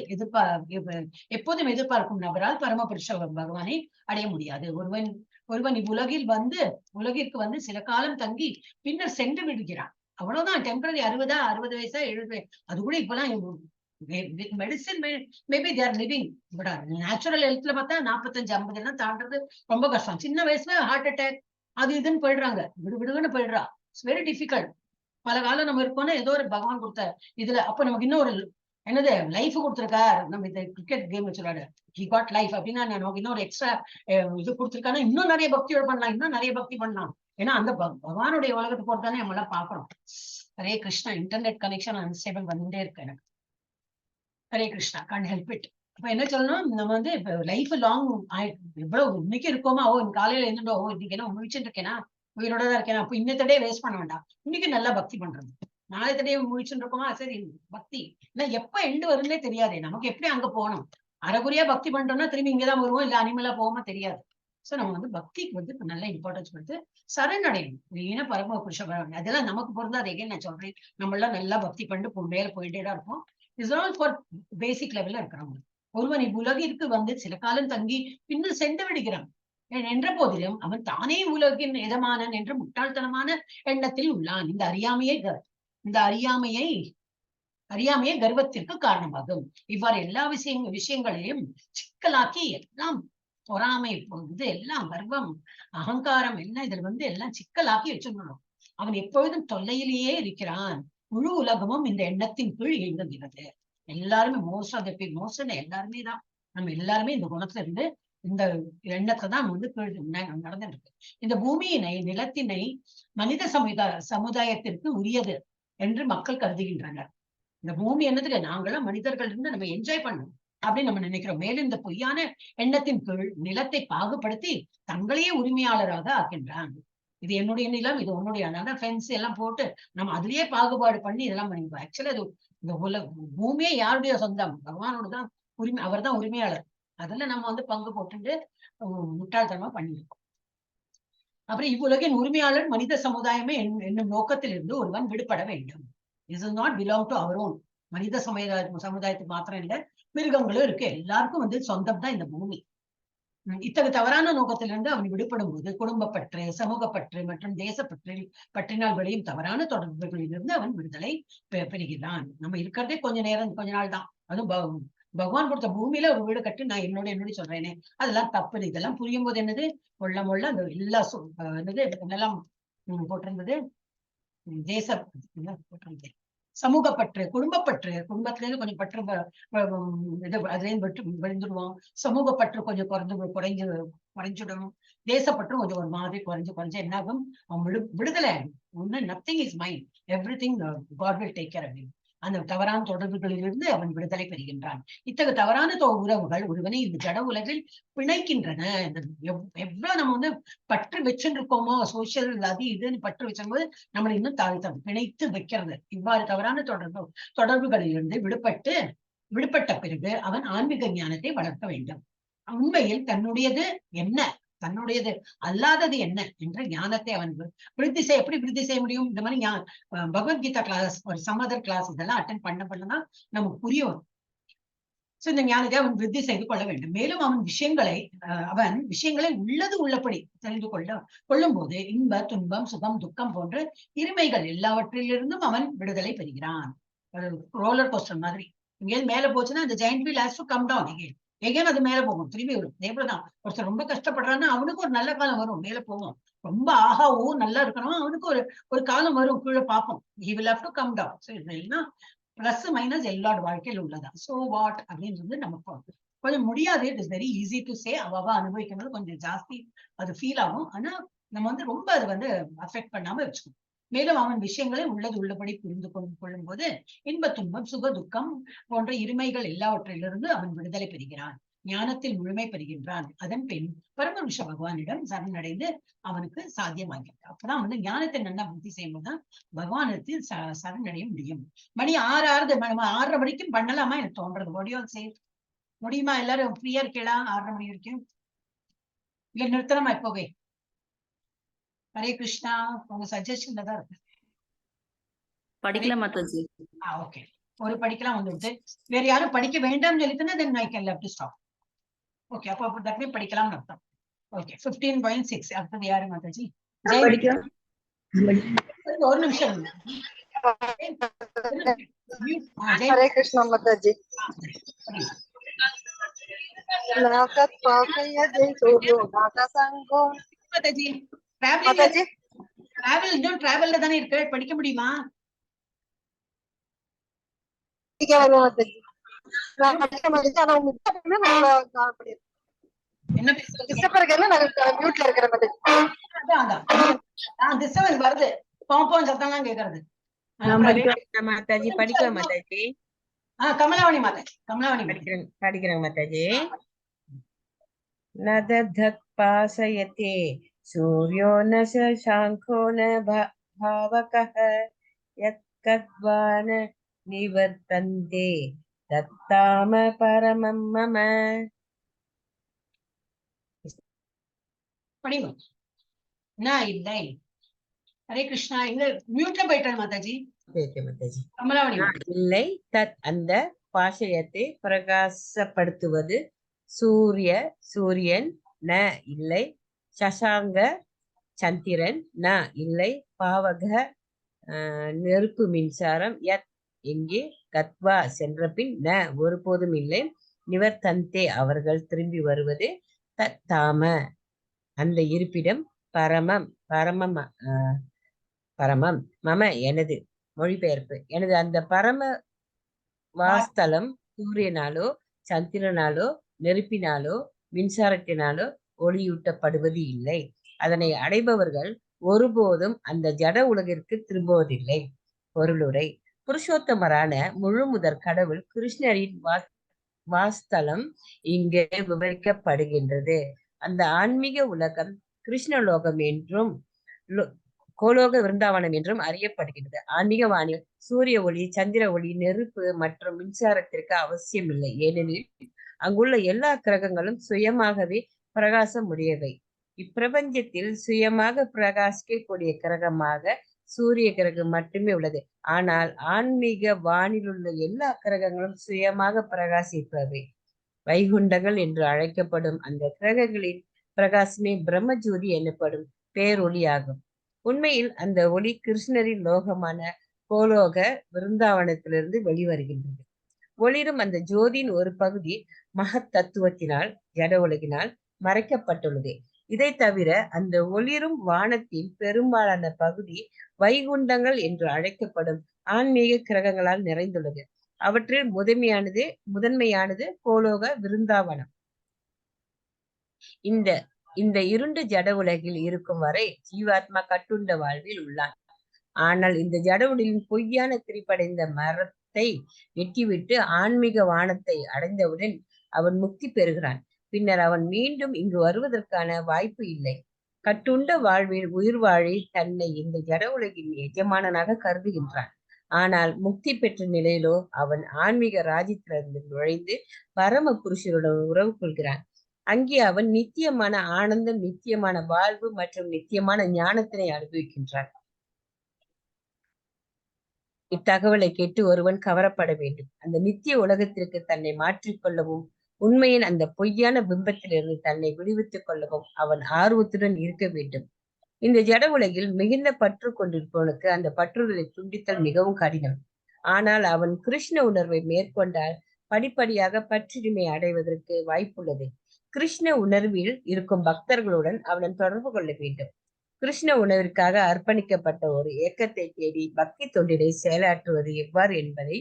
எப்போதும் எதிர்பார்க்கும் நபரால் பரமபுருஷ பகவானை அடைய முடியாது. ஒருவன் இவ்வுலகில் உலகிற்கு வந்து சில காலம் தங்கி பின்னர் சென்று விடுகிறான். அவ்வளவுதான். டெம்பரரி 60 வயசா 70, அது கூட இப்பெல்லாம் medicine maybe they are living. But natural ஹெல்த்ல பார்த்தா 45, 50 எல்லாம் தாண்டது ரொம்ப கஷ்டம். சின்ன வயசுல ஹார்ட் அட்டாக் அது இதுன்னு போயிடுறாங்க, விடுவிடுன்னு போயிடுறா. It's very difficult. பல காலம் நம்ம இருக்கோம்னா ஏதோ ஒரு பகவான் கொடுத்த இதுல அப்ப நமக்கு இன்னும் ஒரு என்னது லைஃப் கொடுத்துருக்காரு. நம்ம இந்த கிரிக்கெட் கேம் வச்சுருவாரு, ஹி காட் லைஃப் அப்படின்னா நமக்கு இன்னொரு எக்ஸ்ட்ரா இது கொடுத்துருக்காங்கன்னா இன்னும் நிறைய பக்தியோட பண்ணலாம், இன்னும் நிறைய பக்தி பண்ணலாம். ஏன்னா அந்த பகவானுடைய உலகத்தை போட்டுதானே நம்ம எல்லாம் பாக்குறோம். Hare Krishna. Internet connection unstable வந்துட்டே இருக்கு எனக்கு. Hare Krishna. Can't help it. அப்ப என்ன சொல்லணும், நம்ம வந்து இப்ப லைஃப் லாங் எவ்வளவு இன்னைக்கு இருக்கோமா, காலையில இருந்துட்டோம், இன்னைக்கு என்ன முழிச்சுட்டு இருக்கேனா, உயிரோட தான் இருக்கேனா, அப்ப இன்னத்தடே வேஸ்ட் பண்ண வேண்டாம். இன்னைக்கு நல்லா பக்தி பண்றது. நாளைத்தடே முழிச்சுட்டு இருக்கோமா, சரி பக்தி. ஏன்னா எப்ப எண்டு வரும்னே தெரியாது. நமக்கு எப்படி அங்க போகணும். அரைகுறையா பக்தி பண்ணிட்டோம்னா திரும்பி இங்கதான் வருவோம், இல்ல அனிமலா போவோமா தெரியாது. சோ நம்ம வந்து பக்திக்கு வந்து நல்ல இம்பார்ட்டன்ஸ் கொடுத்து சரணடையணும். ஏன்னா பரம புருஷ அதெல்லாம் நமக்கு பொருந்தாது. நான் சொல்றேன், நம்ம எல்லாம் நல்லா பக்தி பண்ணிட்டு மேல போயிட்டே தான் இருப்போம். இஸ் ஆல் ஃபார் பேசிக் லெவல்ல இருக்கிறவங்க. ஒருவன் இவ்வுலகிற்கு வந்து சில காலம் தங்கி பின்னர் சென்று விடுகிறான் என்ற போதிலும் அவன் தானே உலகின் எஜமானன் என்ற முட்டாள்தனமான எண்ணத்தில் உள்ளான். இந்த அறியாமையே கர்வத்திற்கு காரணமாகும். இவ்வாறு எல்லா விஷயங்களையும் சிக்கலாக்கி எல்லாம் பொறாமை இது எல்லாம் கர்வம் அகங்காரம் எல்லாம் இதுல வந்து எல்லாம் சிக்கலாக்கி வச்சுக்கணும். அவன் எப்பொழுதும் தொல்லையிலேயே இருக்கிறான். முழு உலகமும் இந்த எண்ணத்தின் கீழ் இயங்குகிறது. எல்லாருமே மோஸ்ட் எல்லாருமே தான், நம்ம எல்லாருமே இந்த குணத்துல இருந்து இந்த எண்ணத்தை தான் வந்து நடந்துட்டு இருக்கு. இந்த பூமியினை நிலத்தினை மனித சமுதாயத்திற்கு உரியது என்று மக்கள் கருதுகின்றனர். இந்த பூமி என்னதுக்கு, நாங்களாம் மனிதர்கள் இருந்து நம்ம என்ஜாய் பண்ணணும் அப்படின்னு நம்ம நினைக்கிறோம். மேலும் இந்த பொய்யான எண்ணத்தின் கீழ் நிலத்தை பாகுபடுத்தி தங்களையே உரிமையாளராக ஆக்கின்றான். இது என்னுடைய நிலம், இது உன்னுடைய ஃபென்ஸ் எல்லாம் போட்டு நம்ம அதுலயே பாகுபாடு பண்ணி இதெல்லாம் பண்ணிப்போம். ஆக்சுவலா அது இந்த பூமியே யாருடைய சொந்தம், பகவானோட தான் உரிமை, அவர் தான் உரிமையாளர். அதுல நம்ம வந்து பங்கு போட்டுட்டு முட்டாள்தனமா பண்ணிருக்கோம். அப்புறம் இவ்வுலகின் உரிமையாளர் மனித சமுதாயமே என்னும் நோக்கத்தில் இருந்து ஒருவன் விடுபட வேண்டும். Is is not belong to our own. மனித சமுதாயத்துக்கு மாத்திரம் இல்லை, மிருகங்களும் இருக்கு, எல்லாருக்கும் வந்து சொந்தம் தான் இந்த பூமி. இத்தகைய தவறான நோக்கத்திலிருந்து அவன் விடுபடும் போது குடும்பப்பற்று, சமூகப்பற்று மற்றும் பற்றினால் விளையும் தவறான தொடர்புகளிலிருந்து அவன் விடுதலை பெறுகிறான். நம்ம இருக்கிறதே கொஞ்ச நாள் தான். அதுவும் பகவான் கொடுத்த பூமியில ஒரு வீடு கட்டி நான் என்னுடைய சொல்றேனே அதெல்லாம் தப்பு. இதெல்லாம் புரியும் போது என்னது மொள்ள அந்த எல்லா என்னது என்னெல்லாம் போட்டிருந்தது, போட்டிருந்தது சமூகப்பற்று, குடும்பத்துல இருந்து கொஞ்சம் பற்று அதுலேயும் விழுந்துடுவோம். சமூகப்பற்று கொஞ்சம் குறைஞ்சிடும். தேசப்பற்றும் கொஞ்சம் ஒரு மாதிரி குறைஞ்சு என்னாகும், அவன் விடுதலை. ஒண்ணு nothing is mind, everything God will take care of him. அந்த தவறான தொடர்புகளிலிருந்து அவன் விடுதலை பெறுகின்றான். இத்தகைய தவறான உறவுகள் ஒருவனை இந்த ஜட உலகில் பிணைக்கின்றன. எவ்வளவு நம்ம வந்து பற்று வச்சுருக்கோமோ, சோசியல் அது இதுன்னு பற்று வச்சும்போது நம்மளை இன்னும் பிணைத்து வைக்கிறது. இவ்வாறு தவறான தொடர்புகளிலிருந்து விடுபட்ட பிறகு அவன் ஆன்மீக ஞானத்தை வளர்க்க வேண்டும். உண்மையில் தன்னுடையது என்ன, தன்னுடையது அல்லாதது என்ன என்ற ஞானத்தை அவன் எப்படி விருத்தி செய்ய முடியும்? இந்த மாதிரி பகவத்கீதா கிளாஸ், ஒரு சமதர் கிளாஸ் இதெல்லாம் அட்டென்ட் பண்ணதான் நமக்கு புரியும். சோ இந்த ஞானத்தை அவன் விருத்தி செய்து கொள்ள வேண்டும். மேலும் அவன் விஷயங்களை உள்ளது உள்ளபடி தெரிந்து கொள்ளும் போது இன்ப துன்பம் சுகம் துக்கம் போன்ற இருமைகள் எல்லாவற்றிலிருந்தும் அவன் விடுதலை பெறுகிறான். ரோலர் கோஸ்டர் மாதிரி இங்கே மேல போச்சுன்னா அந்த giant wheel has to come down again அது மேல போகும், திரும்பி வரும். தேவதான் ஒருத்தர் ரொம்ப கஷ்டப்படுறான்னா அவனுக்கு ஒரு நல்ல காலம் வரும், மேல போகும். ரொம்ப நல்லா இருக்கணும், அவனுக்கு ஒரு காலம் வரும், கீழே பார்ப்போம். he will have to come down. So இதெல்லாம் பிளஸ் மைனஸ் எல்லாரோட வாழ்க்கையில் உள்ளதா. சோ வாட் அப்படின்றது நமக்கு கொஞ்சம் முடியாது. It is very easy to say. அவ அனுபவிக்கும் போது கொஞ்சம் ஜாஸ்தி அது ஃபீல் ஆகும். ஆனா நம்ம வந்து ரொம்ப அது வந்து அஃபெக்ட் பண்ணாம வச்சுக்கணும். மேலும் அவன் விஷயங்களை உள்ளது உள்ளபடி புரிந்து கொள்ளும் போது இன்ப துன்பம் சுக துக்கம் போன்ற இருமைகள் எல்லாவற்றிலிருந்து அவன் விடுதலை பெறுகிறான், ஞானத்தில் முழுமை பெறுகின்றான். அதன் பின் பரமருஷ பகவானிடம் சரணடைந்து அவனுக்கு சாத்தியமாகிறது. அப்பதான் வந்து ஞானத்தை நல்லா புத்தி செய்யும்போதுதான் பகவானத்தில் சரணடைய முடியும். மணி 6 ஆறுது, 6:30 மணிக்கும் பண்ணலாமா எனக்கு தோன்றது. முடியுமா? எல்லாரும் ஃப்ரீயா இருக்கீங்களா? 6:30 மணி வரைக்கும் இல்ல நிறுத்தலாமா இப்போவே? ஹரே கிருஷ்ணா. உங்க சஜஷன்ல தான் இருக்கு. படிக்கலாம் மாதாஜி. ஓகே, ஒரு படிக்கலாம் வந்துட்டு வேற யாரும் படிக்க வேண்டாம்னு சொல்லிட்டுனா then I can left to stop. Okay, அப்போ தட்மே படிக்கலாம்னு அர்த்தம். ஓகே, 15.6 அடுத்தது யாரு மாதாஜி? படிக்கலாம். ஒரு நிமிஷம். हरे कृष्ण माताजी। लाकत पाकयदे सूर्यो नागसंगो। மாதாஜி माताजी டிராவல் இன்னும் டிராவல்ல தானே இருக்கு, படிக்க முடியுமா? ठीक है माताजी, நான் படிக்க மாட்டேன். ஆனா உங்களுக்கு அப்படினா நான் கால் பண்ணிருக்கேன். என்ன பேசுறீங்க? டிஸ்டர்ப் இருக்கறல நான் மியூட்ல இருக்கறேன் மாताजी. அதான் டிஸ்டர்பன்ஸ் வருது, பாம்பம் சத்தம்லாம் கேக்குறது. மாதாஜி படிக்கலாம் மாதாஜி. கமலாவணி மாதாஜி, படிக்கிறேன் மாதாஜி. நதத் பாசயதே சூர்யோ ந சசாங்கோ ந பாவகः யத்கத்வான நிவர்த்தந்தே தத்தாம பரமம் மம. படிங்க. இல்லை ஹரே கிருஷ்ணா. எங்க மியூட்ல போயிட்டேன் மாதாஜி. மாதாஜி கமலாவணி இல்லை. தத் அந்த பாஷயத்தை பிரகாசப்படுத்துவது சூரியன் ந இல்லை, சசாங்க சந்திரன் ந இல்லை, பாவக நெருப்பு மின்சாரம், யத் எங்கே, கத்வா சென்றபின், ந ஒருபோதும் இல்லை, நிவர்த்தந்தே அவர்கள் திரும்பி வருவது, தத்தாம அந்த இருப்பிடம், பரமம் பரமம் மம எனது. மொழிபெயர்ப்பு: எனது அந்த பரம வாஸ்தலம் சூரியனாலோ சந்திரனாலோ நெருப்பினாலோ மின்சாரத்தினாலோ ஒளியூட்டப்படுவது இல்லை. அதனை அடைபவர்கள் ஒருபோதும் அந்த ஜட உலகிற்கு திரும்புவதில்லை. பொருளுரை: புருஷோத்தமரான முழு முதற் கடவுள் கிருஷ்ணரின் வாஸ்தலம் இங்கே விவரிக்கப்படுகின்றது. அந்த ஆன்மீக உலகம் கிருஷ்ணலோகம் என்றும் கோலோக விருந்தாவனம் என்றும் அறியப்படுகின்றது. ஆன்மீக வானில் சூரிய ஒளி, சந்திர ஒளி, நெருப்பு மற்றும் மின்சாரத்திற்கு அவசியம் இல்லை. ஏனெனில் அங்குள்ள எல்லா கிரகங்களும் சுயமாகவே பிரகாசம் உடையவை. இப்பிரபஞ்சத்தில் சுயமாக பிரகாசிக்கக்கூடிய கிரகமாக சூரிய கிரகம் மட்டுமே உள்ளது. ஆனால் ஆன்மீக வானிலுள்ள எல்லா கிரகங்களும் சுயமாக பிரகாசிப்பவை. வைகுண்டங்கள் என்று அழைக்கப்படும் அந்த கிரகங்களின் பிரகாசமே பிரம்மஜோதி எனப்படும் பேரொளியாகும். உண்மையில் அந்த ஒளி கிருஷ்ணரின் லோகமான கோலோக விருந்தாவனத்திலிருந்து வெளிவருகின்றது. ஒளிரும் அந்த ஜோதியின் ஒரு பகுதி மகத் தத்துவத்தினால் ஜட உலகினால் மறைக்கப்பட்டுள்ளது. இதை தவிர அந்த ஒளிரும் வானத்தின் பெரும்பாலான பகுதி வைகுண்டங்கள் என்று அழைக்கப்படும் ஆன்மீக கிரகங்களால் நிறைந்துள்ளது. அவற்றில் முதன்மையானது கோலோக விருந்தாவனம். இந்த இருண்டு ஜட உலகில் இருக்கும் வரை ஜீவாத்மா கட்டுண்ட வாழ்வில் உள்ளான். ஆனால் இந்த ஜட உலகின் பொய்யான திரிப்படைந்த மரத்தை வெட்டிவிட்டு ஆன்மீக வானத்தை அடைந்தவுடன் அவன் முக்தி பெறுகிறான். பின்னர் அவன் மீண்டும் இங்கு வருவதற்கான வாய்ப்பு இல்லை. கட்டுண்ட வாழ்வில் உயிர் வாழி தன்னை இந்த ஜட உலகின் எஜமானனாக கருதுகின்றான். ஆனால் முக்தி பெற்ற நிலையிலோ அவன் ஆன்மீக ராஜ்யத்திலிருந்து நுழைந்து பரம புருஷருடன் உறவு கொள்கிறான். அங்கே அவன் நித்தியமான ஆனந்தம், நித்தியமான வாழ்வு மற்றும் நித்தியமான ஞானத்தினை அனுபவிக்கின்றான். இத்தகவலை கேட்டு ஒருவன் கவரப்பட வேண்டும். அந்த நித்திய உலகத்திற்கு தன்னை மாற்றிக்கொள்ளவும் உண்மையின் அந்த பொய்யான பிம்பத்திலிருந்து தன்னை விடுவித்துக் கொள்ளவும் அவன் ஆர்வத்துடன் இருக்க வேண்டும். இந்த ஜட உலகில் மிகுந்த பற்று கொண்டிருப்பவனுக்கு அந்த பற்றுதலை துண்டித்தல் மிகவும் கடினம். ஆனால் அவன் கிருஷ்ண உணர்வை மேற்கொண்டால் படிப்படியாக பற்றிடுமை அடைவதற்கு வாய்ப்புள்ளது. கிருஷ்ண உணர்வில் இருக்கும் பக்தர்களுடன் அவன் தொடர்பு கொள்ள வேண்டும். கிருஷ்ண உணர்விற்காக அர்ப்பணிக்கப்பட்ட ஒரு இயக்கத்தை தேடி பக்தி தொண்டினை செயலாற்றுவது எவ்வாறு என்பதை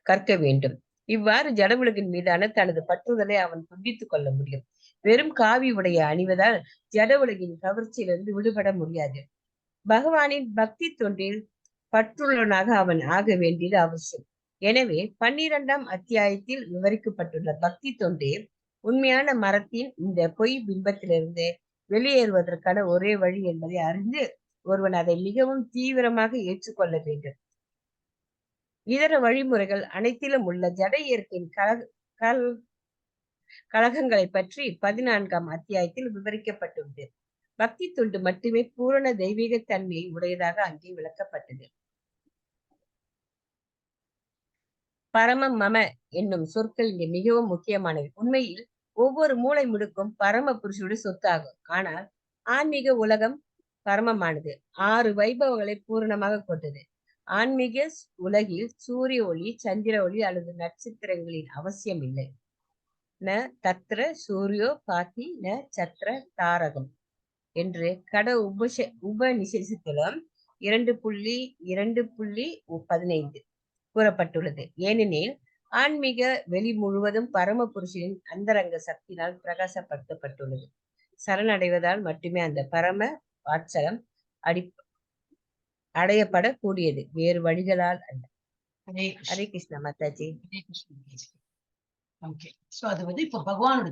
கற்க வேண்டும். இவ்வாறு ஜட உலகின் மீதான தனது பற்றுதலை அவன் துண்டித்துக் கொள்ள முடியும். வெறும் காவி உடைய அணிவதால் ஜட உலகின் கவர்ச்சியிலிருந்து விடுபட முடியாது. பகவானின் பக்தி தொண்டில் பற்றுள்ளவனாக அவன் ஆக வேண்டியது அவசியம். எனவே 12ஆம் அத்தியாயத்தில் விவரிக்கப்பட்டுள்ள பக்தி தொண்டே உண்மையான மரத்தின் இந்த பொய் பிம்பத்திலிருந்து வெளியேறுவதற்கான ஒரே வழி என்பதை அறிந்து ஒருவன் அதை மிகவும் தீவிரமாக ஏற்றுக்கொள்ள வேண்டும். இதர வழிமுறைகள் அனைத்திலும் உள்ள ஜட இயற்கையின் கழகங்களை பற்றி 14ஆம் அத்தியாயத்தில் விவரிக்கப்பட்டுள்ளது. பக்தி தொண்டு மட்டுமே பூரண தெய்வீக தன்மையை உடையதாக அங்கே விளக்கப்பட்டது. பரமம் மம என்னும் சொற்கள் இங்கே மிகவும் முக்கியமானவை. உண்மையில் ஒவ்வொரு மூளை முடுக்கும் பரம புருஷனுடைய சொத்தாகும். ஆனால் ஆன்மீக உலகம் பரமமானது, 6 வைபவங்களை பூரணமாக கொண்டது. ஆன்மீக உலகில் சூரிய ஒளி, சந்திர ஒளி அல்லது நட்சத்திரங்களின் அவசியம் இல்லை. ந தத்ர சூரியோ பாத்தி ந சத்ர தாரகம் என்று உபநிஷத்திலும் 2.2.15 கூறப்பட்டுள்ளது. ஏனெனில் ஆன்மீக வெளி முழுவதும் பரம புருஷனின் அந்தரங்க சக்தியினால் பிரகாசப்படுத்தப்பட்டுள்ளது. சரணடைவதால் மட்டுமே அந்த பரம வாட்சலம் அடையப்படக்கூடியது, வேறு வழிகளால் அல்ல. ஹரே கிருஷ்ணா மாதாஜி. ஓகே, சோ அது வந்து இப்போ பகவானோட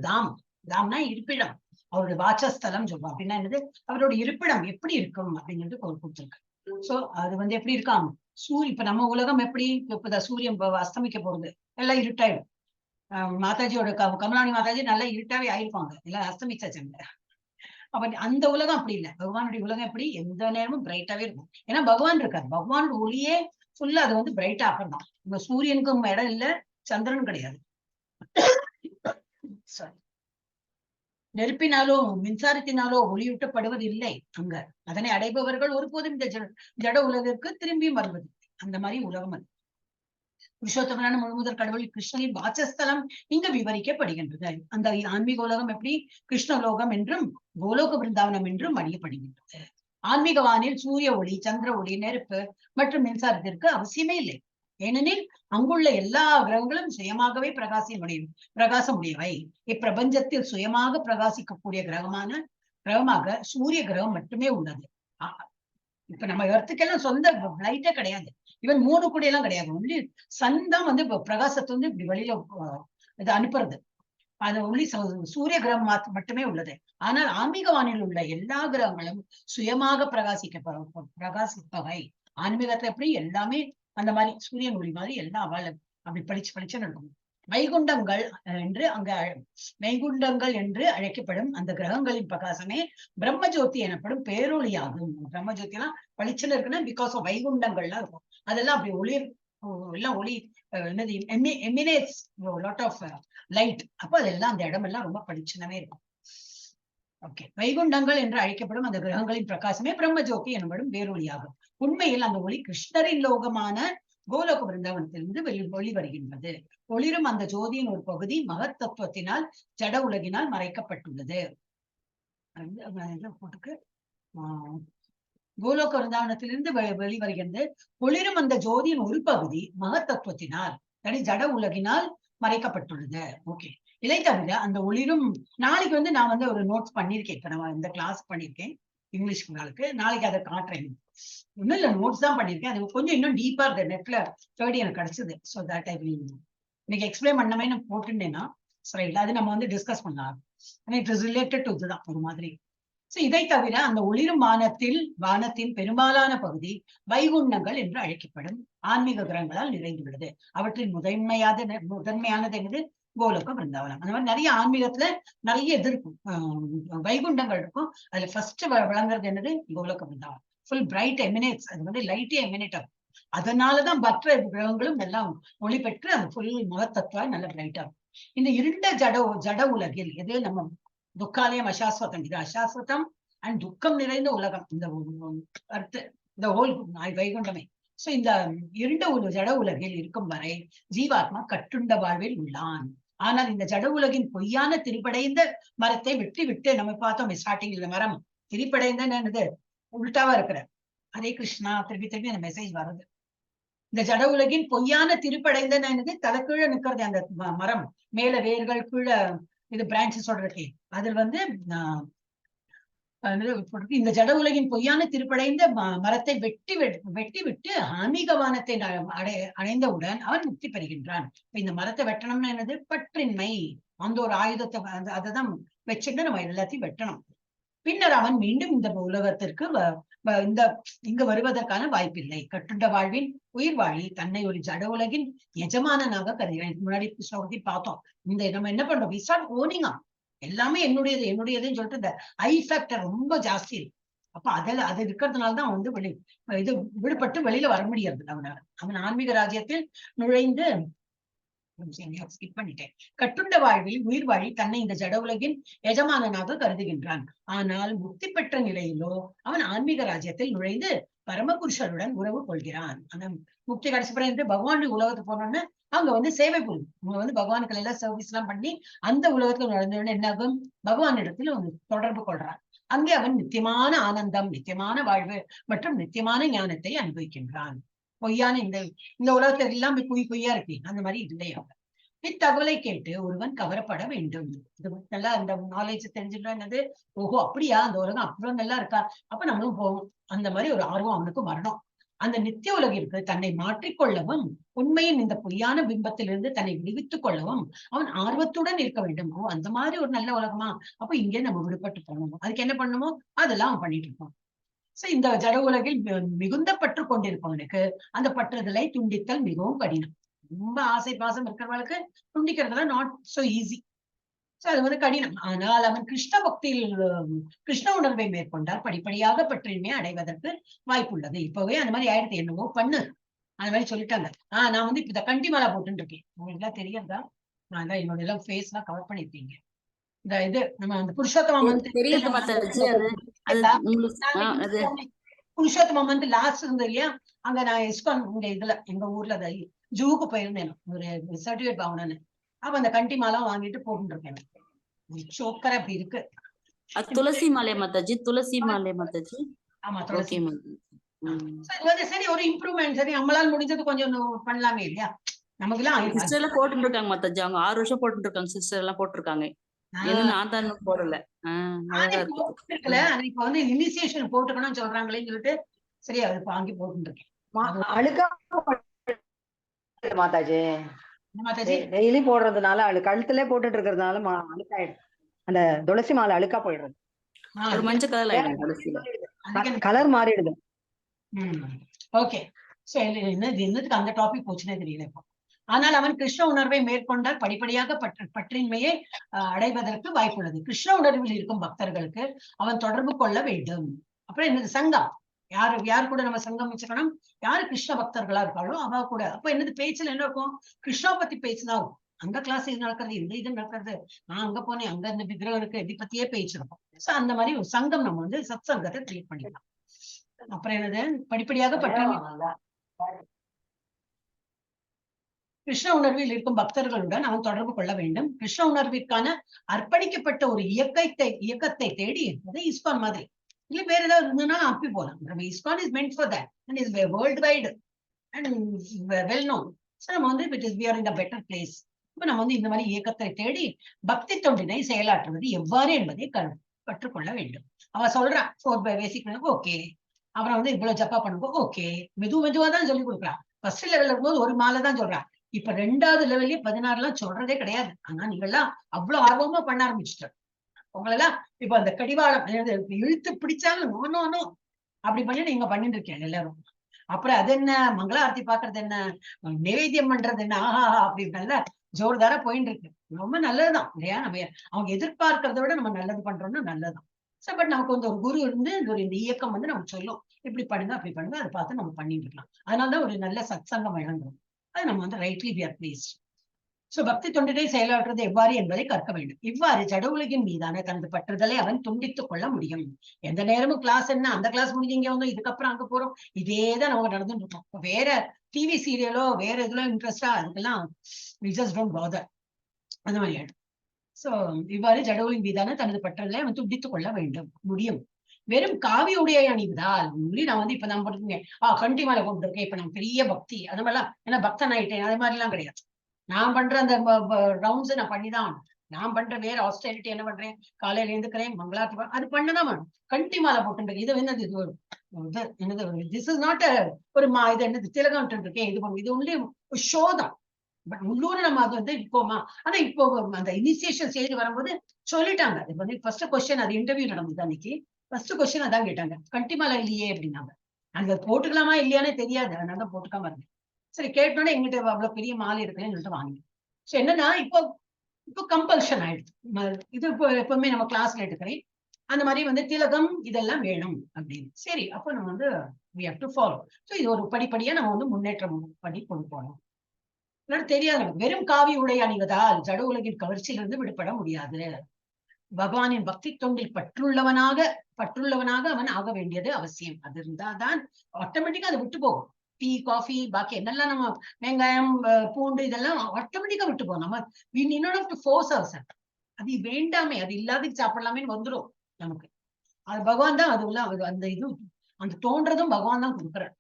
தாம்னா இருப்பிடம், அவருடைய வாசஸ்தலம் சொல்லுவோம். அப்படின்னா என்னது, அவரோட இருப்பிடம் எப்படி இருக்கும் அப்படிங்கிறது கொடுத்துருக்கு. சோ அது வந்து எப்படி இருக்காம், இப்ப நம்ம உலகம் எப்படி, இப்ப சூரியன் அஸ்தமிக்க போறது, எல்லாம் இருட்டாயிடும். மாதாஜியோட கமலாணி மாதாஜி நல்லா இருட்டாவே ஆயிருப்பாங்க, எல்லாம் அஸ்தமிச்சாச்சுங்க. அப்ப அந்த உலகம் அப்படி இல்லை. பகவானுடைய உலகம் எப்படி, எந்த நேரமும் பிரைட்டாவே இருக்கும். ஏன்னா பகவான் இருக்காரு, பகவானோட ஒளியே ஃபுல்லா அது வந்து பிரைட்டா ஆக்கணும். இப்ப சூரியனுக்கும் இடம் இல்ல, சந்திரனும் கிடையாது. நெருப்பினாலோ மின்சாரத்தினாலோ ஒளியூட்டப்படுவது இல்லை அங்க. அதனை அடைபவர்கள் ஒருபோதும் இந்த ஜட உலகிற்கு திரும்பி வருவது. அந்த மாதிரி உலகம் அது. புருஷோத்தமனான முழுமுதற் கடவுள் கிருஷ்ணனின் வாசஸ்தலம் இங்க விவரிக்கப்படுகின்றது. அந்த ஆன்மீக உலகம் எப்படி கிருஷ்ணலோகம் என்றும் கோலோக பிருந்தாவனம் என்றும் அறியப்படுகின்றது. ஆன்மீக வானில் சூரிய ஒளி, சந்திர ஒளி, நெருப்பு மற்றும் மின்சாரத்திற்கு அவசியமே இல்லை. ஏனெனில் அங்குள்ள எல்லா கிரகங்களும் சுயமாகவே பிரகாசமுடையவை. இப்பிரபஞ்சத்தில் சுயமாக பிரகாசிக்கக்கூடிய கிரகமாக சூரிய கிரகம் மட்டுமே உள்ளது. இப்ப நம்ம எர்த்துக்கெல்லாம் சொந்த லைட்டே கிடையாது, இவன் 3 கூட எல்லாம் கிடையாது. ஒன்லி சன் தான் வந்து பிரகாசத்தை வந்து இப்படி வெளியில இது அனுப்புறது. அது ஒன்லி சூரிய கிரகம் மட்டுமே உள்ளது. ஆனால் ஆன்மீக வானில் உள்ள எல்லா கிரகங்களும் சுயமாக பிரகாசிப்பவை. ஆன்மீகத்துல எப்படி எல்லாமே அந்த மாதிரி சூரியன் ஒளி மாதிரி எல்லாம் அப்படி பளிச்சுன்னு இருக்கும். வைகுண்டங்கள் என்று அழைக்கப்படும் அந்த கிரகங்களின் பிரகாசமே பிரம்மஜோதி எனப்படும் பேரொளியாகும். பிரம்மஜோதி எல்லாம் பளிச்சுன்னு இருக்குன்னா பிகாஸ் ஆஃப் வைகுண்டங்கள்லாம் இருக்கும். அதெல்லாம் அப்படி எல்லாம் ஒளி என்னது எமினேட்ஸ் லாட் ஆஃப் லைட். அப்ப அதெல்லாம் அந்த இடமெல்லாம் ரொம்ப பளிச்சுனவே இருக்கும். ஓகே, வைகுண்டங்கள் என்று அழைக்கப்படும் அந்த கிரகங்களின் பிரகாசமே பிரம்மஜோதி எனப்படும் பேரொளியாகும். உண்மையில் அந்த ஒளி கிருஷ்ணரின் லோகமான கோலோக பிருந்தாவனத்திலிருந்து ஒளி வருகின்றது. ஒளிரும் அந்த ஜோதியின் ஒரு பகுதி மகத்தத்துவத்தினால் ஜட உலகினால் மறைக்கப்பட்டுள்ளது. கோலோக பிருந்தாவனத்திலிருந்து வெளிவருகின்றது. ஒளிரும் அந்த ஜோதியின் ஒரு பகுதி மகத்தத்துவத்தினால் ஜட உலகினால் மறைக்கப்பட்டுள்ளது. ஓகே, இதை தவிர அந்த ஒளிரும் நாளைக்கு வந்து நான் வந்து ஒரு நோட்ஸ் பண்ணிருக்கேன். இப்ப நான் இந்த கிளாஸ் பண்ணிருக்கேன் இங்கிலீஷ் நாளைக்கு அதை காட்டுறேன். ஒன்னும் இல்ல, நோட்ஸ் தான் பண்ணிருக்கேன். அது கொஞ்சம் இன்னும் டீப்பா இருந்த நெட்ல தேடி எனக்கு கிடைச்சது. ஸோ தட் ஐ வில் இன்னைக்கு எக்ஸ்பிளைன் பண்ணமே நான் போட்டுட்டேன்னா ஸ்லைட்ல அது நம்ம வந்து டிஸ்கஸ் பண்ணலாம். இட் இஸ் ரிலேட்டட் டு இதுதான் ஒரு மாதிரி. சோ இதை தவிர அந்த ஒளிரும் வானத்தின் பெரும்பாலான பகுதி வைகுண்டங்கள் என்று அழைக்கப்படும் ஆன்மீக கிரகங்களால் நிறைந்துள்ளது. அவற்றின் முதன்மையானது என்னது, கோலோக பிருந்தாவனம். அந்த மாதிரி நிறைய ஆன்மீகத்துல நிறைய இது இருக்கும், வைகுண்டங்கள் இருக்கும். அதுல ஃபர்ஸ்ட் விளங்குறது என்னது, கோலோக பிருந்தாவனம். ஃபுல் பிரைட் எமினேட்ஸ், அது வந்து லைட்டே எமினேட் ஆகும். அதனாலதான் மற்ற கிரகங்களும் எல்லாம் ஒளி பெற்று அந்த ஃபுல் மகத்தத்துவா நல்ல பிரைட்டா இருக்கும். இந்த இருண்ட ஜட உலகில் எது நம்ம துக்காலயம் அசாஸ்வதம், இது அசாஸ்வதம் அண்ட் துக்கம் நிறைந்த உலகம். இந்த ஹோல் வைகுண்டமே. சோ இந்த இருண்ட ஜட உலகில் இருக்கும் வரை ஜீவாத்மா கட்டுண்ட வாழ்வில் உள்ளான். ஆனால் இந்த ஜட உலகின் பொய்யான திரிப்படைந்த மரத்தை விட்டு நம்ம பார்த்தோம் ஸ்டார்டிங். இந்த மரம் திரிப்படைந்த என்னது, உள்டாவா இருக்கிற. ஹரே கிருஷ்ணா. திருப்பி அந்த மெசேஜ் வருது. இந்த ஜட உலகின் பொய்யான திருப்படைந்த என்னது, தலை கீழே நிக்கிறது அந்த மரம். மேல வேர்கள், கீழே இது பிரான்ச்சஸோட இருக்கு. அதில் வந்து இந்த ஜட உலகின் பொய்யான திருப்படைந்த மரத்தை வெட்டி விட்டு ஆன்மீக வானத்தை அடைந்தவுடன் அவன் முக்தி பெறுகின்றான். இந்த மரத்தை வெட்டணும்னு என்னது? பற்றின்மை. அந்த ஒரு ஆயுதத்தை அதைதான் வச்சுட்டு நம்ம எல்லாத்தையும் வெட்டணும். பின்னர் அவன் மீண்டும் இந்த உலகத்திற்கு இங்கு வருவதற்கான வாய்ப்பில்லை. கட்டுண்ட வாழ்வின் உயிர் வாழி தன்னை ஒரு ஜட உலகின் எஜமானனாக கருதுகிறான். முன்னாடி ஸ்லோகத்தை பார்த்தோம். நம்ம என்ன பண்றோம்? we start owning up. எல்லாமே என்னுடையதுன்னு சொல்லிட்டு இந்த ஐ ஃபேக்டர் ரொம்ப ஜாஸ்தி இருக்கு. அப்ப அது இருக்கிறதுனாலதான் வந்து இது விடுபட்டு வெளியில வர முடியாது அவனால. அவன் ஆன்மீக ராஜ்யத்தில் நுழைந்து ஸ்கிப் பண்ணிட்டேன். கட்டுண்ட வாழ்வில் உயிர் வாழி தன்னை இந்த ஜட உலகின் எஜமானனாக கருதுகின்றான். ஆனால் முக்தி பெற்ற நிலையிலோ அவன் ஆன்மீக ராஜ்யத்தில் நுழைந்து பரமபுருஷருடன் உறவு கொள்கிறான். அந்த முக்தி கடைசி பிறகு பகவானுடைய உலகத்துக்கு போனோன்னு அவங்க வந்து சேவை புரியும். அவங்க வந்து பகவானுக்கு எல்லாம் சர்வீஸ் எல்லாம் பண்ணி அந்த உலகத்துல நுழைந்தோன்னு என்னாகும்? பகவான் இடத்துல தொடர்பு கொள்றான். அங்கே அவன் நித்தியமான ஆனந்தம், நித்தியமான வாழ்வு மற்றும் நித்தியமான ஞானத்தை அனுபவிக்கின்றான். பொய்யான இந்த உலகத்துல எல்லாம் பொய்யா இருக்கு. அந்த மாதிரி இல்லை. அவங்க இத்தகவலை கேட்டு ஒருவன் கவரப்பட வேண்டும். இது நல்லா அந்த நாலேஜ் தெரிஞ்சுட்டா என்னது? ஓஹோ அப்படியா, அந்த உலகம் அப்புறம் நல்லா இருக்கா, அப்ப நம்மளும் போவோம். அந்த மாதிரி ஒரு ஆர்வம் அவனுக்கு வரணும். அந்த நித்திய உலகிற்கு தன்னை மாற்றிக்கொள்ளவும் உண்மையின் இந்த பொய்யான பிம்பத்திலிருந்து தன்னை விடுவித்துக் கொள்ளவும் அவன் ஆர்வத்துடன் இருக்க வேண்டும். அந்த மாதிரி ஒரு நல்ல உலகமா, அப்ப இங்கே நம்ம விடுபட்டு போகணும். அதுக்கு என்ன பண்ணணுமோ அதெல்லாம் அவன் பண்ணிட்டு இருப்பான். இந்த ஜட உலகில் மிகுந்த பற்று கொண்டிருப்பவனுக்கு அந்த பற்றுதலை துண்டித்தல் மிகவும் கடினம். ரொம்ப ஆசை பாசம் இருக்கிறவனுக்கு துண்டிக்கிறதுல நாட் சோ ஈஸி. அது வந்து கடினம். ஆனால் அவன் கிருஷ்ண பக்தியில் கிருஷ்ண உணர்வை மேற்கொண்டால் படிப்படியாக பற்றின்மையை அடைவதற்கு வாய்ப்புள்ளது. இப்பவே அந்த மாதிரி ஆயிரத்தி என்னவோ பண்ணு அந்த மாதிரி சொல்லிட்டாங்க. நான் வந்து இப்ப இந்த கண்டி மாலா போட்டுன்னு இருக்கேன். உங்களுக்கு எல்லாம் தெரியாதா? நான் தான் என்னோட எல்லாம் ஃபேஸ் எல்லாம் கவர் பண்ணிருக்கீங்க. இந்த இது நம்ம அந்த புருஷோத்தம மந்த் லாஸ்ட் இருந்தது இல்லையா? அங்க நான் ISKCON இதுல எங்க ஊர்ல ஜூவுக்கு போயிருந்தேன் ஒரு சர்டிபிகேட் வாங்கினேன்னு. அப்ப அந்த கண்டி மாலாம் வாங்கிட்டு போட்டு இருக்கேன். சோக்கரை அப்படி இருக்கு. துளசி மாலை மாதாஜி, துளசி மாலை மாதாஜி. ஆமா துளசி. சரி ஒரு இம்ப்ரூவ்மெண்ட். சரி நம்மளால முடிஞ்சது கொஞ்சம் பண்ணலாமே இல்லையா? நமக்கு எல்லாம் சிஸ்டர் எல்லாம் போட்டு இருக்காங்க மாதாஜி. அவங்க 6 வருஷம் போட்டு இருக்காங்க. சிஸ்டர் எல்லாம் போட்டிருக்காங்க. நான் தான் போடல. இருக்குல்ல, இப்ப வந்து இனிஷியேஷன் போட்டுக்கணும்னு சொல்றாங்களேன்னு சொல்லிட்டு சரி அது வாங்கி போட்டு இருக்கேன். அழுக்கா மாதாஜி டெய்லி போடுறதுனால கழுத்துல போட்டுட்டு இருக்கிறதுனால அழுக்காயிடும். அந்த துளசி மாலை அழுக்கா போயிடுறது. மஞ்சள் கலர் கலர் மாறிடுது. ஓகே. என்னதுக்கு அந்த டாபிக் போச்சுன்னே தெரியல இப்போ. ஆனால் அவன் கிருஷ்ண உணர்வை மேற்கொண்டால் படிப்படியாக பற்றின்மையை அடைவதற்கு வாய்ப்புள்ளது. கிருஷ்ண உணர்வில் இருக்கும் பக்தர்களுக்கு அவன் தொடர்பு கொள்ள வேண்டும். அப்புறம் என்னது? சங்கம். யார் கூட நம்ம சங்கம் வச்சுக்கணும்? யாரு கிருஷ்ண பக்தர்களா இருக்காளோ அவ கூட. அப்ப என்னது? பேச்சுல என்ன இருக்கும்? கிருஷ்ணா பத்தி பேச்சுதான் இருக்கும். அங்க கிளாஸ் இது நடக்கிறது, இது நடக்கிறது, நான் அங்க போனேன், அங்க இந்த விக்கிரகம் இருக்கு, இதை பத்தியே பேச்சிருக்கோம். சோ அந்த மாதிரி ஒரு சங்கம் நம்ம வந்து சத் சங்கத்தை கிரியேட் பண்ணிடலாம். அப்புறம் என்னது? படிப்படியாக கிருஷ்ண உணர்வில் இருக்கும் பக்தர்களுடன் அவன் தொடர்பு கொள்ள வேண்டும். கிருஷ்ண உணர்விற்கான அர்ப்பணிக்கப்பட்ட ஒரு இயக்கத்தை தேடி ISKCON மாதிரி இல்ல வேற ஏதாவது இருந்ததுனாலும் அப்படி போலாம். நம்ம ISKCON is meant for that and is world wide and well known. So நம்ம வந்து we are in a better place. இப்ப நம்ம வந்து இந்த மாதிரி இயக்கத்தை தேடி பக்தி தொண்டினை செயலாற்றுவது எவ்வாறு என்பதை கற்றுக்கொள்ள வேண்டும். அவ சொல்றான் 4 பேசிக் ஓகே. அப்புறம் வந்து இவ்வளவு ஜப்பா பண்ணுவோம் ஓகே. மெதுவா தான் சொல்லி கொடுக்குறான். ஃபர்ஸ்ட் லெவல்ல இருக்கும்போது ஒரு மாலை தான் சொல்றான். இப்ப 2வது லெவல்லயே 16 எல்லாம் சொல்றதே கிடையாது. ஆனா நீங்கெல்லாம் அவ்வளவு ஆர்வமா பண்ண ஆரம்பிச்சுட்டோம். உங்களெல்லாம் இப்ப அந்த கடிவாளம் இழுத்து பிடிச்சாலும் நோ அப்படி பண்ணி நீங்க பண்ணிட்டு இருக்கீங்க எல்லாரும். அப்புறம் அது என்ன மங்களாரத்தி பாக்குறது என்ன, நைவேத்தியம் பண்றது என்ன, ஆஹா அப்படின்னால ஜோர்தாரா போயிட்டு இருக்கு. ரொம்ப நல்லதுதான் இல்லையா? நம்ம அவங்க எதிர்பார்க்கறத விட நம்ம நல்லது பண்றோம்னா நல்லதுதான். சோ பட் நமக்கு வந்து ஒரு குரு இருந்து இந்த இயக்கம் வந்து நமக்கு சொல்லும் இப்படி பண்ணுங்க அப்படி பண்ணுங்க, அதை பார்த்து நம்ம பண்ணிட்டு இருக்கலாம். அதனாலதான் ஒரு நல்ல சத்சங்கம் வழங்குறோம். அது நம்ம வந்து rightly we are placed. So பக்தி தொண்டினை செயலாற்றுவது எவ்வாறு என்பதை கற்க வேண்டும். இவ்வாறு ஜட உலகின் மீதான தனது பற்றுதலை அவன் துண்டித்துக் கொள்ள முடியும். எந்த நேரமும் கிளாஸ் என்ன, அந்த கிளாஸ் முடிஞ்சு இங்க வந்து இதுக்கப்புறம் அங்க போறோம், இதேதான் நமக்கு நடந்துட்டு இருக்கோம். வேற டிவி சீரியலோ வேற இதெல்லாம் இன்ட்ரெஸ்டா அதுக்கெல்லாம் we just don't bother. அந்த மாதிரி ஆயிடும். சோ இவ்வாறு ஜட உலகின் மீதான தனது பற்றுதலை அவன் துண்டித்துக் கொள்ள முடியும். வெறும் காவி உடைய அணிவதால் நான் வந்து இப்ப நான் போட்டுருக்கேன் கண்டி மேல கொண்டிருக்கேன், இப்ப நான் பெரிய பக்தி அது மாதிரிலாம் ஏன்னா பக்தன் ஆயிட்டேன் அது மாதிரி எல்லாம் கிடையாது. நான் பண்ற அந்த ரவுண்ட்ஸ் நான் பண்ணிதான் நான் பண்ற வேற ஆஸ்டெரிட்டி என்ன பண்றேன், காலையில எழுந்துக்கிறேன், மங்களாத்தி அது பண்ணதான் வேணும். கண்டி மாலை போட்டு இது என்னது, இது என்னது, திஸ் இஸ் நாட் ஒரு இது என்னது திலகம் இருக்கேன், இது இது ஒன்லி ஷோ தான். பட் உள்ளூர் நம்ம அது வந்து இப்போமா, ஆனா இப்போ அந்த இனிஷியேஷன் ஸ்டேஜ் வரும்போது சொல்லிட்டாங்க. அது வந்து ஃபர்ஸ்ட் கொஸ்டின், அது இன்டர்வியூ நடந்தது அன்னைக்கு. ஃபர்ஸ்ட் கொஸ்டின் அதான் கேட்டாங்க, கண்டிமாலா இல்லையே அப்படின்னாங்க. அங்க போட்டுக்கலாமா இல்லையானே தெரியாது, அதனால தான் போட்டுக்காம இருந்தேன். சரி, கேட்டோன்னே எங்கிட்ட அவ்வளவு பெரிய மாலை இருக்குன்னு சொல்லிட்டு வாங்கி. ஸோ என்னன்னா இப்போ கம்பல்ஷன் ஆயிடுச்சு. இது இப்போ எப்பவுமே நம்ம கிளாஸ்ல எடுக்கிறேன், அந்த மாதிரி வந்து திலகம் இதெல்லாம் வேணும் அப்படின்னு. சரி, அப்போ நம்ம வந்து we have to follow. So இது ஒரு படிப்படியா நம்ம வந்து முன்னேற்றம் பண்ணி கொண்டு போகணும். தெரியாது, வெறும் காவி உடை அணிவதால் ஜட உலகின் கவர்ச்சியிலிருந்து விடுபட முடியாது. பகவானின் பக்தி தொண்டில் பற்றுள்ளவனாக அவன் ஆக வேண்டியது அவசியம். அது இருந்தாதான் ஆட்டோமேட்டிக்கா அதை விட்டு போகும். டீ, காஃபி, பாக்கி என்னெல்லாம் நம்ம வெங்காயம், பூண்டு இதெல்லாம் ஆட்டோமேட்டிக்கா விட்டு போகும். நம்ம we need not have to force ourselves. அது வேண்டாமே, அது இல்லாததுக்கு சாப்பிடலாமேன்னு வந்துடும் நமக்கு. அது பகவான் தான், அது உள்ள அந்த இது அந்த தோன்றதும் பகவான் தான் கொடுக்குறார்.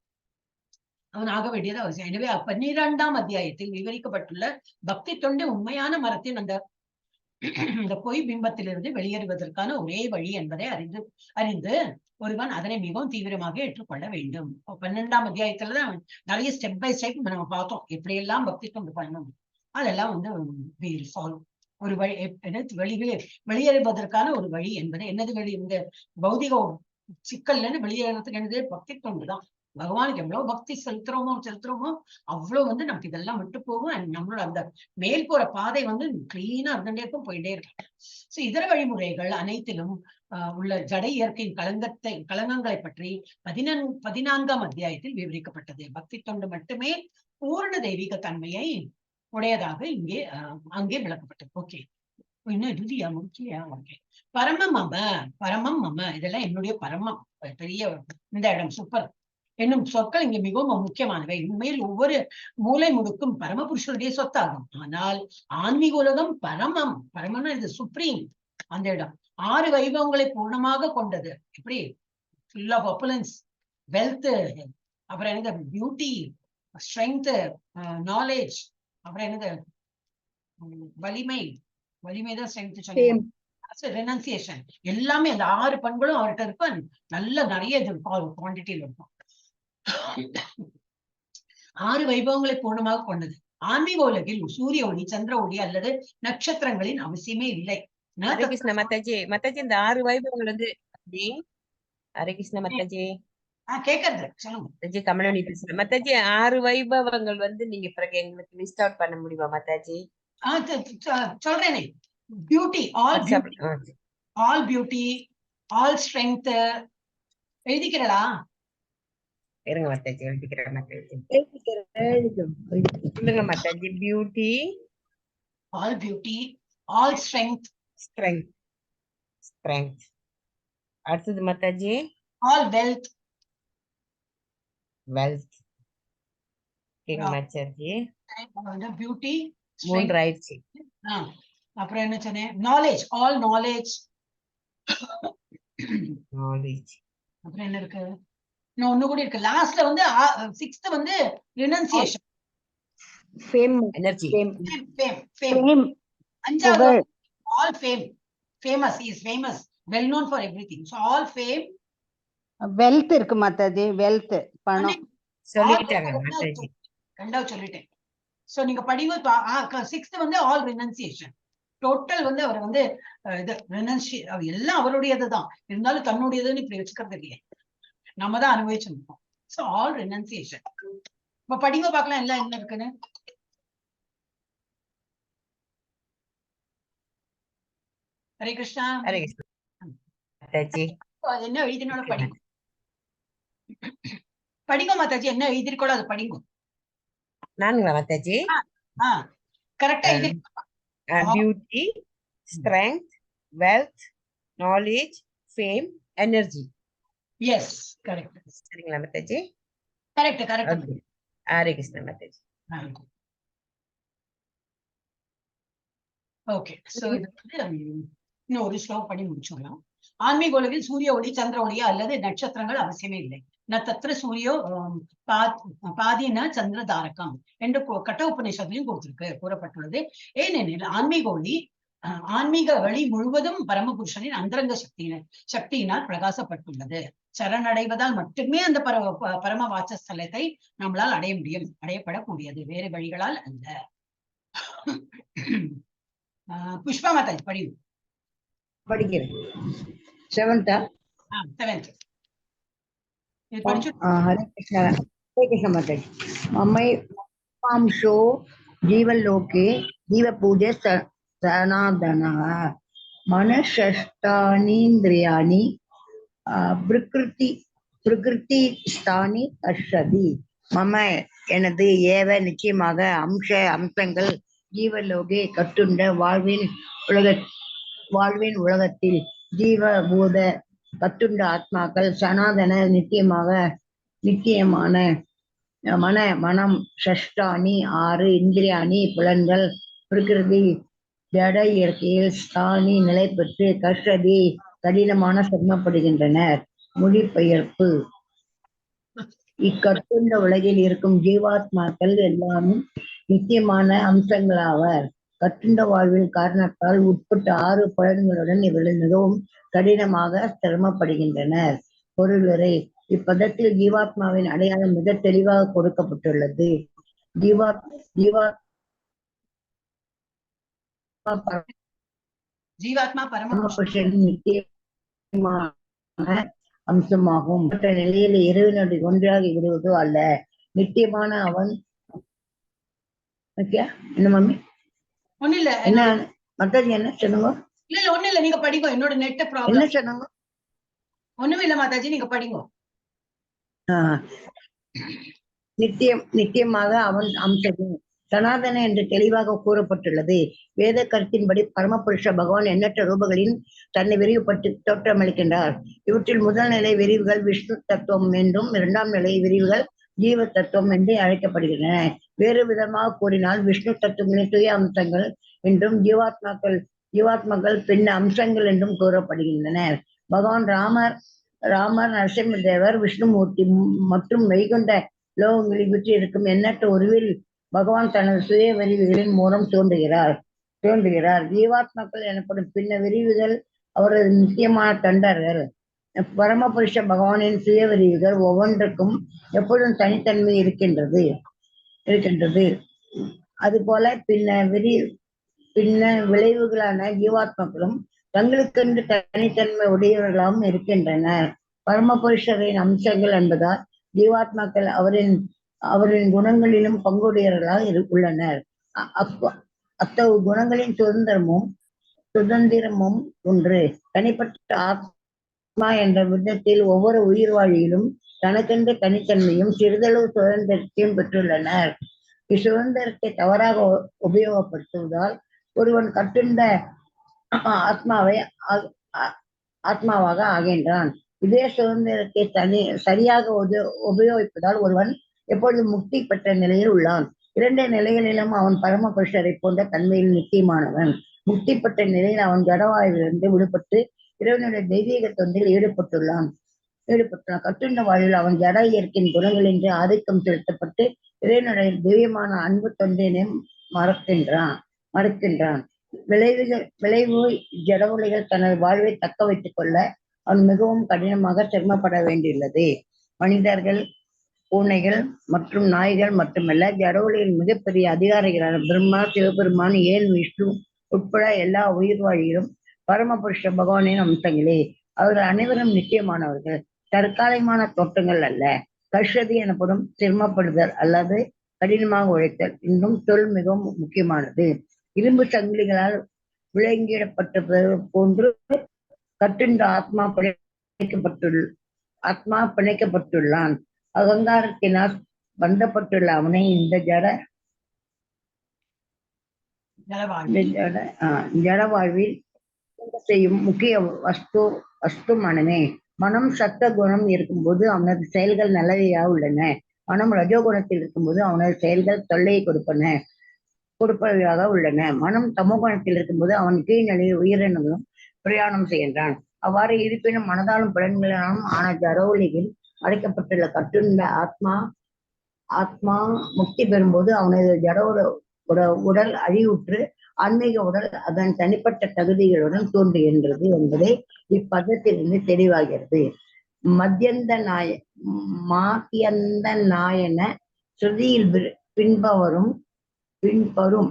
அவன் ஆக வேண்டியது அவசியம். எனவே 12ஆம் அத்தியாயத்தில் விவரிக்கப்பட்டுள்ள பக்தி தொண்டு உண்மையான மரத்தின் அந்த பொய் பிம்பத்திலிருந்து வெளியேறுவதற்கான ஒரே வழி என்பதை அறிந்து ஒருவன் அதனை மிகவும் தீவிரமாக ஏற்றுக்கொள்ள வேண்டும். 12ஆம் அத்தியாயத்துலதான் நிறைய ஸ்டெப் பை ஸ்டெப் நம்ம பார்த்தோம், எப்படியெல்லாம் பக்தி தொண்டு பண்ணணும். அதெல்லாம் வந்து ஒரு வழி, வெளியேறுவதற்கான ஒரு வழி என்பது என்னது, இந்த பௌதிக சிக்கல்ல இருந்து வெளியேறதுக்கு என்னது, பக்தி தொண்டுதான். பகவானுக்கு எவ்வளவு பக்தி செலுத்துறோமோ அவ்வளவு வந்து நமக்கு இதெல்லாம் விட்டு போகும். அண்ட் நம்மளோட அந்த மேல் போற பாதை வந்து கிளீனா இருந்துட்டே போயிட்டே இருக்கு. சோ இதர வழிமுறைகள் அனைத்திலும் உள்ள ஜட இயற்கையின் களங்கங்களை பற்றி 14ஆம் அத்தியாயத்தில் விவரிக்கப்பட்டது. பக்தி தொண்டு மட்டுமே பூர்ண தெய்வீக தன்மையை உடையதாக அங்கே விளக்கப்பட்டது. ஓகே, இன்னும் இறுதியா முடிக்கலையா? ஓகே, பரமம் மம இதெல்லாம் என்னுடைய பரமம். பெரிய இந்த இடம் சூப்பர் என்னும் சொற்கள் இங்கு மிகவும் முக்கியமானவை. உண்மையில் ஒவ்வொரு மூலை முடுக்கும் பரமபுருஷனுடைய சொத்தாகும். ஆனால் ஆன்மீக உலகம் பரமம்னா இது சுப்ரீம். அந்த இடம் 6 வைபவங்களை பூர்ணமாக கொண்டது. எப்படி? ஃபுல் ஆஃப் ஆப்புலன்ஸ், வெல்த், அப்புறம் என்னது பியூட்டி, ஸ்ட்ரென்த், நாலேஜ், அப்புறம் என்னது வலிமைதான் ஸ்ட்ரென்த் சொன்னீங்க. ரெனன்சியேஷன், எல்லாமே அந்த 6 பண்புகளும் அவர்கிட்ட இருக்கும். நல்ல நிறைய இது இருக்கும், குவான்டிட்டியில் இருக்கும். 6 வைபவங்களை பூர்ணமாக கொண்டது. ஆன்மீக உலகில் சூரிய ஒளி, சந்திர ஒளி அல்லது நட்சத்திரங்களின் அவசியமே இல்லை. ஹரே கிருஷ்ண மாதாஜி. இந்த 6 வைபவங்கள் வந்து ஹரே கிருஷ்ண மாதாஜி கேக்குறது சொல்லுங்க கமலி பேசுறேன். மாதாஜி 6 வைபவங்கள் வந்து நீங்க பிறகு எங்களுக்கு லிஸ்ட் அவுட் பண்ண முடியுமா மாதாஜி? சொல்றேனே, beauty, all beauty, all strength. எழுதிக்கிறடா? இருங்க மாதாஜி, எழுதிக்கிறேன் மாதாஜி. சொல்லுங்க Mataji. Beauty, all beauty, all strength. அடுத்தது Mataji all wealth. Mataji beauty, மூன்று ஆயிடுச்சு. அப்புறம் என்ன சொன்னேன்? Knowledge, all knowledge. அப்புறம் என்ன இருக்கு? ஒண்ணு கூட இருக்கு லாஸ்ட்ல வந்து 6th வந்து ரினன்சியேஷன், எனர்ஜி, அஞ்சாவது all famous, is famous, well known for everything. So all fame, wealth இருக்கு மாதாஜி, வெல்த் பணம் சொல்லிட்டாங்க மாதாஜி. ரெண்டாவது சொல்லிட்டேன். சோ நீங்க படிங்க. 6th வந்து ஆல் ரினன்சியேஷன். டோட்டல் வந்து அவர் வந்து இது எல்லாம் அவருடையதுதான், இருந்தாலும் தன்னுடையதுன்னு இப்படி வச்சுக்கிறது இல்லையே, நம்ம தான் அனுபவிச்சிருக்கோம். So all renunciation. இப்ப படிங்க பார்க்கலாம் எல்லாம் என்ன இருக்குன்னு. ஹரே கிருஷ்ணா. ஹரே கிருஷ்ணா மாதாஜி. என்ன எழுதினோட படிங்க மாதாஜி. என்ன எழுதிருக்கோளோ அது படிங்க. நானுங்களா மாதாஜி? கரெக்டா எழுதி. Beauty, strength, wealth, knowledge, fame, energy. Yes, correct. சரிங்களா Mataji? Correct. Hare Krishna Mataji. Okay, so இது வந்து இன்னும் ஒரு ஸ்லோகம் பண்ணி முடிச்சிடலாம். ஆன்மீக உலகில் சூரிய ஒளி, சந்திர ஒளியா அல்லது நட்சத்திரங்கள் அவசியமே இல்லை. நத்தத்திர சூரியோ பாதின சந்திர தாரகம் என்று கட்ட உபநிஷத்துலையும் கூறப்பட்டுள்ளது. ஏனெனில் ஆன்மீக ஒளி ஆன்மீக வழி முழுவதும் பரமபுருஷனின் அந்தரங்க சக்தியினால் பிரகாசப்பட்டுள்ளது. சரணடைவதால் மட்டுமே அந்த பரம வாசஸ்தலத்தை நம்மளால் அடைய முடியும், அடையப்படக்கூடியது, வேறு வழிகளால் அல்ல. புஷ்பா மாதாஜி படியும். படிக்கிறேன். செவன்த்தா? செவன்த். ஹரே கிருஷ்ணா. ஹரே கிருஷ்ண மாதாஜி. மம்மைஷோ ஜீவலோகே ஜீவ பூஜை சனாதனः மனஷஷ்டானீந்திரியாணி பிரகிருதி ஸ்தானி கர்ஷதி. மம எனது ஏவ நிச்சயமாக அம்சங்கள் ஜீவலோகே கட்டுண்ட வாழ்வின் உலகத்தில் ஜீவபூத கட்டுண்ட ஆத்மாக்கள் சனாதன நித்தியமான மனம் ஷஷ்டானி 6 இந்திரியாணி புலன்கள் பிரகிருதி ஜட இயற்கையில் ஸ்தானி நிலை பெற்று கஷ்டதி கடினமான சிரமப்படுகின்றனர். மொழிபெயர்ப்பு. இக்கட்டுண்ட உலகில் இருக்கும் ஜீவாத்மாக்கள் எல்லாமே நித்தியமான அம்சங்களாவர். கட்டுண்ட வாழ்வில் காரணத்தால் உட்பட்ட 6 புலன்களுடன் இவர்கள் மிகவும் கடினமாக சிரமப்படுகின்றனர். பொருளுரை. இப்பதத்தில் ஜீவாத்மாவின் அடையாளம் மிக தெளிவாக கொடுக்கப்பட்டுள்ளது. ஜீவாத்மா பரமபுருஷனின் நித்தியமான அம்சமாகும். மற்ற நிலையில் இறைவனோடு ஒன்றாகி விடுவதோ அல்ல. நித்தியமான அவன் என்ன மம்மி ஒண்ணு இல்ல என்ன மத்தாஜி என்ன சொன்னாங்க? இல்ல ஒண்ணு இல்ல, நீங்க படிங்க. என்னோட நெட் ப்ராப்ளம். என்ன சொன்னாங்க? ஒண்ணுமே இல்ல மாதாஜி, நீங்க படிங்க. நித்தியமாக அவன் அம்சம் சனாதன என்று தெளிவாக கூறப்பட்டுள்ளது. வேத கருத்தின்படி பரமபுருஷ பகவான் எண்ணற்ற ரூபங்களின் தன்னை விரிவுபட்டு தோற்றமளிக்கின்றார். இவற்றில் முதல் நிலை விரிவுகள் விஷ்ணு தத்துவம் என்றும் 2ஆம் நிலை விரிவுகள் ஜீவ தத்துவம் என்று அழைக்கப்படுகின்றன. வேறு விதமாக கூறினால் விஷ்ணு தத்துவங்களின் சுய அம்சங்கள் என்றும் ஜீவாத்மாக்கள் பின்ன அம்சங்கள் என்றும் கூறப்படுகின்றன. பகவான் ராமர் நரசிம்மதேவர் விஷ்ணுமூர்த்தி மற்றும் வைகுண்ட லோகங்களில் விற்று இருக்கும் எண்ணற்ற உருவில் பகவான் தனது சுய விரிவுகளின் மூலம் தோன்றுகிறார். ஜீவாத்மாக்கள் எனப்படும் பின்ன விரிவுகள் அவரது முக்கியமான தொண்டர்கள். பரமபுருஷ பகவானின் சுய விரிவுகள் ஒவ்வொன்றுக்கும் எப்பொழுதும் தனித்தன்மை இருக்கின்றது. அதுபோல பின்ன விளைவுகளான ஜீவாத்மாக்களும் தங்களுக்கென்று தனித்தன்மை உடையவர்களாகவும் இருக்கின்றனர். பரமபுருஷரின் அம்சங்கள் என்பதால் ஜீவாத்மாக்கள் அவரின் குணங்களிலும் பங்குடையவர்களாக உள்ளனர். அத்தகைய குணங்களின் சுதந்திரமும் ஒன்று. தனிப்பட்ட ஆத்மா என்ற விதத்தில் ஒவ்வொரு உயிர்வாழியிலும் தனக்கென்று தனித்தன்மையும் சிறிதளவு சுதந்திரத்தையும் பெற்றுள்ளனர். இச்சுதந்திரத்தை தவறாக உபயோகப்படுத்துவதால் ஒருவன் கட்டுண்ட ஆத்மாவாக ஆகின்றான். இதே சுதந்திரத்தை சரியாக உபயோகிப்பதால் ஒருவன் எப்பொழுது முக்தி பெற்ற நிலையில் உள்ளான். 2 நிலைகளிலும் அவன் பரமபுருஷரை போன்ற தன்மையில் நித்தியமானவன். முக்தி பெற்ற நிலையில் அவன் ஜடவாயுவிலிருந்து விடுபட்டு இறைவனுடைய தெய்வீக தொண்டில் ஈடுபட்டுள்ளான். கட்டுண்ட வாழ்வில் அவன் ஜட இயற்கையின் குணங்களின்றி ஆதிக்கம் செலுத்தப்பட்டு இறைவனுடைய தெய்வீகமான அன்பு தொண்டினை மறுக்கின்றான். விளைவு ஜட உலகில் தனது வாழ்வை தக்க வைத்துக் கொள்ள அவன் மிகவும் கடினமாக சிரமப்பட வேண்டியுள்ளது. மனிதர்கள், பூனைகள் மற்றும் நாய்கள் மட்டுமல்ல, ஜட உலகின் மிகப்பெரிய அதிகாரிகளான பிரம்மா, சிவபெருமான், ஏன் விஷ்ணு உட்பட எல்லா உயிர்வாழிகளும் பரமபுருஷ பகவானின் அம்சங்களே. அவர்கள் அனைவரும் நிச்சயமானவர்கள், தற்காலிகமான தோற்றங்கள் அல்ல. கஷ்டதி எனப்படும் சிரமப்படுதல் அல்லது கடினமாக உழைத்தல் என்னும் சொல் மிகவும் முக்கியமானது. இரும்பு சங்கிலிகளால் விலங்கிடப்பட்டது போன்று கட்டுண்ட ஆத்மா பிணைக்கப்பட்டுள்ளான். அகங்காரத்தினால் பந்தப்பட்டுள்ள அவனை இந்த ஜட வாழ்வில் செய்யும் முக்கிய வஸ்து மனமே. மனம் சத்த குணம் இருக்கும்போது அவனது செயல்கள் நல்லவையாக உள்ளன. மனம் ரஜோகுணத்தில் இருக்கும்போது அவனது செயல்கள் தொல்லையை கொடுப்பவையாக உள்ளன. மனம் தமோகுணத்தில் இருக்கும்போது அவன் கீழ்நிலையில் உயிரினங்களும் பிரயாணம் செய்கின்றான். அவ்வாறு இருப்பினும் மனதாலும் புலன்களாலும் ஆன ஜட உலகில் அடைக்கப்பட்டுள்ள கட்டுண்ட ஆத்மா முக்தி பெறும்போது அவனது ஜட உடல் அழிவுற்று ஆன்மீக உடல் அதன் தனிப்பட்ட தகுதிகளுடன் தோன்றுகின்றது என்பதை இப்பதத்திலிருந்து தெளிவாகிறது. மத்தியந்த நாயன ஸ்ருதியில் பின்வரும் பின்வரும்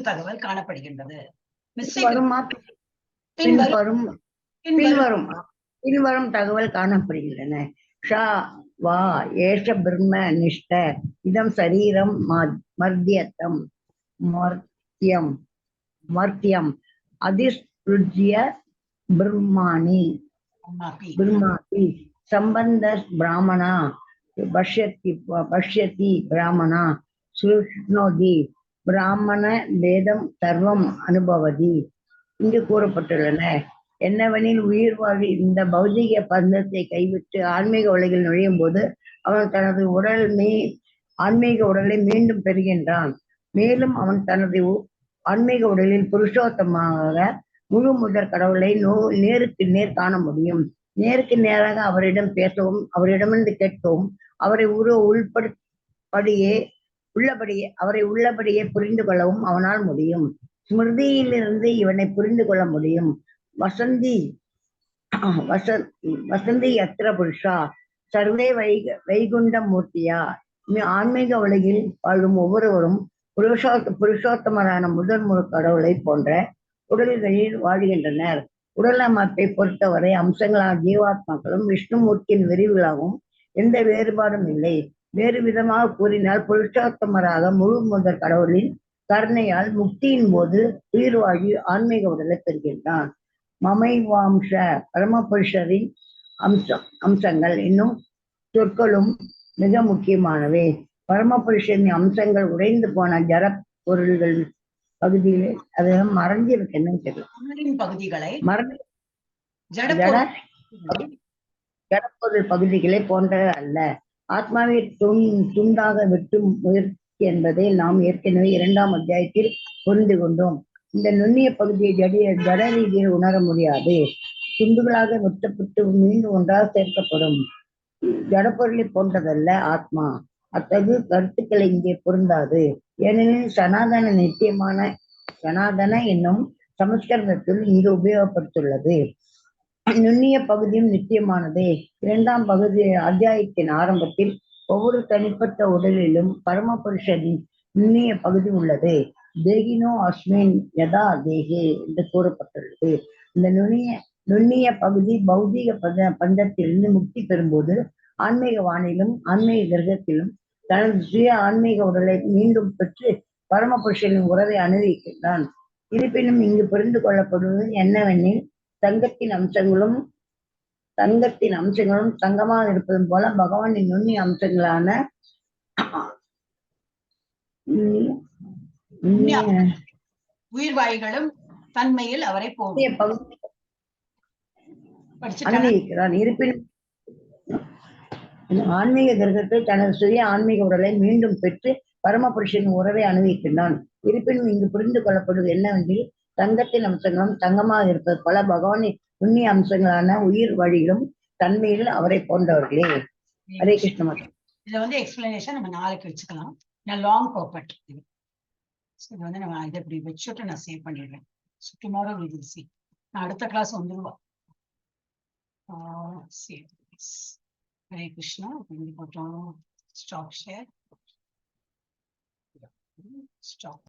தகவல் காணப்படுகின்றது. பின்வரும் தகவல் காணப்படுகின்றன. ஷா வா ஏஷ பிரம்ம நிஷ்ட இதம் சரீரம் மர்த்தியம் மர்த்தியம் அதிஸ்ருஜ்ய பிரம்மாணி சம்பந்த பிராமணா பஷ்யதி பிராமணா சுஷ்ணோதி பிராமண வேதம் சர்வம் அனுபவதி. இங்கு கூறப்பட்டுள்ளன. என்னவெனில் உயிர் வாழ் இந்த பௌதிக பந்தத்தை கைவிட்டு ஆன்மீக உலகில் நுழையும் போது அவன் தனது ஆன்மீக உடலை மீண்டும் பெறுகின்றான். மேலும் அவன் தனது ஆன்மீக உடலில் புருஷோத்தமாக முழு முதற் கடவுளை நேருக்கு நேர் காண முடியும். நேருக்கு நேராக அவரிடம் பேசவும் அவரிடமிருந்து கேட்கவும் அவரை உள்ளபடியே புரிந்து கொள்ளவும் அவனால் முடியும். ஸ்மிருதியிலிருந்து இவனை புரிந்து கொள்ள முடியும். வசந்தி யத்ர புருஷா சர்வே வைகுண்ட மூர்த்தியா. ஆன்மீக உலகில் வாழும் ஒவ்வொருவரும் புருஷோத்தமரான முதல் முழு கடவுளை போன்ற உடல்களில் வாழ்கின்றனர். உடல் அமைப்பை பொறுத்தவரை அம்சங்களான ஜீவாத்மாக்களும் விஷ்ணுமூர்த்தியின் விரிவுகளாகவும் எந்த வேறுபாடும் இல்லை. வேறு விதமாக கூறினால் புருஷோத்தமராக முழு முதல் கடவுளின் கருணையால் முக்தியின் போது உயிர் வாழி ஆன்மீக உடலை பெறுகின்றான். மமைவாம்ச பரமபுருஷரின் அம்சங்கள் என்னும் சொற்களும் மிக முக்கியமானவை. பரமபுருஷரின் அம்சங்கள் உடைந்து போன ஜட பொருள்கள் பகுதியிலே அதெல்லாம் மறைஞ்சிருக்கு. என்னன்னு தெரியல. ஜடப்பொருள் பகுதிகளை போன்றது அல்ல. ஆத்மாவை துண்டாக வெட்டும் முயற்சி என்பதை நாம் ஏற்கனவே 2ஆம் அத்தியாயத்தில் புரிந்து கொண்டோம். இந்த நுண்ணிய பகுதியை ஜட ரீதியில் உணர முடியாது. துண்டுகளாக வெட்டப்பட்டு மீண்டும் ஒன்றாக சேர்க்கப்படும். ஜடப்பொருளை போன்றதல்ல ஆத்மா. அத்தகு கருத்துக்களை இங்கே பொருந்தாது. ஏனெனில் சனாதன என்னும் சமஸ்கிருதத்தில் இங்கு உபயோகப்படுத்துள்ளது. நுண்ணிய பகுதியும் நித்தியமானதே. 2ஆம் அத்தியாயத்தின் ஆரம்பத்தில் ஒவ்வொரு தனிப்பட்ட உடலிலும் பரமபுருஷரின் நுண்ணிய பகுதி உள்ளது. தேகினோ அஸ்மின் யதா தேகே என்று கூறப்பட்டுள்ளது. இந்த நுண்ணிய பகுதி பௌதிக பந்தத்திலிருந்து முக்தி பெறும்போது ஆன்மீக வானிலும் ஆன்மீக கிரகத்திலும் தனது சுய ஆன்மீக உடலை மீண்டும் பெற்று பரமபுருஷனின் உறவை அனுபவிக்கின்றான். இருப்பினும் இங்கு புரிந்து கொள்ளப்படுவது என்னவெனில் தங்கத்தின் அம்சங்களும் தங்கமாக இருப்பதும் போல பகவானின் நுண்ணிய அம்சங்களான உயிர்வாய்களும் தன்மையில் அவரை அனுபவிக்கிறான். இருப்பினும் ஆன்மீக கிரகத்தில் தனது சுய ஆன்மீக உடலை மீண்டும் பெற்று பரமபுருஷனின் உறவை அனுபவிக்கின்றான். இருப்பினும் இங்கு புரிந்து கொள்ளப்படுவது என்னவென்றில் தங்கத்தின் அம்சங்களும் தங்கமாக இருப்பது பல பகவானின் நுண்ணிய அம்சங்களான உயிர் வழிகளும் தன்மையில் அவரை போன்றவர்களே. ஹரே கிருஷ்ண. இதுல எக்ஸ்பிளனேஷன் நம்ம நாளைக்கு வச்சுக்கலாம். லாங் பர்பட் இது நம்ம இதை இப்படி வச்சுட்டு நான் சேவ் பண்ணிடுறேன். Tomorrow we will see. நான் அடுத்த கிளாஸ் வந்துருவா. Hare Krishna. Stop share. Stop.